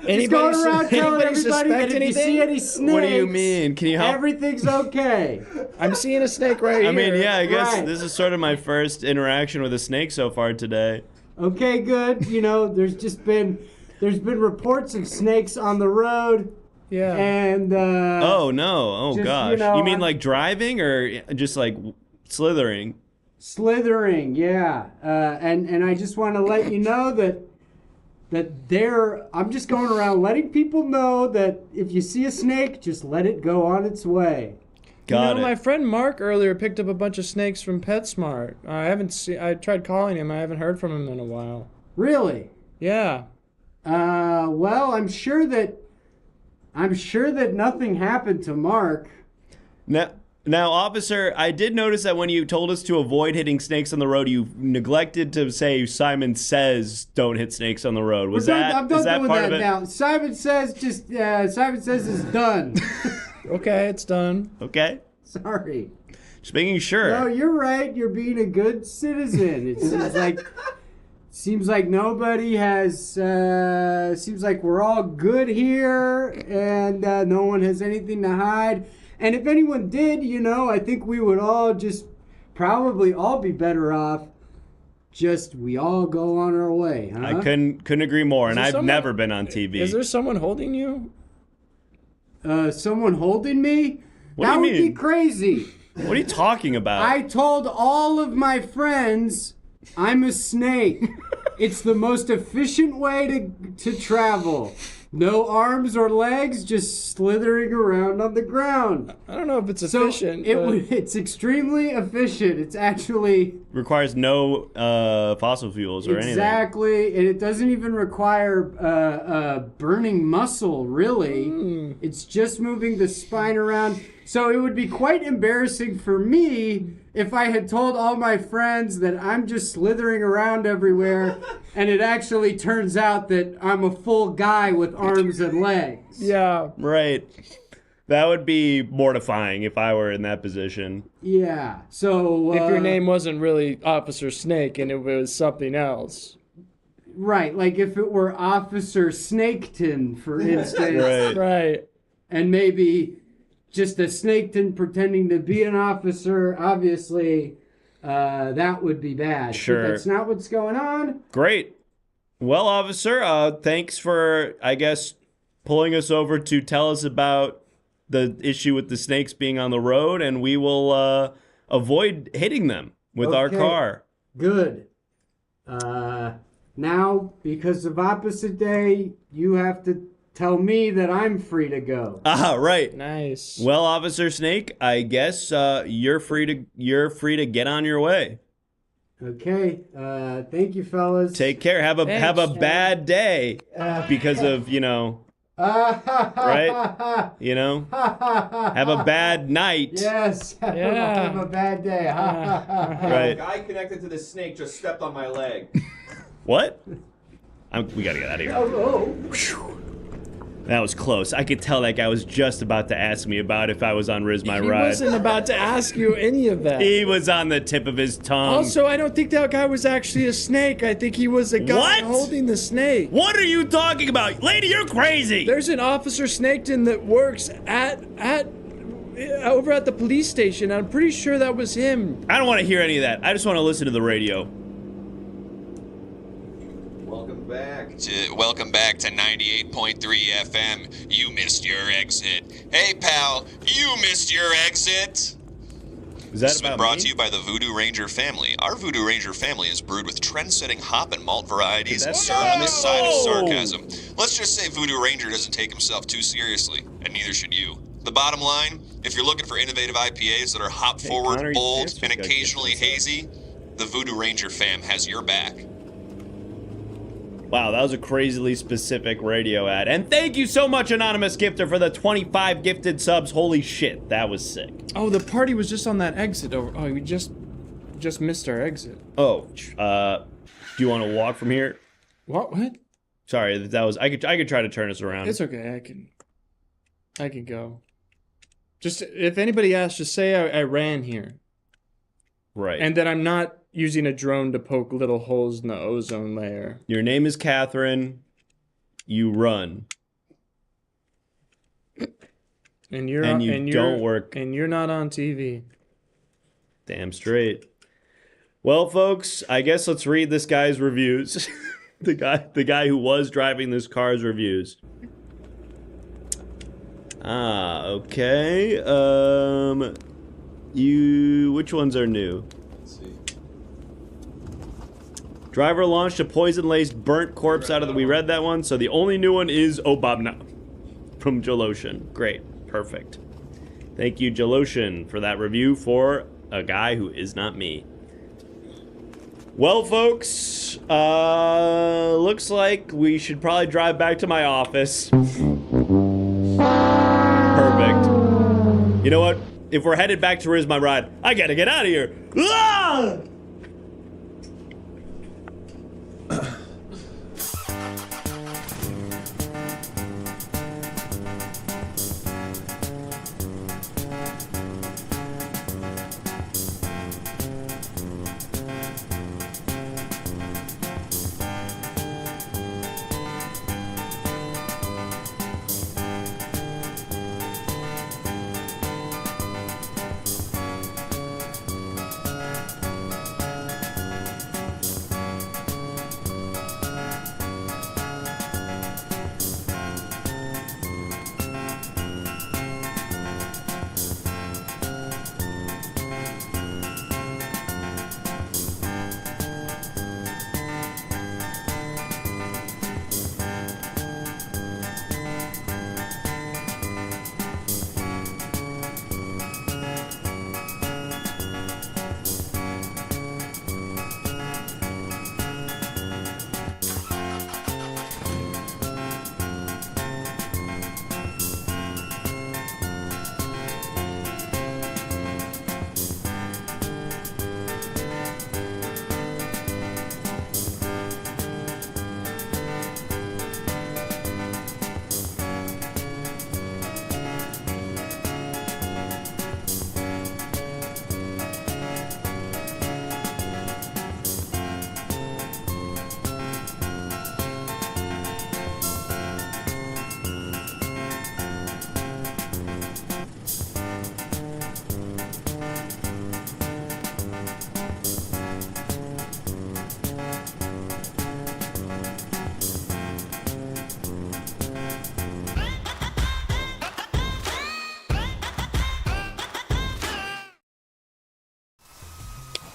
S14: Just going around telling everybody that if you see any snakes,
S7: What do you mean? Can you help?
S14: everything's okay.
S19: I'm seeing a snake right here.
S7: I mean, yeah, I guess
S14: Right.
S7: this is sort of my first interaction with a snake so far today.
S14: Okay, good. There's been reports of snakes on the road.
S19: Yeah.
S14: And
S7: Oh no! Oh
S14: just,
S7: gosh! You mean like driving or just like slithering?
S14: slithering, yeah. And I just want to let you know that I'm just going around letting people know that if you see a snake, just let it go on its way.
S7: Got it.
S19: My friend Mark earlier picked up a bunch of snakes from PetSmart. I tried calling him. I haven't heard from him in a while.
S14: Really?
S19: Yeah.
S14: Well, I'm sure that nothing happened to Mark.
S7: Now, officer, I did notice that when you told us to avoid hitting snakes on the road, you neglected to say Simon Says don't hit snakes on the road.
S14: I'm done
S7: is that
S14: doing
S7: part
S14: that
S7: of it?
S14: now. Simon Says is done.
S19: Okay, it's done.
S7: Okay.
S14: Sorry.
S7: Just making sure.
S14: No, you're right. You're being a good citizen. It seems like nobody has. Seems like we're all good here, and no one has anything to hide. And if anyone did, I think we would all just probably all be better off. Just we all go on our way, huh?
S7: I couldn't agree more, and I've
S19: someone-
S7: never been on TV.
S19: Is there someone holding you?
S14: Someone holding me?
S7: What do
S14: That
S7: you
S14: would be
S7: mean?
S14: crazy.
S7: What are you talking about?
S14: I told all of my friends I'm a snake. It's the most efficient way to travel. No arms or legs, just slithering around on the ground.
S19: I don't know if it's efficient.
S14: It's extremely efficient. It's actually
S7: Requires no fossil fuels or anything.
S14: exactly, and it doesn't even require burning muscle, really. It's just moving the spine around. So it would be quite embarrassing for me if I had told all my friends that I'm just slithering around everywhere, and it actually turns out that I'm a full guy with arms and legs.
S19: Yeah.
S7: Right. That would be mortifying if I were in that position.
S14: Yeah. So
S19: If your name wasn't really Officer Snake and it was something else.
S14: right, like if it were Officer Snaketon, for instance.
S19: Right.
S14: And maybe just a snaketon pretending to be an officer, obviously, that would be bad.
S7: Sure.
S14: But that's not what's going on.
S7: Great. Well, officer, thanks for, I guess, pulling us over to tell us about the issue with the snakes being on the road, and we will avoid hitting them with our
S14: Okay.
S7: car.
S14: Good. Now, because of opposite day, you have to tell me that I'm free to go.
S7: Ah, right.
S19: Nice.
S7: Well, Officer Snake, I guess you're free to get on your way.
S14: Okay. Thank you, fellas.
S7: Take care. Have a bad day because of, right? Have a bad night.
S14: Yes.
S19: Yeah.
S14: Have a bad day.
S7: Right.
S1: The guy connected to this snake just stepped on my leg.
S7: What? We gotta get out of here.
S14: Oh.
S7: That was close. I could tell that guy was just about to ask me about if I was on Riz My
S19: He
S7: Ride.
S19: wasn't about to ask you any of that.
S7: He was on the tip of his tongue.
S19: Also, I don't think that guy was actually a snake. I think he was a guy
S7: What?
S19: holding the snake.
S7: What are you talking about? Lady, you're crazy!
S19: There's an Officer Snaketon that works
S15: over at the police station. I'm pretty sure that was him.
S7: I don't want to hear any of that. I just want to listen to the radio.
S11: Welcome back to 98.3 FM. You missed your exit. Hey, pal, you missed your exit.
S7: Is that
S11: This has been
S7: about
S11: brought
S7: me?
S11: to you by the Voodoo Ranger family. Our Voodoo Ranger family is brewed with trend-setting hop and malt varieties and served with a side of sarcasm. Let's just say Voodoo Ranger doesn't take himself too seriously, and neither should you. The bottom line, if you're looking for innovative IPAs that are hop-forward,
S7: Connor,
S11: bold,
S7: you
S11: and
S7: gotta
S11: occasionally hazy, the Voodoo Ranger fam has your back.
S7: Wow, that was a crazily specific radio ad. And thank you so much, Anonymous Gifter, for the 25 gifted subs. Holy shit, that was sick.
S15: Oh, the party was just on that exit over. Oh, we just missed our exit.
S7: Oh, do you want to walk from here?
S15: What?
S7: Sorry, that was. I could try to turn us around.
S15: It's okay. I can go. Just if anybody asks, just say I ran here.
S7: Right.
S15: And that I'm not using a drone to poke little holes in the ozone layer.
S7: Your name is Catherine. You run.
S15: And you're
S7: And you don't work.
S15: And you're not on TV.
S7: Damn straight. Well, folks, I guess let's read this guy's reviews. the guy who was driving this car's reviews. Okay. Which ones are new?
S1: Let's see.
S7: Driver launched a poison-laced burnt corpse out of the... We read that one, so the only new one is Obama from Jaloshin. Great. Perfect. Thank you, Jaloshin, for that review for a guy who is not me. Well, folks, looks like we should probably drive back to my office. Perfect. You know what? If we're headed back to Where's My Ride, I gotta get out of here. Ah!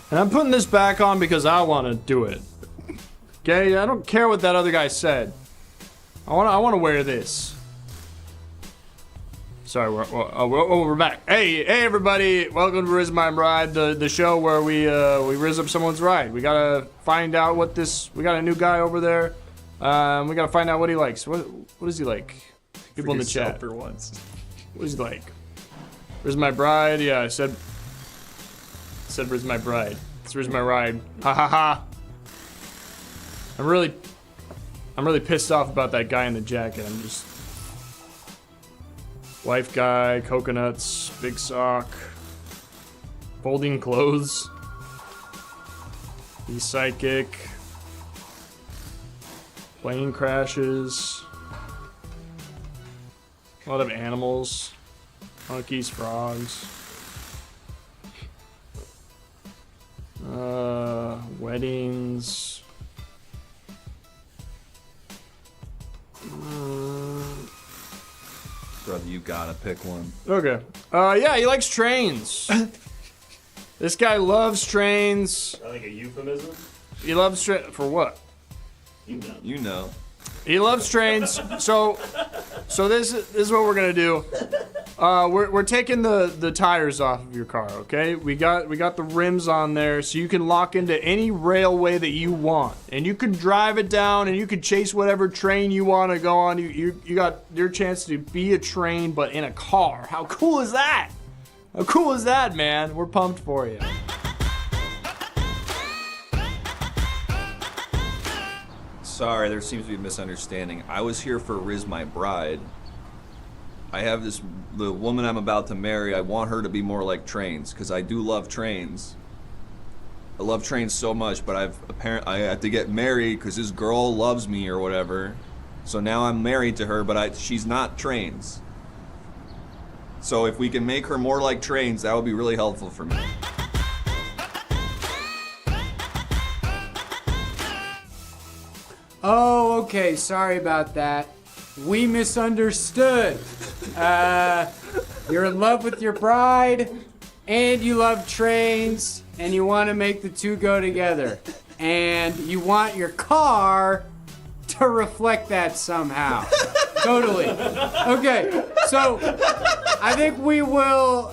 S15: And I'm putting this back on because I want to do it. Okay, I don't care what that other guy said. I want to wear this. Sorry, we're back. Hey, everybody! Welcome to Riz My Ride, the show where we riz up someone's ride. We gotta find out what this. We got a new guy over there. We gotta find out what he likes. What does he like? People in the chat.
S1: For once.
S15: What does he like? Riz My Bride. Yeah, I said Riz My Bride. It's Riz My Ride. Ha ha ha. I'm really pissed off about that guy in the jacket. I'm just wife guy, coconuts, big sock, folding clothes. He's psychic. Plane crashes. A lot of animals. Monkeys, frogs. Weddings.
S1: Brother, you gotta pick one.
S15: Okay. Yeah, he likes trains. This guy loves trains.
S7: I think a euphemism.
S15: He loves for what?
S1: You know.
S15: He loves trains. So this is what we're gonna do. We're taking the tires off of your car. Okay. We got the rims on there, so you can lock into any railway that you want, and you can drive it down, and you can chase whatever train you want to go on. You got your chance to be a train, but in a car. How cool is that? How cool is that, man? We're pumped for you.
S1: Sorry, there seems to be a misunderstanding. I was here for Riz, my bride. I have the woman I'm about to marry, I want her to be more like trains, because I do love trains. I love trains so much, but I have to get married because this girl loves me or whatever. So now I'm married to her, but she's not trains. So if we can make her more like trains, that would be really helpful for me.
S14: Oh, okay. Sorry about that. We misunderstood. You're in love with your bride, and you love trains, and you want to make the two go together. And you want your car to reflect that somehow. Totally. Okay, so I think we will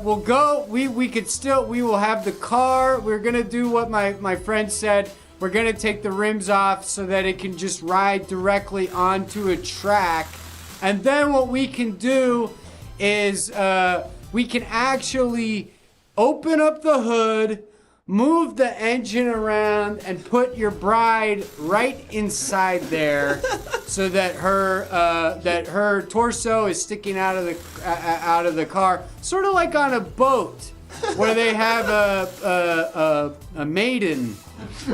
S14: we'll go. We will have the car. We're gonna do what my friend said. We're gonna take the rims off so that it can just ride directly onto a track. And then what we can do is we can actually open up the hood, move the engine around, and put your bride right inside there, so that her torso is sticking out of the car, sort of like on a boat, where they have a maiden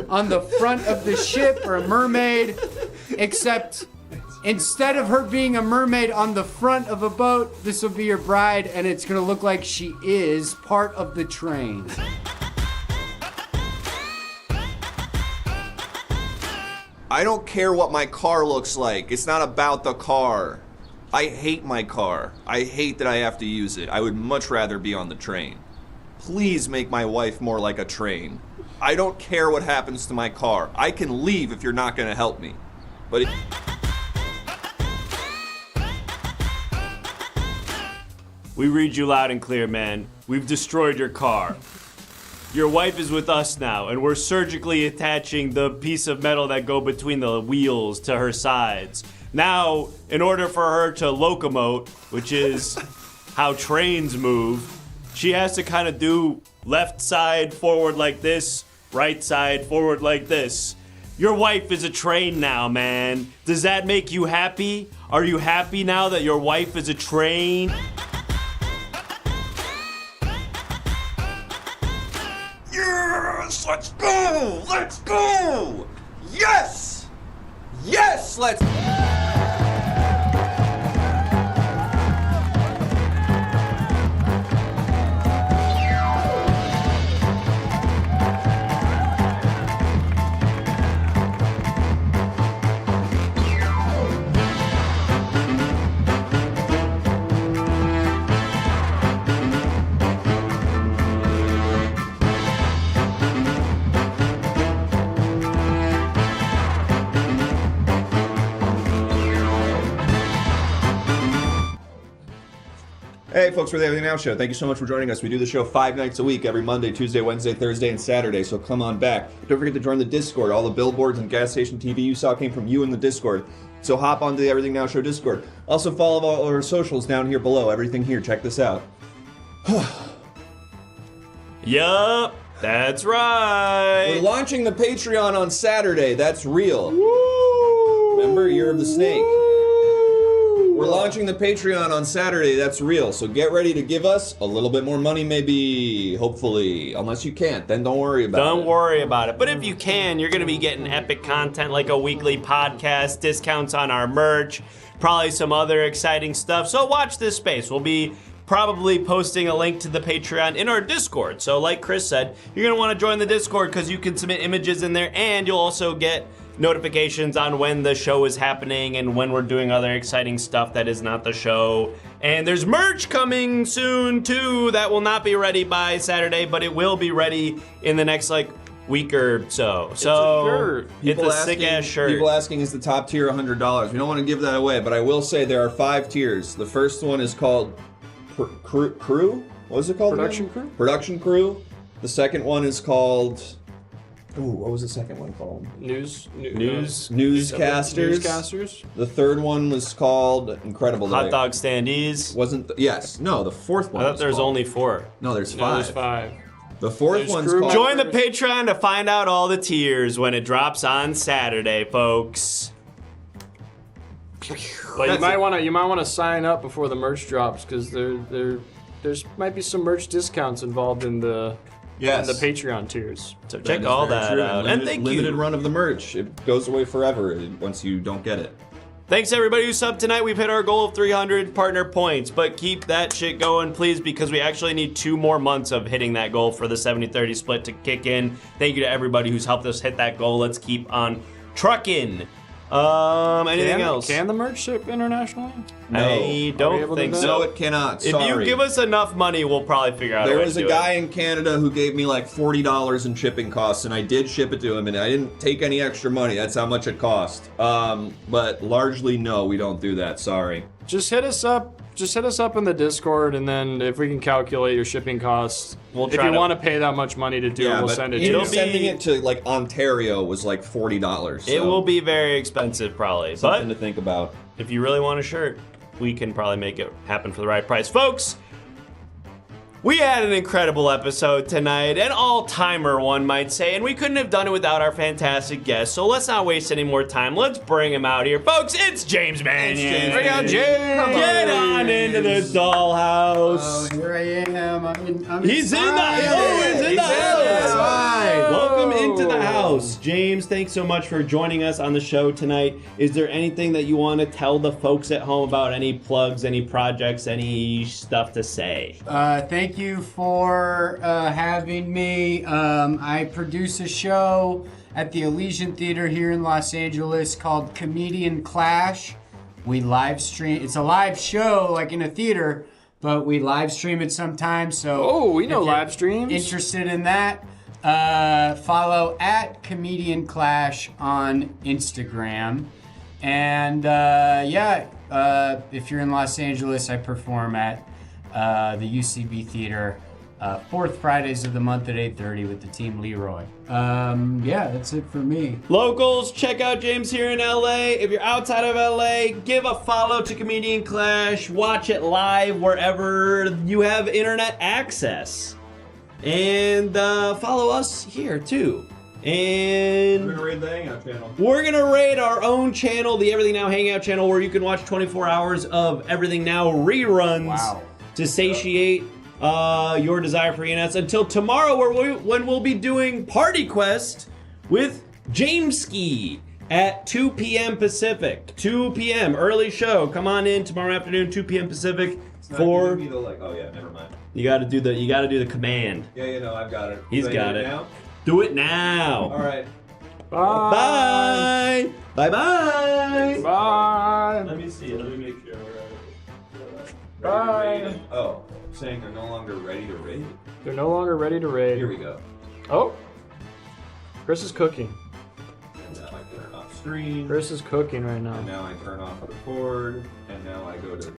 S14: on the front of the ship, or a mermaid, except instead of her being a mermaid on the front of a boat, this will be your bride, and it's gonna look like she is part of the train.
S1: I don't care what my car looks like. It's not about the car. I hate my car. I hate that I have to use it. I would much rather be on the train. Please make my wife more like a train. I don't care what happens to my car. I can leave if you're not gonna help me. But
S7: We read you loud and clear, man. We've destroyed your car. Your wife is with us now, and we're surgically attaching the piece of metal that go between the wheels to her sides. Now, in order for her to locomote, which is how trains move, she has to kind of do left side forward like this, right side forward like this. Your wife is a train now, man. Does that make you happy? Are you happy now that your wife is a train?
S1: yes, let's go! Let's go! Yes! Yes, let's... Hey folks, we're the Everything Now Show. Thank you so much for joining us. We do the show 5 nights a week, every Monday, Tuesday, Wednesday, Thursday, and Saturday, so come on back. Don't forget to join the Discord. All the billboards and gas station TV you saw came from you in the Discord. So hop onto the Everything Now Show Discord. Also follow all our socials down here below. Everything here. Check this out.
S7: Yup, that's right.
S1: We're launching the Patreon on Saturday. That's real. Woo! Remember, Year of the Snake. We're launching the Patreon on Saturday, that's real. So get ready to give us a little bit more money maybe, hopefully. Unless you can't, then don't worry about it.
S7: Don't worry about it. But if you can, you're going to be getting epic content like a weekly podcast, discounts on our merch, probably some other exciting stuff. So watch this space. We'll be probably posting a link to the Patreon in our Discord. So like Chris said, you're gonna wanna join the Discord because you can submit images in there and you'll also get notifications on when the show is happening and when we're doing other exciting stuff that is not the show. And there's merch coming soon too that will not be ready by Saturday, but it will be ready in the next like week or so. So it's a sick ass shirt.
S1: People asking, is the top tier $100? We don't want to give that away, but I will say there are 5 tiers. The first one is called Crew? What was it called?
S15: Production Crew?
S1: Production Crew. The second one is called... Ooh, what was the second one called?
S7: Newscasters.
S15: Newscasters.
S1: The third one was called Incredible.
S7: Hot dog standees.
S1: No, the fourth one.
S7: I thought there was only 4.
S1: No, there's 5.
S15: No, there's 5.
S1: The fourth one's called...
S7: Join the Patreon to find out all the tiers when it drops on Saturday, folks.
S15: But you might want to sign up before the merch drops because there's might be some merch discounts involved in the Patreon tiers.
S7: So check all that out. And thank you.
S1: Limited run of the merch. It goes away forever once you don't get it.
S7: Thanks everybody who subbed tonight. We've hit our goal of 300 partner points, but keep that shit going, please, because we actually need 2 more months of hitting that goal for the 70-30 split to kick in. Thank you to everybody who's helped us hit that goal. Let's keep on trucking. Anything else?
S15: Can the merch ship internationally?
S1: No.
S7: I don't think so.
S1: No, it cannot. Sorry.
S7: If you give us enough money, we'll probably figure out a way to do it.
S1: There was a guy in Canada who gave me like $40 in shipping costs, and I did ship it to him, and I didn't take any extra money. That's how much it cost. But largely, no, we don't do that. Sorry.
S15: Just hit us up. Just hit us up in the Discord, and then if we can calculate your shipping costs, if you want to pay that much money to do it, we'll send it to you.
S1: Sending it to like Ontario was like $40. So.
S7: It will be very expensive, probably.
S1: Something to think about.
S7: If you really want a shirt, we can probably make it happen for the right price. Folks, we had an incredible episode tonight, an all-timer one might say, and we couldn't have done it without our fantastic guest, so let's not waste any more time. Let's bring him out here. Folks, it's James Mannion. Bring out James. Get on into the dollhouse.
S14: Oh, here I am.
S7: He's in the house. Welcome into the house. James, thanks so much for joining us on the show tonight. Is there anything that you want to tell the folks at home about? Any plugs, any projects, any stuff to say?
S14: Thank you for having me. I produce a show at the Elysian Theater here in Los Angeles called Comedian Clash. We live stream. It's a live show like in a theater, but we live stream it sometimes. So
S15: we know live streams.
S14: Interested in that? Follow at Comedian Clash on Instagram. And if you're in Los Angeles, I perform at the UCB Theater, 4th Fridays of the month at 8:30 with the team Leroy. That's it for me.
S7: Locals, check out James here in LA. If you're outside of LA, give a follow to Comedian Clash. Watch it live wherever you have internet access. And follow us here too. And
S1: we're gonna raid the Hangout channel.
S7: We're gonna raid our own channel, the Everything Now Hangout channel, where you can watch 24 hours of Everything Now reruns to satiate your desire for ENS until tomorrow, when we'll be doing Party Quest with Jameski at 2 p.m. Pacific. 2 p.m. early show. Come on in tomorrow afternoon, 2 p.m. Pacific.
S1: Oh yeah, never mind.
S7: You gotta do the command.
S1: Yeah, no, I've got it.
S7: He's got it. Now? Do it now.
S1: All right.
S7: Bye. Bye. Bye.
S15: Bye.
S1: Let me see. Let me make sure.
S15: Bye.
S1: Oh, saying they're no longer ready to raid.
S15: They're no longer ready to raid.
S1: Here we go.
S15: Oh, Chris is cooking.
S1: And now I turn off stream.
S15: Chris is cooking right now.
S1: And now I turn off record. And now I go to